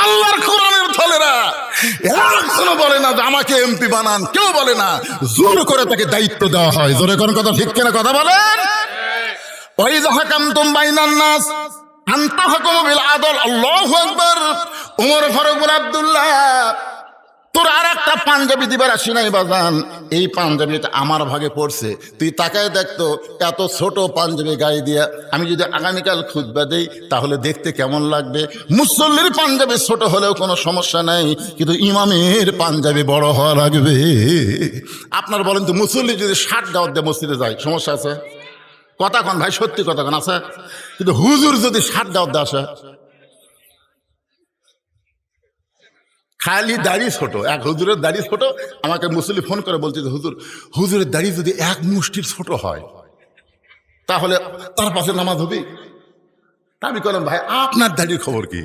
S1: আল্লাহর কোরআনের থলেরা একজনও বলে না যে আমাকে এমপি বানান, কেউ বলে না, জোর করে তাকে দায়িত্ব দেওয়া হয়। জোরে কোন কথা ঠিক কিনা কথা বলেন? ওই যে হাকামতুম বাইনান নাস আন তাহকুমু বিল আদল। আল্লাহু আকবার। উমর ফারুক বলে, আব্দুল্লাহ তোর আর একটা পাঞ্জাবি দিবার আসি নাই বাজান, এই পাঞ্জাবিটা আমার ভাগে পড়ছে, তুই তাকায় দেখতো এত ছোট পাঞ্জাবি গায়ে দিয়া আমি যদি আগামীকাল খুতবা দেই তাহলে দেখতে কেমন লাগবে? মুসল্লির পাঞ্জাবি ছোট হলেও কোনো সমস্যা নাই, কিন্তু ইমামের পাঞ্জাবি বড় হওয়া লাগবে। আপনার বলেন তো, মুসল্লি যদি 60 দাওয়াত দিয়ে মসজিদে যায়, সমস্যা আছে? কথা কন ভাই, সত্যি কথা কন, আছে? কিন্তু হুজুর যদি 60 দাওয়াত দিয়ে আসে, খালি দাড়ি ছোট, এক হুজুরের দাড়ি ছোট, আমাকে মুসল্লি ফোন করে বলছে, হুজুর হুজুরের দাড়ি যদি 1 মুষ্টির ছোট হয় তাহলে তার পাশে নামাজ হবে? আমি বললাম, ভাই আপনার দাড়ির খবর কি?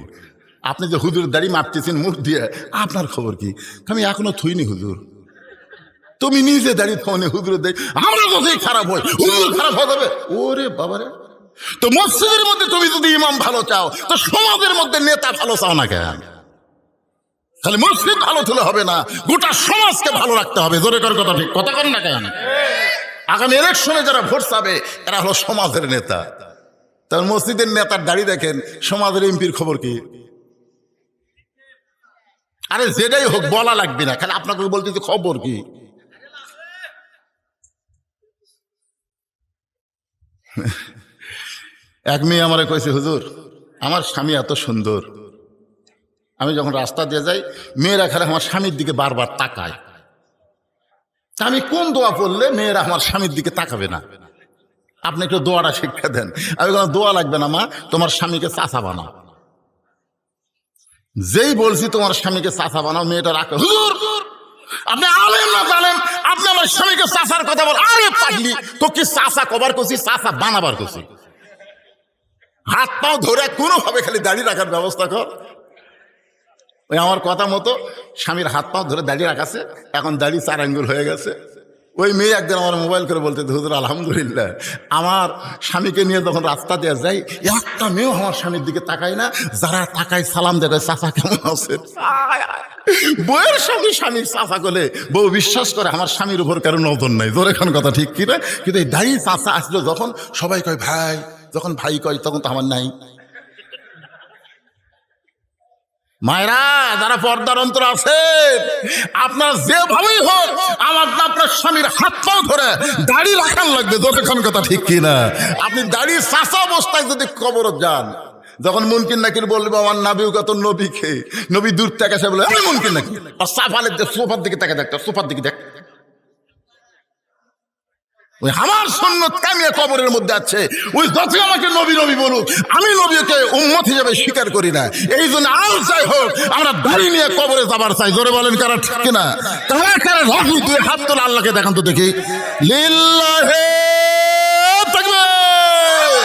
S1: আপনি যে হুজুরের দাড়ি মাপতেছেন মুখ দিয়ে, আপনার খবর কি? আমি এখনো থুইনি হুজুর। তুমি নিজে দাঁড়িয়ে থাও, হুজুরের দাড়ি আমরা যদি খারাপ হয় হুজুর খারাপ হয়ে যাবে। ওরে বাবারে, তো মসজিদের মধ্যে তুমি যদি ইমাম ভালো চাও, তো সমাজের মধ্যে নেতা ভালো চাও না কেন? খালি মসজিদ ভালো তুলে হবে না, গোটা সমাজকে ভালো রাখতে হবে। জোরে কর কথা ঠিক কথা কর না কেন? আগামী ইলেকশনে যারা ভোট পাবে এরা হলো সমাজের নেতা। তার মসজিদের নেতার দাড়ি দেখেন, সমাজের এমপির খবর কি? আরে যেটাই হোক বলা লাগবে না, খালি আপনাকে বলতে যে খবর কি। এক মেয়ে আমারে কইছে, হুজুর আমার স্বামী এত সুন্দর, আমি যখন রাস্তা দিয়ে যাই মেয়েরা খালি আমার স্বামীর দিকে বারবার তাকায়, আমি কোন দোয়া পড়লে মেয়েরা আমার স্বামীর দিকে তাকাবে না? আপনি একটু দোয়াটা শিক্ষা দেন। আমি কোনো দোয়া লাগবে না মা, তোমার স্বামীকে চাচা বানাও। যেই বলছি তোমার স্বামীকে চাচা বানাও, মেয়েটা রাখে, হুজুর আপনি আলেম না জানেন, আপনি আমার স্বামীকে চাচার কথা বল। আরে পাগলি, তো কি চাচা কবার করছি, চাচা বানাবার করছি? হাত পাও ধরে কোনোভাবে খালি দাঁড়িয়ে রাখার ব্যবস্থা কর। ওই আমার কথা মতো স্বামীর হাত পাও ধরে দাঁড়িয়ে রাখাছে, এখন দাড়ি 4 আঙ্গুল হয়ে গেছে। ওই মেয়ে একদিন আমার মোবাইল করে বলতে, হুজুর আলহামদুলিল্লাহ, আমার স্বামীকে নিয়ে যখন রাস্তা দিয়ে যাই, একটা মেয়েও আমার স্বামীর দিকে তাকায় না, যারা তাকায় সালাম দেয়, চাচা কেমন আছে। বউয়ের সঙ্গে স্বামীর চাচা করলে বউ বিশ্বাস করে আমার স্বামীর উপর কারো নজর নাই। তোর এখন কথা ঠিক কিনা? কিন্তু এই দাড়ি চাচা আসলো যখন, সবাই কয় ভাই, যখন ভাই কয় তখন তো আমার নাই। মায়েরা যারা পর্দার অন্তর আছে, আপনার যেভাবেই হোক আমার আপনার স্বামীর হাত পাও ধরে দাড়ি রাখান লাগবে। যতক্ষণ কথা ঠিক কিনা? আপনি দাড়ি চাচা অবস্থায় যদি কবরত যান, যখন মুনকির নাকির বলবে আমার নাবিও কত নবীকে, নবী দূর থেকে এসে বলে আমি মুনকির নাকি, আর সাফালের সোফার দিকে তাকে দেখ, সোফার দিকে দেখ, ওই আমার সুন্নত কামিয়ে কবরের মধ্যে আছে। ওই যতই আমাকে নবী নবী বলুক, আমি নবীকে উম্মত হিসেবে স্বীকার করি না। এই জন্য আর যাই হোক আমরা দাড়ি নিয়ে কবরে যাবার চাই। জোরে বলেন কারা ঠিক কিনা? কারা কারা রাখি, তুই হাত তোলা, আল্লাহকে দেখান তো দেখি। লিল্লাহে তাকবীর,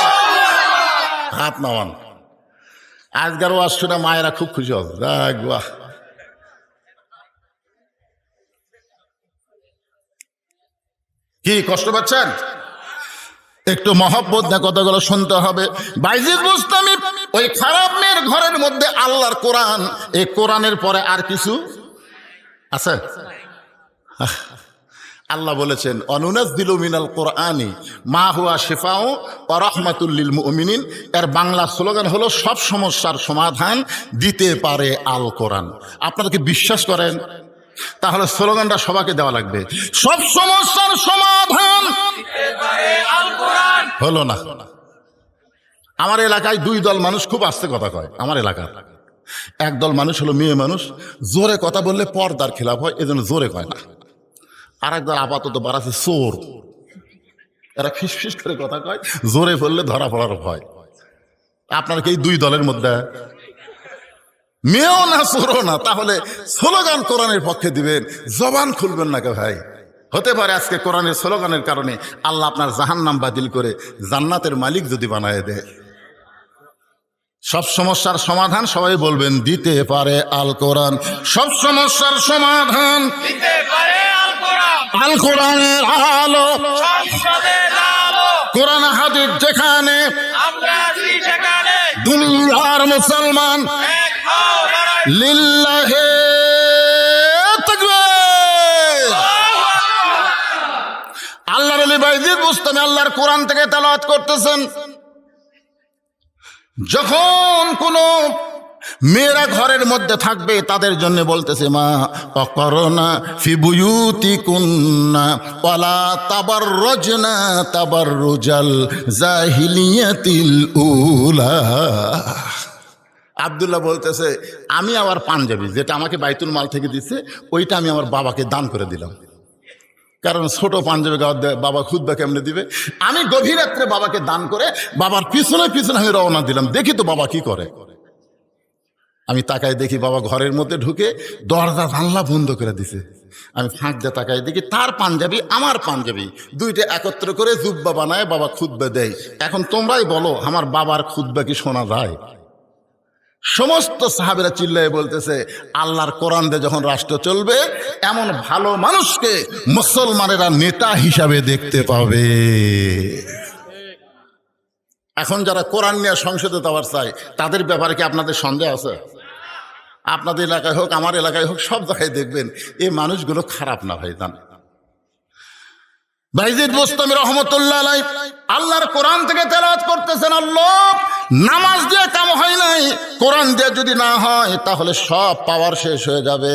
S1: হাত নামান। আজকের ওয়াজ শুনে মায়েরা খুব খুশি হবে। বাহ, কি কষ্ট পাচ্ছেন? একটু মহব্বত না কথাগুলো শুনতে হবে। বাইজিদ বুস্তামি, ওই খারাপ মেয়ের ঘরের মধ্যে আল্লাহর কোরআন, এই কোরআনের পরে আর কিছু আছে? আল্লাহ বলেছেন অনুনাজ্জিলু মিনাল কোরআনি মা হুয়া শিফাউ ওয়া রাহমাতুল লিল মুমিনিন। এর বাংলা স্লোগান হলো সব সমস্যার সমাধান দিতে পারে আল কোরআন। আপনারা কি বিশ্বাস করেন? তাহলে স্লোগানটা সবাইকে দেওয়া লাগবে, সব সমস্যার সমাধান দিতে পারে আল কোরআন। হলো না? আমার এলাকায় 2 দল মানুষ খুব আস্তে কথা কয়। আমার এলাকার একদল মানুষ হলো মেয়ে মানুষ, জোরে কথা বললে পর্দার খেলাফ হয়, এজন্য জোরে কয় না। আর একদল আপাতত বাড়াচ্ছে চোর, এরা ফিসফিস করে কথা কয়, জোরে বললে ধরা পড়ার ভয়। আপনার কি এই 2 দলের মধ্যে মেয়েও না চোরও না? তাহলে স্লোগান কোরআনের পক্ষে দিবেন, জবান খুলবেন না কে ভাই? হতে পারে আজকে কোরআনের স্লোগানের কারণে আল্লাহ আপনার জাহান্নাম বাতিল করে জান্নাতের মালিক যদি বানায় দেয়। সব সমস্যার সমাধান সবাই বলবেন দিতে পারে আল কোরআন। সব সমস্যার সমাধান দিতে পারে আল কোরআন। আল কোরআনের আলো, কোরআন হাদিস যেখানে, আমরা সেখানে দুনিয়ার মুসলমান লিল্লাহে তাকবীর। আল্লাহর ওলি বাইজিদ বুস্তামি আল্লাহর কোরআন থেকে তেলাওয়াত করতেছেন। যখন কোনো মেয়েরা ঘরের মধ্যে থাকবে তাদের জন্য বলতেছে মা অকরনা ফি বুয়ুতিকুন্না ওয়ালা তাবাররুজনা তাবাররুজাল জাহিলিয়াতিল উলা। আব্দুল্লাহ বলতেছে আমি আমার পাঞ্জাবি যেটা আমাকে বাইতুল মাল থেকে দিচ্ছে, ওইটা আমি আমার বাবাকে দান করে দিলাম। কারণ ছোট পাঞ্জাবি বাবা খুতবা কেমনে দিবে? আমি গভীর রাত্রে বাবাকে দান করে বাবার পিছনে পিছনে আমি রওনা দিলাম। দেখি তো বাবা কি করে। আমি তাকায় দেখি বাবা ঘরের মধ্যে ঢুকে দরজা জানলা বন্ধ করে দিছে। আমি ফাঁক দিয়ে তাকায় দেখি তার পাঞ্জাবি আমার পাঞ্জাবি দুইটা একত্র করে জুব্বা বানায় বাবা খুতবা দেয়। এখন তোমরাই বলো আমার বাবার খুতবা কি শোনা যায়? সমস্ত সাহাবেরা চিল্লায় বলতেছে আল্লাহর কোরআন দিয়ে যখন রাষ্ট্র চলবে এমন ভালো মানুষকে মুসলমানেরা নেতা হিসাবে দেখতে পাবে। এখন যারা কোরআন নিয়ে সংসদে যাওয়ার চায় তাদের ব্যাপারে কি আপনাদের সন্দেহ আছে? আপনাদের এলাকায় হোক আমার এলাকায় হোক সব জায়গায় দেখবেন এই মানুষগুলো খারাপ না ভাই। জান বাইজিদ বুস্তামি রহমতুল্লাহ আলাইহি আল্লাহর কোরআন থেকে তেলাওয়াত করতেছেন। আল্লাহ নামাজ দিয়ে কাম হয় নাই, কোরআন দিয়ে যদি না হয় তাহলে সব পাওয়ার শেষ হয়ে যাবে।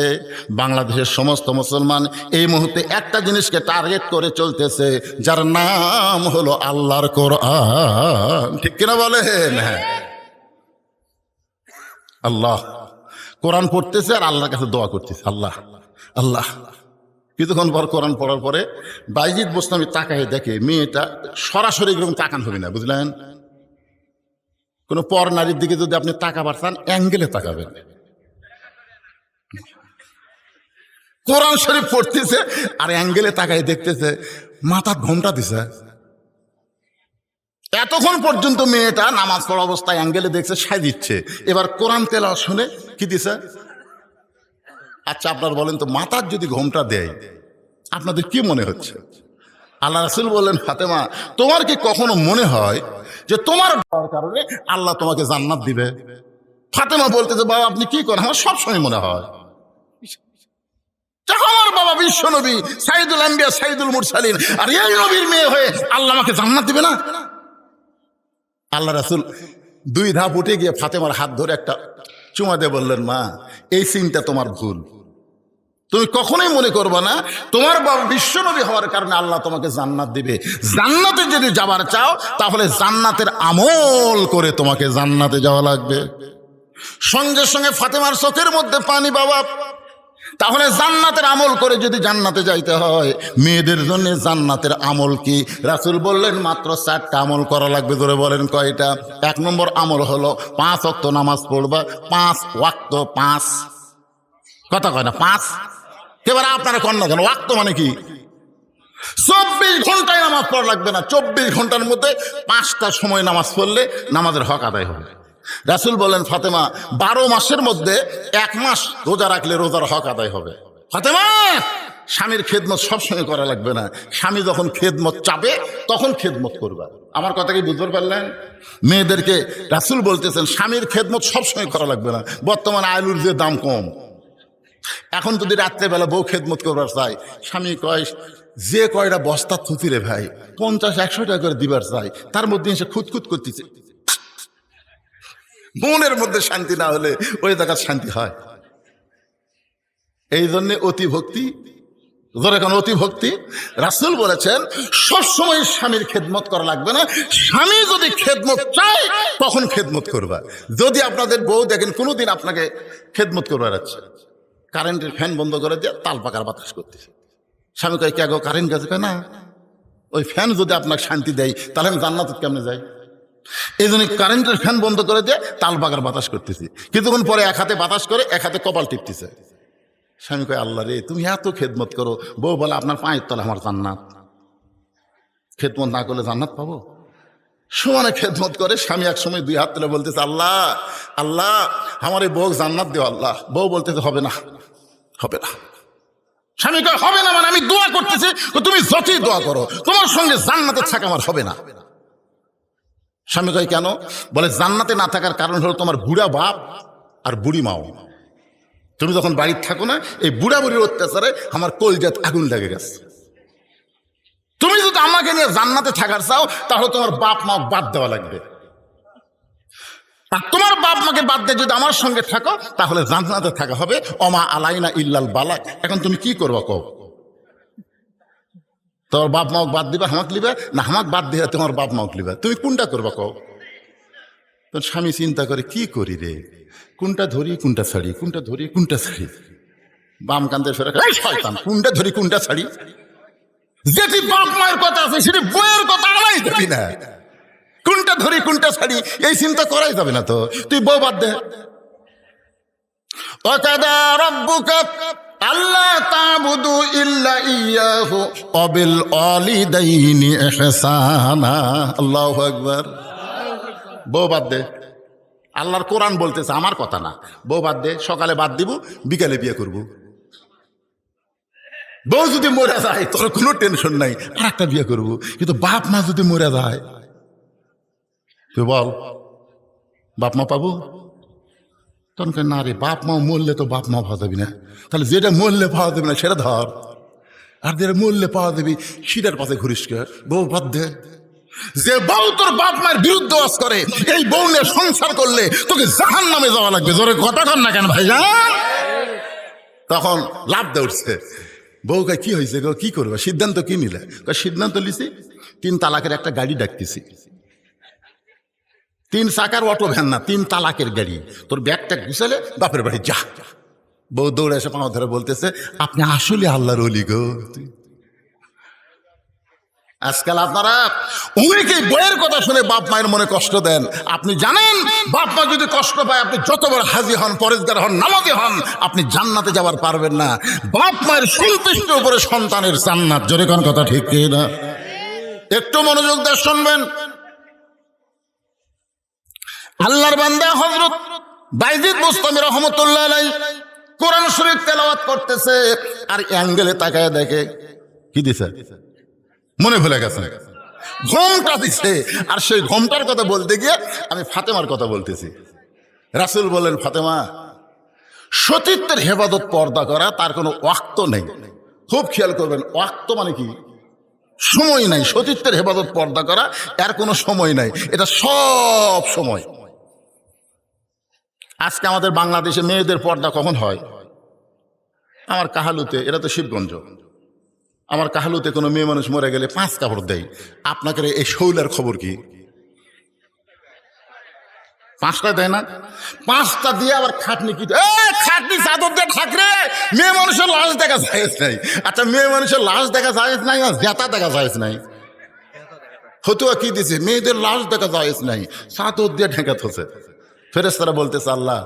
S1: বাংলাদেশের সমস্ত মুসলমান এই মুহূর্তে একটা জিনিসকে টার্গেট করে চলতেছে, যার নাম হলো আল্লাহর কোরআন। ঠিক কিনা বলেন? হ্যাঁ, আল্লাহ কোরআন পড়তেছে আর আল্লাহর কাছে দোয়া করতেছে আল্লাহ আল্লাহ। কিছুক্ষণ পর কোরআন পড়ার পরে বাইজিদ বুস্তামি তাকায় দেখে মেয়েটা সরাসরি এরকম তাকান হবে না, বুঝলেন? কোনো পর নারীর দিকে যদি আপনি তাকাবার চান অ্যাঙ্গেলে তাকাবেন। কোরআন শরীফ পড়তেছে আর অ্যাঙ্গেলে তাকাই দেখতেছে মাথা ঘোমটা দিছে। এতক্ষণ পর্যন্ত মেয়েটা নামাজ পড়া অবস্থায় অ্যাঙ্গেলে দেখছে সাই দিচ্ছে, এবার কোরআন তেলাওয়াত শুনে কি দিছে? আচ্ছা আপনার বলেন তো, মাথার যদি ঘোমটা দেয় আপনাদের কি মনে হচ্ছে? আল্লাহ রাসূল বললেন, ফাতেমা তোমার কি কখনো মনে হয় যে তোমার কারণে আল্লাহ তোমাকে জান্নাত দিবে? ফাতেমা বলতেছে, বাবা আপনি কি করেন? আমার সবসময় মনে হয় আমার বাবা বিশ্ব নবী সাইদুল আম্বিয়া সাইদুল মুরসালিন, আর এই নবীর মেয়ে হয়ে আল্লাহ আমাকে জান্নাত দিবে না? আল্লাহ রাসূল 2 ধাপ উঠে গিয়ে ফাতেমার হাত ধরে একটা চুমা দিয়ে বললেন, মা এই চিন্তা তোমার ভুল। তুমি কখনোই মনে করবে না তোমার বাবা বিশ্বনবী হওয়ার কারণে আল্লাহ তোমাকে জান্নাত দিবে। জান্নাতে যদি যাবার চাও তাহলে জান্নাতের আমল করে তোমাকে জান্নাতে যাওয়া লাগবে। সঙ্গে সঙ্গে ফাতেমার চোখের মধ্যে পানি। বাবা তাহলে জান্নাতের আমল করে যদি জান্নাতে যাইতে হয়, মেয়েদের জন্য জান্নাতের আমল কি? রাসূল বললেন মাত্র 4টা আমল করা লাগবে। ধরে বলেন কয়টা? 1 নম্বর আমল হলো 5 ওয়াক্ত নামাজ পড়বা। 5 ওয়াক্ত, 5 কথা কয় না 5। এবার আপনারা কন না কেন? ওয়াক্ত মানে কি? 24 ঘন্টায় নামাজ পড়া লাগবে না, 24 ঘন্টার মধ্যে 5টা সময় নামাজ পড়লে নামাজের হক আদায় হবে। রাসূল বলেন, ফাতেমা 12 মাসের মধ্যে 1 মাস রোজা রাখলে রোজার হক আদায় হবে। ফাতেমা স্বামীর খেদমত সবসময় করা লাগবে না, স্বামী যখন খেদমত চাবে তখন খেদমত করবা। আমার কথা কি বুঝতে পারলেন? মেয়েদেরকে রাসূল বলতেছেন স্বামীর খেদমত সবসময় করা লাগবে না। বর্তমানে আলুর যে দাম কম, এখন যদি রাত্রেবেলা বউ খেদমত করবার চাই, স্বামী কয় যে কয়টা বস্তা থুতি রে ভাই 50-100 টাকা করে দিবার চাই, তার মধ্যে এসে খুঁতখুত করতেছে। মনের মধ্যে শান্তি না হলে ওই জায়গার শান্তি হয়। এই জন্যে অতি ভক্তি, যখন অতি ভক্তি, রাসূল বলেছেন সবসময় স্বামীর খেদমত করা লাগবে না। স্বামী যদি খেদমত চায় তখন খেদমত করবা। যদি আপনাদের বউ দেখেন কোনোদিন আপনাকে খেদমত করবার আছে, কারেন্টের ফ্যান বন্ধ করে দিয়ে তাল পাকার বাতাস করতেছে, স্বামী কয় কে গো কারেন্ট গেছে? না, ওই ফ্যান যদি আপনাকে শান্তি দেয় তাহলে আমি জান্নাতে কেমনে যাই? এই জন্য কারেন্টের ফ্যান বন্ধ করে দিয়ে তাল পাকার বাতাস করতেছি। কিছুক্ষণ পরে এক হাতে বাতাস করে এক হাতে কপাল টিপতেছে। স্বামী কয় আল্লাহ রে তুমি এত খেদমত করো। বউ বলে আপনার পায়ের তলা আমার জান্নাত, খেদমত না করলে জান্নাত পাবো? সমানে খেদমত করে। স্বামী এক সময় 2 হাত তুলে বলতেছে, আল্লাহ আল্লাহ আমার এই বউ জান্নাত দেও আল্লাহ। বউ বলতেছে হবে না, হবে না। স্বামী কয় হবে না মানে আমি দোয়া করতেছি। তুমি যতই দোয়া করো তোমার সঙ্গে জান্নাতে থাকা আমার হবে না। স্বামী কয় কেন? বলে জান্নাতে না থাকার কারণ হলো তোমার বুড়া বাপ আর বুড়ি মাও। তুমি যখন বাড়িতে থাকো না, এই বুড়া বুড়ির অত্যাচারে আমার কলজাত আগুন লেগে গেছে। তুমি যদি আমাকে নিয়ে জান্নাতে থাকার চাও তাহলে তোমার বাপ মা বাদ দেওয়া লাগবে, আর তোমার বাপ মাকে বাদ দিয়ে যদি আমার সঙ্গে থাকো তাহলে জান্নাতে থাকা হবে। অমা আলাইনা ইল্লাল বালাগ। এখন তুমি কি করবা কও? তোমার বাপ মাও বাদ দিবা হামাক লিবা, না হামাক বাদ দিয়ে তোমার বাপ মাও লিবা? তুমি কোনটা করবা কও? তোর স্বামী চিন্তা করে কি করি রে, কোনটা ধরি কোনটা ছাড়ি, কোনটা ধরি কোনটা ছাড়ি। বাম কান্দের ফেরা শয়তান, কোনটা ধরি কোনটা ছাড়ি? যেটি বাপ মায়ের কথা আছে সেটি বইয়ের কথা আলাই দেবি না। কোনটা ধরি কোনটা ছাড়ি এই চিন্তা করাই যাবে না তো, তুই বউ বাদ দে। ওয়াকাদা রাব্বুকা আল্লা তা'বুদু ইল্লা ইয়াহু ওয়া বিল ওয়ালিদাইনি ইহসানা। আল্লাহু আকবার। বউ বাদ দে। আল্লাহর কোরআন বলতেছে, আমার কথা না। বউ বাদ দে, সকালে বাদ দিব, বিকালে বিয়ে করব। বউ যদি মরে যায় তোর কোনো টেনশন নাই, আর একটা বিয়ে করবো। কিন্তু বাপ মা যদি মরে যায় তুই বল বাপ মা পাবো? তখন না রে, বাপ মা মরলে তো বাপ মা পাওয়া যাবি না। তাহলে যেটা মরলে পাওয়া যাবে না সেটা ধর, আর যেটা মরলে পাওয়া যাবি সেটার পাশে ঘুরিস কে। বউ বাদ দে। যে বউ তোর বাপ মায়ের বিরুদ্ধে ওয়াজ করে এই বউ নিয়ে সংসার করলে তোকে জাহান্নামে যাওয়া লাগবে। জোরে কথা কর না কেন ভাইজান? তখন লাভ দিয়ে উঠছে। বউ কয় কি হয়েছে গো, কি করবে, সিদ্ধান্ত কি নিলে? সিদ্ধান্ত লিছি 3 তালাকের একটা গাড়ি ডাকতেছি। 3 চাকার অটো ভ্যান না, 3 তালাকের গাড়ি। তোর ব্যাগটা গুছালে বাপের বাড়ি যা। বউ দৌড়ে এসে পাও ধরে বলতেছে, আপনি আসলে আল্লাহর ওলি গো। আজকাল আপনারা অনেকেই বইয়ের কথা শুনে বাপ মায়ের মনে কষ্ট দেন। আপনি জানেন বাপ মা যদি কষ্ট পায়, আপনি যতবার হাজি হন, পরেজগার হন, নামাজি হন, আপনি জান্নাতে যাবার পারবেন না। বাপ মায়ের সন্তুষ্টির উপরে সন্তানের জান্নাত। জোরে কোন কথা ঠিক কি না? একটু মনোযোগ দিয়ে শুনবেন। আল্লাহর বান্দা হযরত বাইজিদ বুস্তামি রহমাতুল্লাহ আলাইহি কোরআন শরীফ তেলাওয়াত করতেছে, আর অ্যাঙ্গেলে তাকায় দেখে কি দিছে, মনে ভুলে গেছে, ঘোমটা দিছে। আর সেই ঘোমটার কথা বলতে গিয়ে আমি ফাতেমার কথা বলতেছি। রাসূল বলেন, ফাতেমা, সতীত্বের হেফাজত পর্দা করা তার কোনো ওয়াক্ত নেই। খুব খেয়াল করবেন, ওয়াক্ত মানে কি? সময় নাই। সতীত্বের হেফাজত পর্দা করা এর কোনো সময় নাই, এটা সব সময়। আজকে আমাদের বাংলাদেশে মেয়েদের পর্দা কখন হয়? আমার কাহালুতে, এটা তো শিবগঞ্জ, আমার কাহালুতে কোনো মেয়ে মানুষ মরে গেলে 5 কাপড় দেয়। আপনাকে এই শৌলার খবর কি? 5টা দেয় না? 5টা দিয়ে আবার খাটনি কি, খাটনি চাদর দিয়ে ঠাকরে। মেয়ে মানুষের লাশ দেখা যায় নাই। আচ্ছা, মেয়ে মানুষের লাশ দেখা যায় নাই, জেতা দেখা যায় নাই, ফতুয়া কি দিছে? মেয়েদের লাশ দেখা যায় নাই, চাদর দিয়ে ঢেকে থছে। ফেরেশতারা বলতেছে, আল্লাহ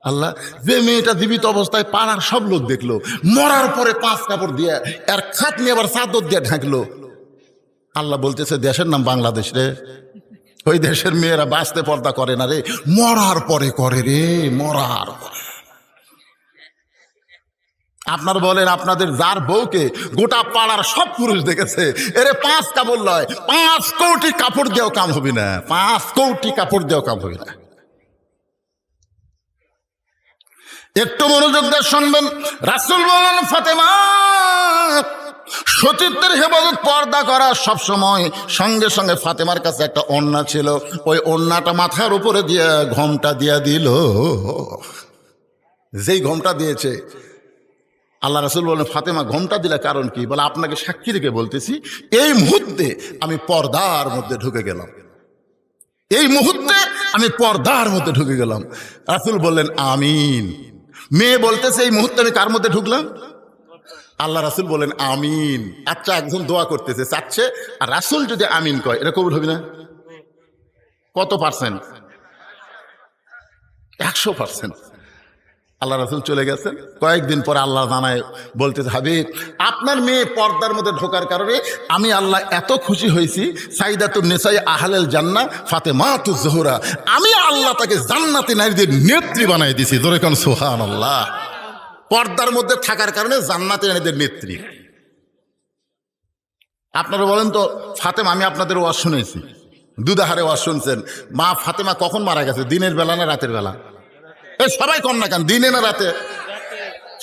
S1: আল্লাহ, যে মেয়েটা জীবিত অবস্থায় পাড়ার সব লোক দেখলো, মরার পরে 5 কাপড় দিয়ে আর খাটনি আবার চাদর দিয়ে ঢাকলো। আল্লাহ বলতেছে, দেশের নাম বাংলাদেশ রে, ওই দেশের মেয়েরা বাঁচতে পর্দা করে না রে, মরার পরে করে রে, মরার পরে। আপনার বলেন, আপনাদের যার বউকে গোটা পাড়ার সব পুরুষ দেখেছে, এরে 5 কাপড় লয়, 5 কোটি কাপড় দিয়েও কাম হবে না, 5 কোটি কাপড় দিয়েও কাম হবে না। একটু মনোযোগ দিয়ে শুনবেন। রাসূল বলেন, ফাতেমা, সতীত্বের হেফাজত পর্দা করা সব সময়। সঙ্গে সঙ্গে ফাতেমার কাছে একটা ওড়না ছিল, ওই ওড়নাটা মাথার উপরে দিয়ে ঘোমটা দিয়া দিল। যেই ঘোমটা দিয়েছে, আল্লাহ রাসূল বলেন, ফাতেমা, ঘোমটা দিলা কারণ কি? বলে, আপনাকে সাক্ষী রেখে বলতেছি, এই মুহূর্তে আমি পর্দার মধ্যে ঢুকে গেলাম, এই মুহূর্তে আমি পর্দার মধ্যে ঢুকে গেলাম। রাসূল বললেন, আমিন। মেয়ে বলতেছে, এই মুহূর্তে আমি কার মধ্যে ঢুকলাম? আল্লাহ রাসূল বলেন, আমিন। আচ্ছা, একজন দোয়া করতেছে, চাচ্ছে, আর রাসূল যদি আমিন কয়, এটা কবুল হবে না? কত পার্সেন্ট? 100%। আল্লাহ রাসূল চলে গেছেন। কয়েকদিন পরে আল্লাহ জানায়, বলতেছে, হাবিব, আপনার মেয়ে পর্দার মধ্যে ঢোকার কারণে আমি আল্লাহ এত খুশি হয়েছি, সাইদাতুন নিসাই আহলেল জান্নাহ ফাতেমাতুজ জোহরা, আমি আল্লাহ তাকে জান্নাতি নারীদের নেত্রী বানাই দিছি। জোরে কোন সুবহানাল্লাহ। পর্দার মধ্যে থাকার কারণে জান্নাতি নারীদের নেত্রী। আপনারা বলেন তো, ফাতেমা, আমি আপনাদের ওয়াজ শুনেছি, দুধারে ওয়াজ শুনছেন, মা ফাতেমা কখন মারা গেছে? দিনের বেলা না রাতের বেলা? সবাই কন না কেন, দিনে না রাতে?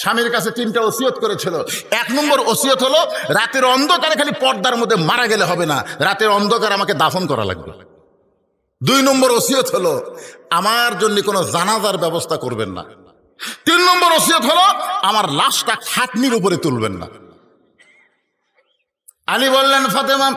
S1: স্বামীর কাছে 3টা ওসিয়ত করেছিল। 1 নম্বর ওসিয়ত হলো, রাতের অন্ধকারে খালি পর্দার মধ্যে মারা গেলে হবে না, রাতের অন্ধকার আমাকে দাফন করা লাগবে। 2 নম্বর ওসিয়ত হলো, আমার জন্য কোনো জানাজার ব্যবস্থা করবেন না। 3 নম্বর ওসিয়ত হলো, আমার লাশটা খাটনির উপরে তুলবেন না। আলী বললেন, ফাতেমা,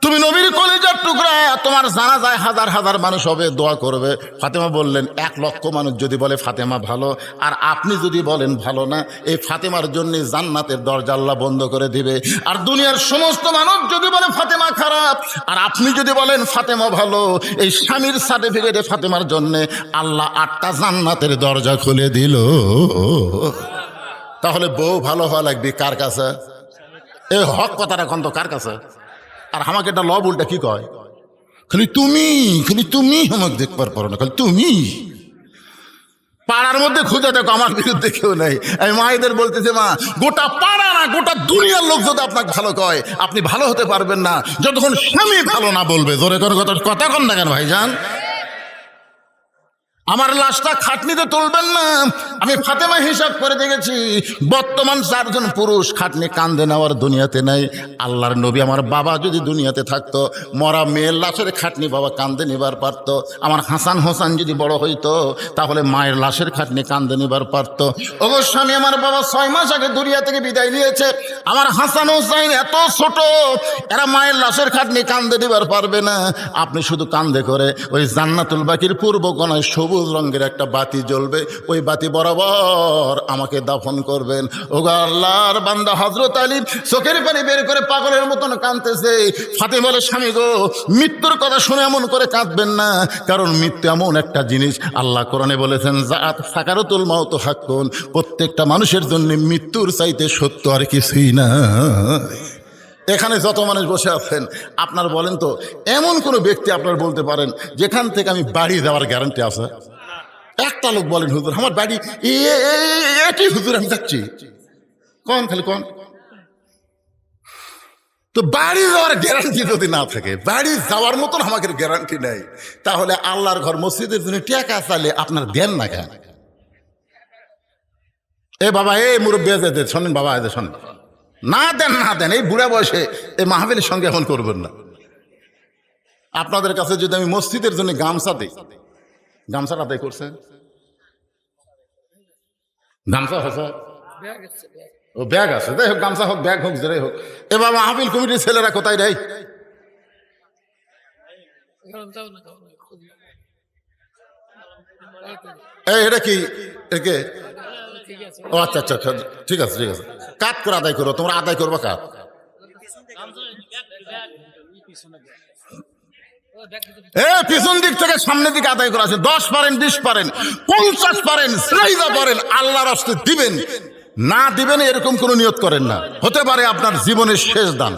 S1: তুমি নবীর কলিজার টুকরা, তোমার জানাজায় হাজার হাজার মানুষ হবে, দোয়া করবে। ফাতেমা বললেন, 1 লক্ষ মানুষ যদি বলে ফাতেমা ভালো, আর আপনি যদি বলেন ভালো না, এই ফাতেমার জন্য জান্নাতের দরজা আল্লাহ বন্ধ করে দিবে। আর দুনিয়ার সমস্ত মানুষ যদি বলে ফাতেমা খারাপ, আর আপনি যদি বলেন ফাতেমা ভালো, এই স্বামীর সার্টিফিকেটে ফাতেমার জন্য আল্লাহ 8টা জান্নাতের দরজা খুলে দিল। তাহলে বউ ভালো হওয়া লাগবে কার কাছে? এই হক কথাটা এখন তো কার কাছে? আর আমাকে এটা লব উল্টা কি কয়, খালি তুমি আমাকে দেখবার পারো না, খালি তুমি। পাড়ার মধ্যে খুঁজে দেখো, আমার বিরুদ্ধে কেউ নেই। আমি মায়েদের বলতেছে, মা, গোটা পাড়া না, গোটা দুনিয়ার লোক যদি আপনাকে ভালো কয়, আপনি ভালো হতে পারবেন না যতক্ষণ স্বামী ভালো না বলবে। জোরে করে কথা কন না কেন ভাইজান? আমার লাশটা খাটনিতে তুলবেন না। আমি ফাতেমা হিসাব করে দেখেছি, বর্তমান 4 জন পুরুষ খাটনি কান্দে নেওয়ার দুনিয়াতে নাই। আল্লাহর নবী আমার বাবা যদি দুনিয়াতে থাকতো, মরা মেয়ের লাশের খাটনি বাবা কান্দে নিবার পারত। আমার হাসান হোসেন যদি বড় হইতো, তাহলে মায়ের লাশের খাটনি কান্দে নিবার পারত। অবশ্য আমি, আমার বাবা 6 মাস আগে দুনিয়া থেকে বিদায় নিয়েছে। আমার হাসান হোসেন এত ছোট, এরা মায়ের লাশের খাটনি কান্দে নিবার পারবে না। আপনি শুধু কান্দে করে ওই জান্নাতুল বাকির পূর্ব কোণায় সবুজ সবুজ রঙের একটা বাতি জ্বলবে, ওই বাতি বরাবর আমাকে দাফন করবেন। ওগো আল্লাহর বান্দা হযরত আলী চোখের পানি বের করে পাগলের মতন কাঁদতেছে। ফাতেমা বলে, স্বামী গো, মৃত্যুর কথা শুনে এমন করে কাঁদবেন না, কারণ মৃত্যু এমন একটা জিনিস, আল্লাহ কোরআনে বলেছেন যাত সাকারাতুল মাউত হাক্কুন, প্রত্যেকটা মানুষের জন্য মৃত্যুর চাইতে সত্য আর কিছুই না। এখানে যত মানুষ বসে আছেন, আপনার বলেন তো এমন কোনো ব্যক্তি আপনার বলতে পারেন যেখান থেকে আমি বাড়ি যাওয়ার গ্যারান্টি আছে? একটা লোক বলেন, হুজুর আমার বাড়ি এটি, হুজুর আমি যাচ্ছি, কোন খালি কোন। তো বাড়ি যাওয়ার গ্যারান্টি যদি না থাকে, বাড়ি যাওয়ার মতন আমাকে গ্যারান্টি নেই, তাহলে আল্লাহর ঘর মসজিদের জন্য টাকা চাইলে আপনার দেন না কেন? এ বাবা, এই মুরব্বী শোনেন বাবা, শোনেন, না দেন না দেন, এই বুড়া বয়সে এই মাহফিলের সঙ্গে এখন করবেন না। আপনাদের কাছে যদি আমি মসজিদের জন্য গামছা দিই, গামছা আদায় করছেন? গামছা হচ্ছে ও ব্যাগ আছে, যাই হোক, গামছা হোক ব্যাগ হোক যেটাই হোক। এ বাবা, মাহফিল কমিটির ছেলেরা কোথায় রে? এই এটা কি একে? ও আচ্ছা আচ্ছা আচ্ছা, ঠিক আছে ঠিক আছে, কাত করে আদায় করো, তোমরা আদায় করবো কাত। পিছন দিক থেকে সামনের দিকে আদায় করা আছে। 10 পারেন, 20 পারেন, 50 পারেন, 40 পারেন, আল্লাহর রাস্তে দিবেন, না দিবেন এরকম কোনো নিয়ত করেন না। হতে পারে আপনার জীবনের শেষ দান,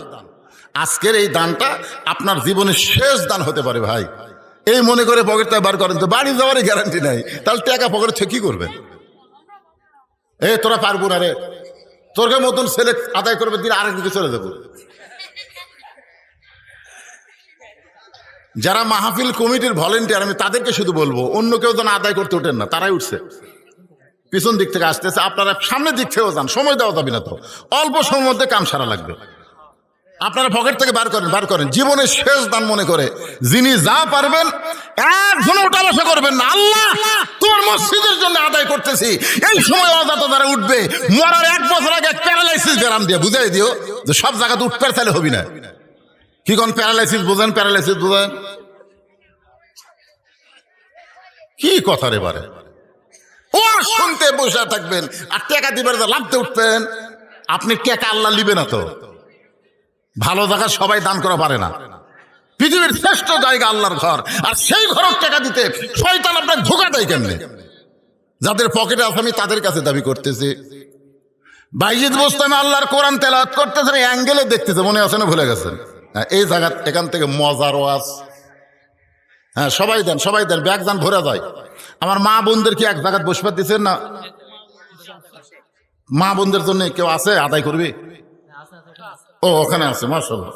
S1: আজকের এই দানটা আপনার জীবনের শেষ দান হতে পারে ভাই। এই মনে করে পকেটটা বার করেন তো বাড়ি যাওয়ারই গ্যারান্টি নাই, তাহলে টাকা পকেটে থেকে কি করবেন? তোরা পারবো না রে, তোর মতন ছেলে আদায় করবে, দিন আরেকদিকে চলে যাবো। যারা মাহফিল কমিটির ভলেন্টিয়ার, আমি তাদেরকে শুধু বলবো, অন্য কেউ যেন আদায় করতে ওঠেন না, তারাই উঠছে, পিছন দিক থেকে আসতেছে, আপনারা সামনের দিক থেকেও যান, সময় দেওয়া যাবে না তো, অল্প সময়ের মধ্যে কাম সারা লাগবে। আপনারা পকেট থেকে বার করেন, বার করেন, জীবনের শেষ দান মনে করে যিনি যা পারবেন একজনও ওটা আশা করবেন না। আল্লাহ তোমার মসজিদের জন্য আদায় করতেছি, এই সময় অজাত যারা উঠবে, মরার 1 বছর আগে প্যারালাইসিস গ্রাম দিয়ে বুঝাই দিও যে সব জায়গাতে উঠতে চাইলে হবি না। কি কোন প্যারালাইসিস বোঝেন? প্যারালাইসিস বোঝেন কি কথা রে বারে? ও শুনতে বসে থাকবেন আর টাকা দিবার লাভতে উঠবেন। আপনি টাকা আল্লাহ লিবে না তো, ভালো জায়গা সবাই দান করা পারে না। পৃথিবীর শ্রেষ্ঠ জায়গা আল্লাহর ঘর, আর সেই ঘরের টাকা দিতে শয়তান আপনার ধোঁকা দেয় কেমনে? যাদের পকেটে আছে আমি তাদের কাছে দাবি করতেছি। বাইজিদ বোস্তামি আল্লাহর কোরআন তেলাওয়াত করতেছেন, এই অ্যাঙ্গেলে দেখতেছে, মনে আছে না ভুলে গেছেন? এই জায়গা এখান থেকে মজার ওয়াজ। হ্যাঁ সবাই দেন, সবাই দেন, ব্যাগ দান ভরে যায়। আমার মা বোনদের কি এক জায়গায় বসবার দিচ্ছেন না? মা বোনদের জন্য কেউ আছে আদায় করবে? ও ওখানে আছে, মাশাআল্লাহ।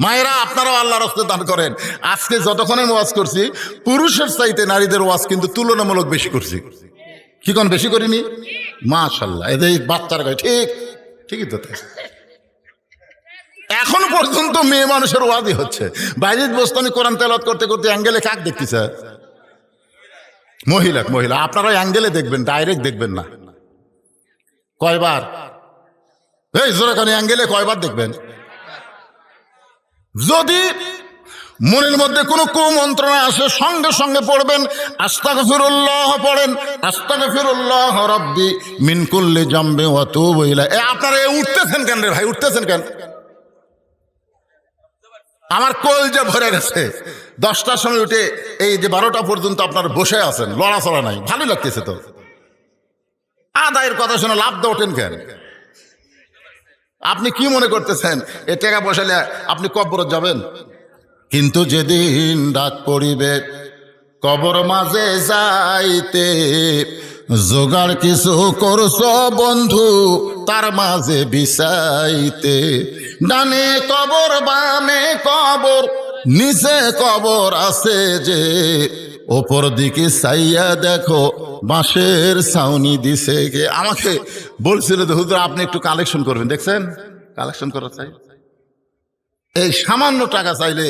S1: মায়েরা আপনারাও আল্লাহর রাস্তায় দান করেন। আজকে যতক্ষণে ওয়াজ করছি, পুরুষের চাইতে নারীদের ওয়াজ কিন্তু তুলনামূলক বেশি করছি। কি কোন বেশি করিনি? মাশাআল্লাহ। এই বাচ্চার গায়ে ঠিক ঠিকই তো। এখন পর্যন্ত মেয়ে মানুষের ওয়াজই হচ্ছে। বাইজিদ বোস্তামি কোরআন তেলাওয়াত করতে করতে অ্যাঙ্গেলে কাক দেখতেছে? মহিলা। মহিলা আপনারা অ্যাঙ্গেলে দেখবেন, ডাইরেক্ট দেখবেন না। কয়বার? এই জোরে কানে অ্যাঙ্গেলে কয়বার দেখবেন? যদি মনের মধ্যে কোনো কুমন্ত্রণা আসে সঙ্গে সঙ্গে পড়বেন আস্তাগফিরুল্লাহ, পড়েন আস্তাগফিরুল্লাহ রাব্বি মিন কুল্লি জামবি ওয়া তুবু ইলাইহি। আপনারা উঠতেছেন কেন রে ভাই? উঠতেছেন কেন? আমার কলজা ভরে গেছে। 10টার সময় উঠে এই যে 12টা পর্যন্ত আপনারা বসে আছেন, লড়াচড়া নাই, ভালো লাগতেছে তো। আদায়ের কথা শুনে লাভ দিয়ে ওঠেন কেন? আপনি কি মনে করতেছেন এ টাকা বসালে আপনি কবরে যাবেন? কিন্তু যেদিন ডাক পড়িবে কবর মাঝে যাইতে, জোগাড় কিছু করছ বন্ধু তার মাঝে বিছাইতে। ডানে কবর বামে কবর নিচে কবর আছে যে, ওপর দিকে চাইয়া দেখো বাঁশের ছাউনি দিছে কে। আমাকে বলছিল যে হুজুর আপনি একটু কালেকশন করবেন, দেখছেন কালেকশন করা চাই। এই সামান্য টাকা চাইলে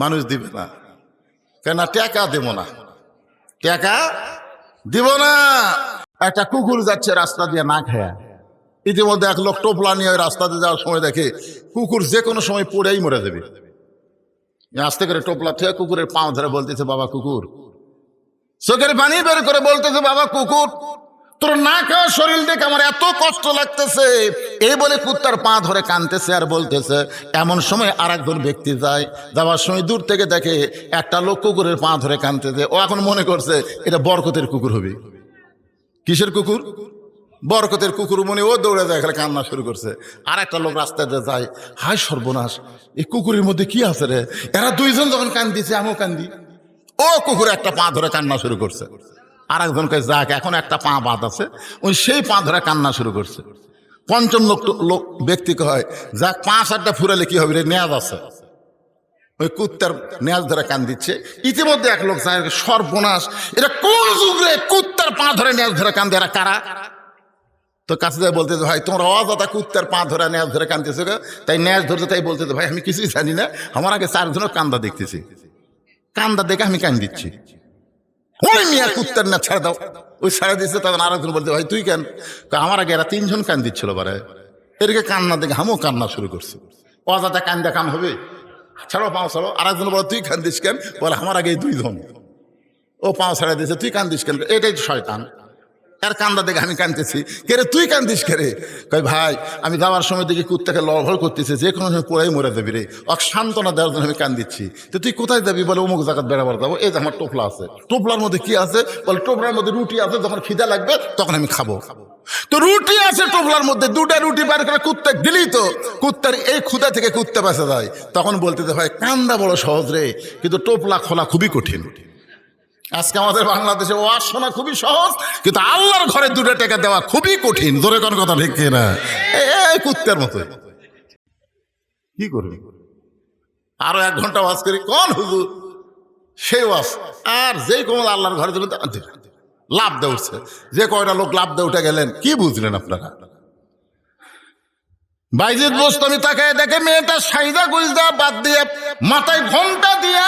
S1: মানুষ দিবে না কেন? টাকা দেব না, টাকা দিব না। একটা কুকুর যাচ্ছে রাস্তা দিয়ে না খায়া, ইতিমধ্যে এক লোক টোপলা নিয়ে রাস্তা দিয়ে যাওয়ার সময় দেখে কুকুর যে কোনো সময় পড়েই মরে যাবে। আস্তে করে টোপলা থেকে কুকুরের পাও ধরে বলতেছে, বাবা কুকুর চোখের পানি বের করে বলতেছে, বাবা কুকুর, তোর না খাওয়া শরীর দেখে আমার এত কষ্ট লাগতেছে। এই বলে কুত্তার পা ধরে কাঁদতেছে আর বলতেছে। এমন সময় আর একজন ব্যক্তি যায়, যাওয়ার সময় দূর থেকে দেখে একটা লোক কুকুরের পা ধরে কাঁদতেছে। ও এখন মনে করছে এটা বরকতের কুকুর হবে। কিসের কুকুর? বরকতের কুকুর মনে ও দৌড়ে যায়, এখানে কান্না শুরু করছে। আর একটা লোক রাস্তায় যায়, হায় সর্বনাশ, এই কুকুরের মধ্যে কি আছে রে? এরা দুইজন যখন কান্দিছে আমিও কান্দি। ও কুকুর একটা পা ধরে কান্না শুরু করছে। আর একজনকে যাক, এখন একটা পা বাদ আছে, ওই সেই পা ধরে কান্না শুরু করছে। পঞ্চম লোক ব্যক্তিকে হয়, যাক 5-8টা ফুরালে কি হবে রে, নেয়াজ আছে। ওই কুত্তার নেয়াজ ধরে কান দিচ্ছে। ইতিমধ্যে এক লোক যায়, সর্বনাশ, এটা কোন যুগ রে, কুত্তার পা ধরে নেয়াজ ধরে কান্দে, এরা কারা? তো কাছে যায় বলতেছে, ভাই তোমার অজাতা কুত্তার পা ধরে নেয়াজ ধরে কান্দতেছে, তাই নেয়াজ ধরছে। তাই বলতেছে, ভাই আমি কিছুই জানি না, আমার আগে 4 জনের কান্দা দেখতেছি, কান্দা দেখে আমি কান দিচ্ছি। ওই মিয়া কুত্তার না ছেড়ে দাও। ওই ছেড়ে দিচ্ছে। তখন আরেকজন বলতে, ভাই তুই কেন? আমার আগে এরা 3 জন কান দিচ্ছিল, বারে এদিকে কান্না দেখে আমিও কান্না শুরু করছি। অজাতা কান্দা কাম হবে? ছাড়ো, পাও ছাড়ো। আরেকজন বলে, তুই কান্দিস কেন? বলে, আমার আগে 2 জন। ও পাও ছেড়ে দিয়েছে, তুই কান্দিস কেন? এটাই শয়তান, এর কান্দা দেখে আমি কান্দতেছি। কে রে তুই কান্দিস কে রে? কই ভাই আমি যাওয়ার সময় দেখি কুত্তাকে লড়ভড় করতেছে, যে কোনো সময় পোড়াই মরে যাবি রে, অক সান্ত্বনা দেওয়ার জন্য আমি কান্দিচ্ছি। তো তুই কোথায় যাবি? বলে অমুক জায়গায় বেড়াবার যাবো। এই যে আমার টোপলা আছে, টোপলার মধ্যে কি আছে? বলে টোপলার মধ্যে রুটি আছে, যখন খিদা লাগবে তখন আমি খাবো। তো রুটি আছে টোপলার মধ্যে, 2টা রুটি বার করে কুত্তা দিলি তো কুত্তার এই ক্ষুধা থেকে কুত্তা বাঁচা যায়। তখন বলতে ভাই কান্দা বড় সহজ রে, কিন্তু টোপলা খোলা খুবই কঠিন। আজকে আমাদের বাংলাদেশে ওয়াজ শোনা খুবই সহজ, কিন্তু আল্লাহর ঘরে 2 টাকা দেওয়া খুবই কঠিন। জোরে কোন কথা ঠিক না? এই কুত্তার মতো কি করবি? আরো 1 ঘন্টা ওয়াজ করি, কোন হুজুর সেই ওয়াজ। আর যেই কোন আল্লাহর ঘরে জন্য লাভ দিয়ে উঠছে। যে কয়টা লোক লাভ দিয়ে উঠে গেলেন, কি বুঝলেন আপনারা? বাইজিদ বোস্তামি তাকায় দেখে মেয়েটা সাইদা গুইজা বাদ দিয়ে মাথায় ঘোমটা দিয়া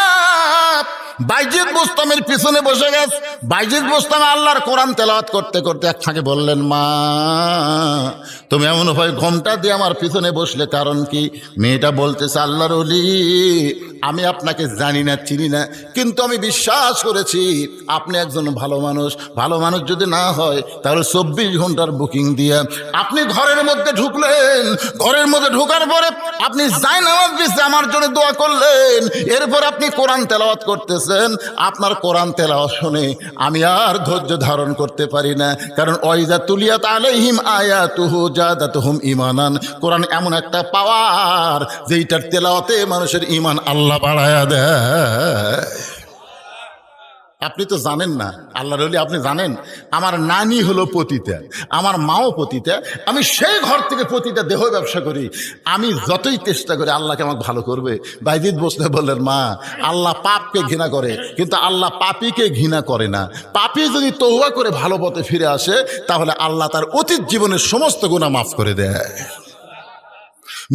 S1: বাইজিদ বোস্তামের পিছনে বসে গেছে। বাইজিদ বোস্তাম আল্লাহর কোরআন তেলাওয়াত করতে করতে এক ফাঁকে বললেন, মা তুমি এমন হয় ঘোমটা দিয়ে আমার পিছনে বসলে কারণ কি? মেয়েটা বলতেছে, আল্লাহর ওলি আমি আপনাকে জানি না, চিনি না, কিন্তু আমি বিশ্বাস করেছি আপনি একজন ভালো মানুষ। ভালো মানুষ যদি না হয় তাহলে 24 ঘন্টার বুকিং দিয়ে আপনি ঘরের মধ্যে ঢুকলেন। ঘরের মধ্যে ঢোকার পরে আপনি জায়নামাজ বিছিয়ে আমার জন্য দোয়া করলেন। এরপর আপনি কোরআন তেলাওয়াত করতেছেন। আপনার কোরআন তেলাওয়াত শুনে আমি আর ধৈর্য ধারণ করতে পারি না, কারণ ওয়াইজা তুলিয়াত আলাইহিম আয়াতুহু জাদাতুহুম ঈমানান। কোরআন এমন একটা পাওয়ার যেইটার তেলাওয়াতে মানুষের ঈমান আল্লাহ বাড়ায়া দেয়। আপনি তো জানেন না, আল্লাহর ওলি আপনি জানেন, আমার নানি হলো পতিতা, আমার মাও পতিতা। আমি সেই ঘর থেকে পতিতা দেহ ব্যবসা করি। আমি যতই চেষ্টা করি আল্লাহকে আমাকে ভালো করবে। বাইজিদ বসতে বললেন, মা আল্লাহ পাপকে ঘৃণা করে, কিন্তু আল্লাহ পাপীকে ঘৃণা করে না। পাপী যদি তওবা করে ভালো পথে ফিরে আসে তাহলে আল্লাহ তার অতীত জীবনের সমস্ত গুনাহ মাফ করে দেয়।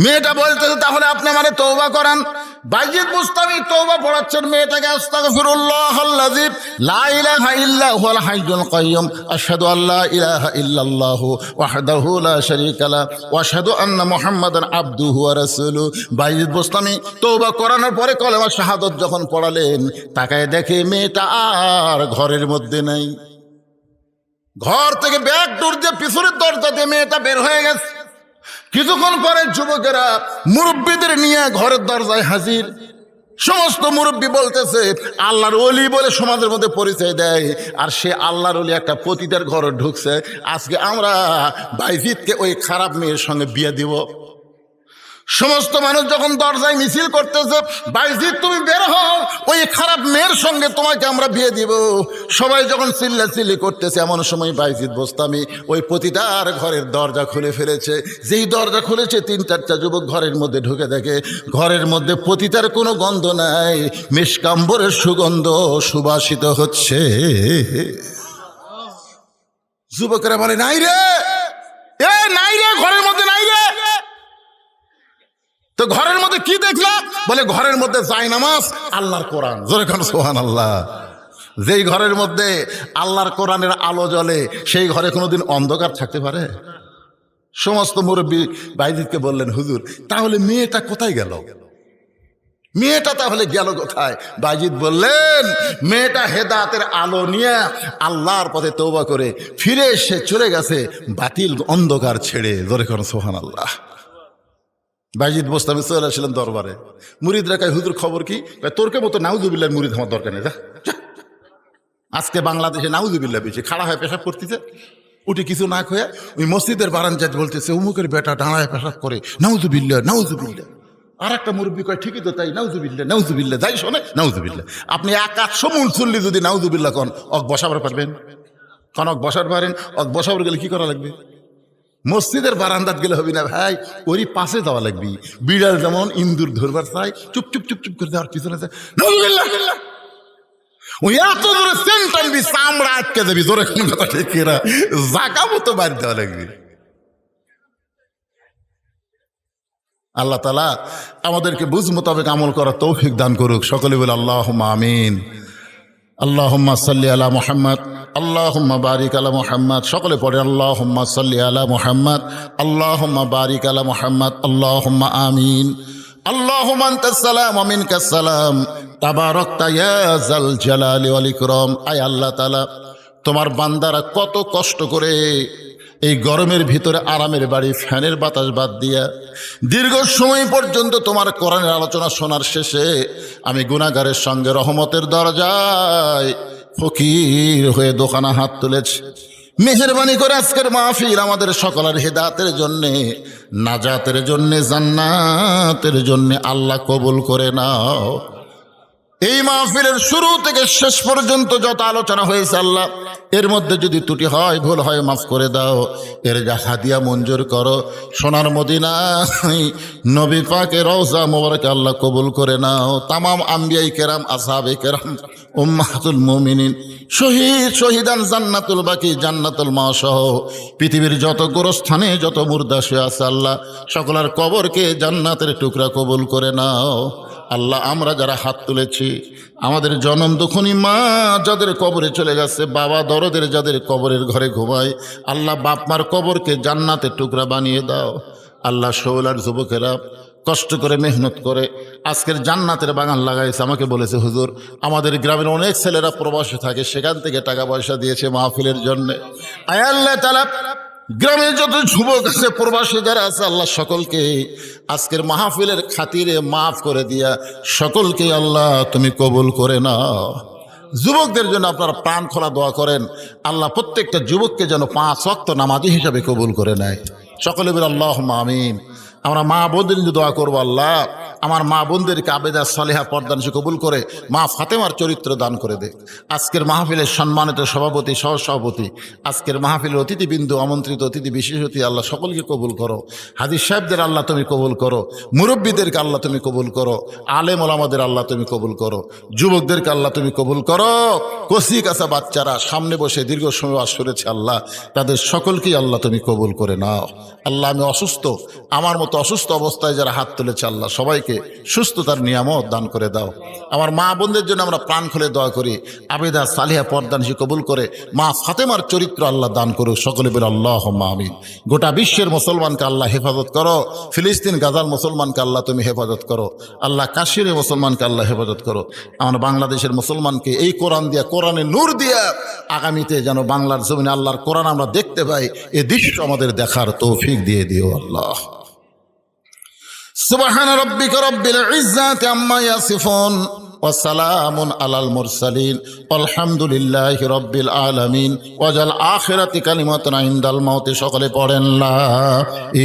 S1: মেয়েটা বলতেছে, তাহলে আপনি আমারে তওবা করান। বাইজিদ বুস্তামি তওবা পড়াচ্ছেন মেয়েটাকে, আস্তাগফিরুল্লাহাল্লাযী লা ইলাহা ইল্লা হুয়াল হাইয়ুল কাইয়্যুম আশহাদু আল্লা ইলাহা ইল্লাল্লাহু ওয়াহদাহু লা শারীকা লাহু ওয়া আশহাদু আন্না মুহাম্মাদান আবদুহু ওয়া রাসূলুহু। বাইজিদ বুস্তামি তওবা করানোর পরে কলেমা শাহাদাত যখন পড়ালেন, তাকায় দেখে মেয়েটা আর ঘরের মধ্যে নাই। ঘর থেকে ব্যাক ডোর দিয়ে পিছনের দরজা দিয়ে মেয়েটা বের হয়ে গেছে। কিছুক্ষণ পরে যুবকেরা মুরব্বীদের নিয়ে ঘরের দরজায় হাজির। সমস্ত মুরব্বী বলতেছে, আল্লাহর ওলি বলে সমাজের মধ্যে পরিচয় দেয়, আর সে আল্লাহর ওলি একটা পতিতার ঘরে ঢুকছে। আজকে আমরা বাইজিদকে ওই খারাপ মেয়ের সঙ্গে বিয়ে দিব। সমস্ত মানুষ যখন দরজায় মিছিল করতেছে, বাইজিদ তুমি বের হও, ওই খারাপ মেয়ের সঙ্গে তোমাকে আমরা বিয়ে দিব। সবাই যখন চিল্লাচিল্লি করতেছে, এমন সময় বাইজিদ বোস্তামি ওই পতিতার ঘরের দরজা খুলে ফেলেছে। যেই দরজা খুলেছে 3-4টা যুবক ঘরের মধ্যে ঢুকে দেখে ঘরের মধ্যে পতিতার কোনো গন্ধ নাই, মিশকাম্বরের সুগন্ধ সুবাসিত হচ্ছে। যুবকেরা বলে, নাই রে, এ নাই রে, ঘরের মধ্যে নাই রে। তো ঘরের মধ্যে কি দেখলাম? বলে ঘরের মধ্যে জায়নামাজ, আল্লাহর কোরআন। জোরে কোন সুবহানাল্লাহ। যেই ঘরের মধ্যে আল্লাহর কোরআনের আলো জ্বলে সেই ঘরে কোনোদিন অন্ধকার থাকতে পারে? সমস্ত মুরব্বী বাইজিদকে বললেন, হুজুর তাহলে মেয়েটা কোথায় গেল? মেয়েটা তাহলে গেল কোথায়? বাজিদ বললেন, মেয়েটা হেদায়েতের আলো নিয়ে আল্লাহর পথে তওবা করে ফিরে এসে চলে গেছে বাতিল অন্ধকার ছেড়ে। জোরে করুন সুবহানাল্লাহ। বাজিদ বোস্তামি চলে আসলেন দরবারে। মুরিদরা কয়, হুজুর খবর কি? তোরকে মতো নাউজুবিল্লাহর মুরিদ আমার দরকার নেই, যা। আজকে বাংলাদেশে নাউজুবিল্লাহ বেশি, খাড়া হয়ে পেশাব করতেছে, উঠে কিছু না খেয়ে ওই মসজিদের বারান্দায় বলতেছে, অমুকের বেটা দাঁড়ায় পেশাব করে, নাউজুবিল্লাহ নাউজুবিল্লাহ। আর একটা মুরব্বী কয়, ঠিকই তো তাই, নাউজুবিল্লাহ নাউজুবিল্লাহ, যাই শোনে নাউজুবিল্লাহ। আপনি 100 মুসল্লি যদি নাউজুবিল্লাহ কন, অক বসাবার পারবেন? কনক বসার পারেন? অক বসাবার গেলে কি করা লাগবে? মসজিদের বারান্দাত গেলে হবি না ভাই, ওরই পাশে যাওয়া লাগবে। বিড়াল যেমন ইন্দুর ধরবার চাই, চুপ চুপ চুপ চুপ করে দেওয়ার পিছনে যায়, নাউজুবিল্লাহ। ওই এত জোরে সেন টানবি, চামড়া আটকে যাবি। জোরে কোন কথা ঠিক এরা জাগা মতো বাড়ি দেওয়া লাগবে। আল্লাহ তাআলা আমাদেরকে বুঝ মোতাবেক আমল করার তৌফিক দান করুক। সকলে বলে আল্লাহুম্মা আমিন। আল্লাহুম্মা সাল্লি আলা মুহাম্মদ, আল্লাহুম্মা বারিক আলা মুহাম্মদ। সকলে পড়ে আল্লাহুম্মা সাল্লি আলা মুহাম্মদ, আল্লাহুম্মা বারিক আলা মুহাম্মদ, আল্লাহুম্মা আমিন। আল্লাহুম্মা আনতাস সালাম ওয়া মিনকাস সালাম, তাবারাকতা ইয়া যাল জালালি ওয়াল ইকরাম। আয় আল্লাহ তাআলা, তোমার বান্দারা কত কষ্ট করে এই গরমের ভিতরে আরামের বাড়ি, ফ্যানের বাতাস বাদ দিয়া দীর্ঘ সময় পর্যন্ত তোমার কোরআনের আলোচনা শোনার শেষে আমি গুনাহগারের সঙ্গে রহমতের দরজায় ফকির হয়ে দোকানে হাত তুলেছি। মেহেরবানি করে আজকের মাহফিল আমাদের সকলের হেদায়েতের জন্যে, নাজাতের জন্যে, জান্নাতের জন্যে আল্লাহ কবুল করে নাও। এই মাহফিলের শুরু থেকে শেষ পর্যন্ত যত আলোচনা হয়েছে আল্লাহ, এর মধ্যে যদি ত্রুটি হয়, ভুল হয়, মাফ করে দাও। এর যা হাদিয়া মঞ্জুর করো, সোনার মদিনায় নবী পাকের রওজা মোবারকে আল্লাহ কবুল করে নাও। তামাম আম্বিয়াই কেরাম, আসহাবে কেরাম, উম্মাহাতুল মুমিনিন, শহীদ শহীদান, জান্নাতুল বাকি, জান্নাতুল মা সহ পৃথিবীর যত গোরস্থানে যত মুর্দা শুয়ে আছে আল্লাহ, সকলের কবরকে জান্নাতের টুকরা কবুল করে নাও। আল্লাহ, আমরা যারা হাত তুলেছি, আমাদের জনম দুঃখনী মা যাদের কবরে চলে গেছে, বাবা দরদের যাদের কবরের ঘরে ঘুমায়, আল্লাহ বাপ মার কবরকে জান্নাতের টুকরা বানিয়ে দাও। আল্লাহ, শৌলার যুবকেরা কষ্ট করে মেহনত করে আজকের জান্নাতের বাগান লাগাইছে। আমাকে বলেছে, হুজুর আমাদের গ্রামের অনেক ছেলেরা প্রবাসে থাকে, সেখান থেকে টাকা পয়সা দিয়েছে মাহফিলের জন্য। আয় আল্লাহ তাআলা, গ্রামে যত যুবক আছে, প্রবাসী যারা আছে, আল্লাহ সকলকে আজকের মাহফিলের খাতিরে মাফ করে দিয়া সকলকে আল্লাহ তুমি কবুল করে নাও। যুবকদের জন্য আপনারা প্রাণ খোলা দোয়া করেন, আল্লাহ প্রত্যেকটা যুবককে যেন 5 ওয়াক্ত নামাজি হিসাবে কবুল করে নেয়। সকলে বলে আল্লাহুম্মা আমিন। আমরা মা বোনদের জন্য দোয়া করবো, আল্লাহ আমার মা বোনদেরকে আবেদা সালেহা পর্দানশী কবুল করে মা ফাতেমার চরিত্র দান করে দে। আজকের মাহফিলের সম্মানিত সভাপতি, সহসভাপতি, আজকের মাহফিলের অতিথিবৃন্দ, আমন্ত্রিত অতিথি, বিশেষ অতিথি, আল্লাহ সকলকে কবুল করো। হাদিস সাহেবদের আল্লাহ তুমি কবুল করো, মুরব্বীদেরকে আল্লাহ তুমি কবুল করো, আলেম ওলামাদের আল্লাহ তুমি কবুল করো, যুবকদেরকে আল্লাহ তুমি কবুল করো। কচি কাঁচা বাচ্চারা সামনে বসে দীর্ঘ সময় ওয়াজ শুনেছে, আল্লাহ তাদের সকলকেই আল্লাহ তুমি কবুল করে নাও। আল্লাহ, আমি অসুস্থ, আমার মতো অসুস্থ অবস্থায় যারা হাত তুলেছে আল্লাহ সবাইকে সুস্থতার নিয়ামত দান করে দাও। আমার মা বোনদের জন্য আমরা প্রাণ খুলে দোয়া করি, আবেদা সালিহা পর্দানশী কবুল করে মা ফাতেমার চরিত্র আল্লাহ দান করো। সকলে বলে আল্লাহুম্মা আমিন। গোটা বিশ্বের মুসলমানকে আল্লাহ হেফাজত করো, ফিলিস্তিন গাজার মুসলমানকে আল্লাহ তুমি হেফাজত করো, আল্লাহ কাশ্মীরের মুসলমানকে আল্লাহ হেফাজত করো। আমার বাংলাদেশের মুসলমানকে এই কোরআন দিয়া, কোরআনের নূর দিয়া আগামীতে যেন বাংলার জমিনে আল্লাহর কোরআন আমরা দেখতে পাই, এ দৃশ্য আমাদের দেখার তৌফিক দিয়ে দিও আল্লাহ। সুবহান রাব্বিকা রাব্বিল ইজ্জাতি আম্মা ইয়াসিফুন ওয়া সালামুন আলাল মুরসালিন আলহামদুলিল্লাহি রাব্বিল আলামিন। ওয়াজাল আখিরাতি কালিমাতুন ইনদাল মাউতি। সকলে পড়েন লা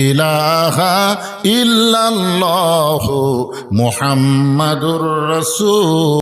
S1: ইলাহা ইল্লাল্লাহু মুহাম্মাদুর রাসূল।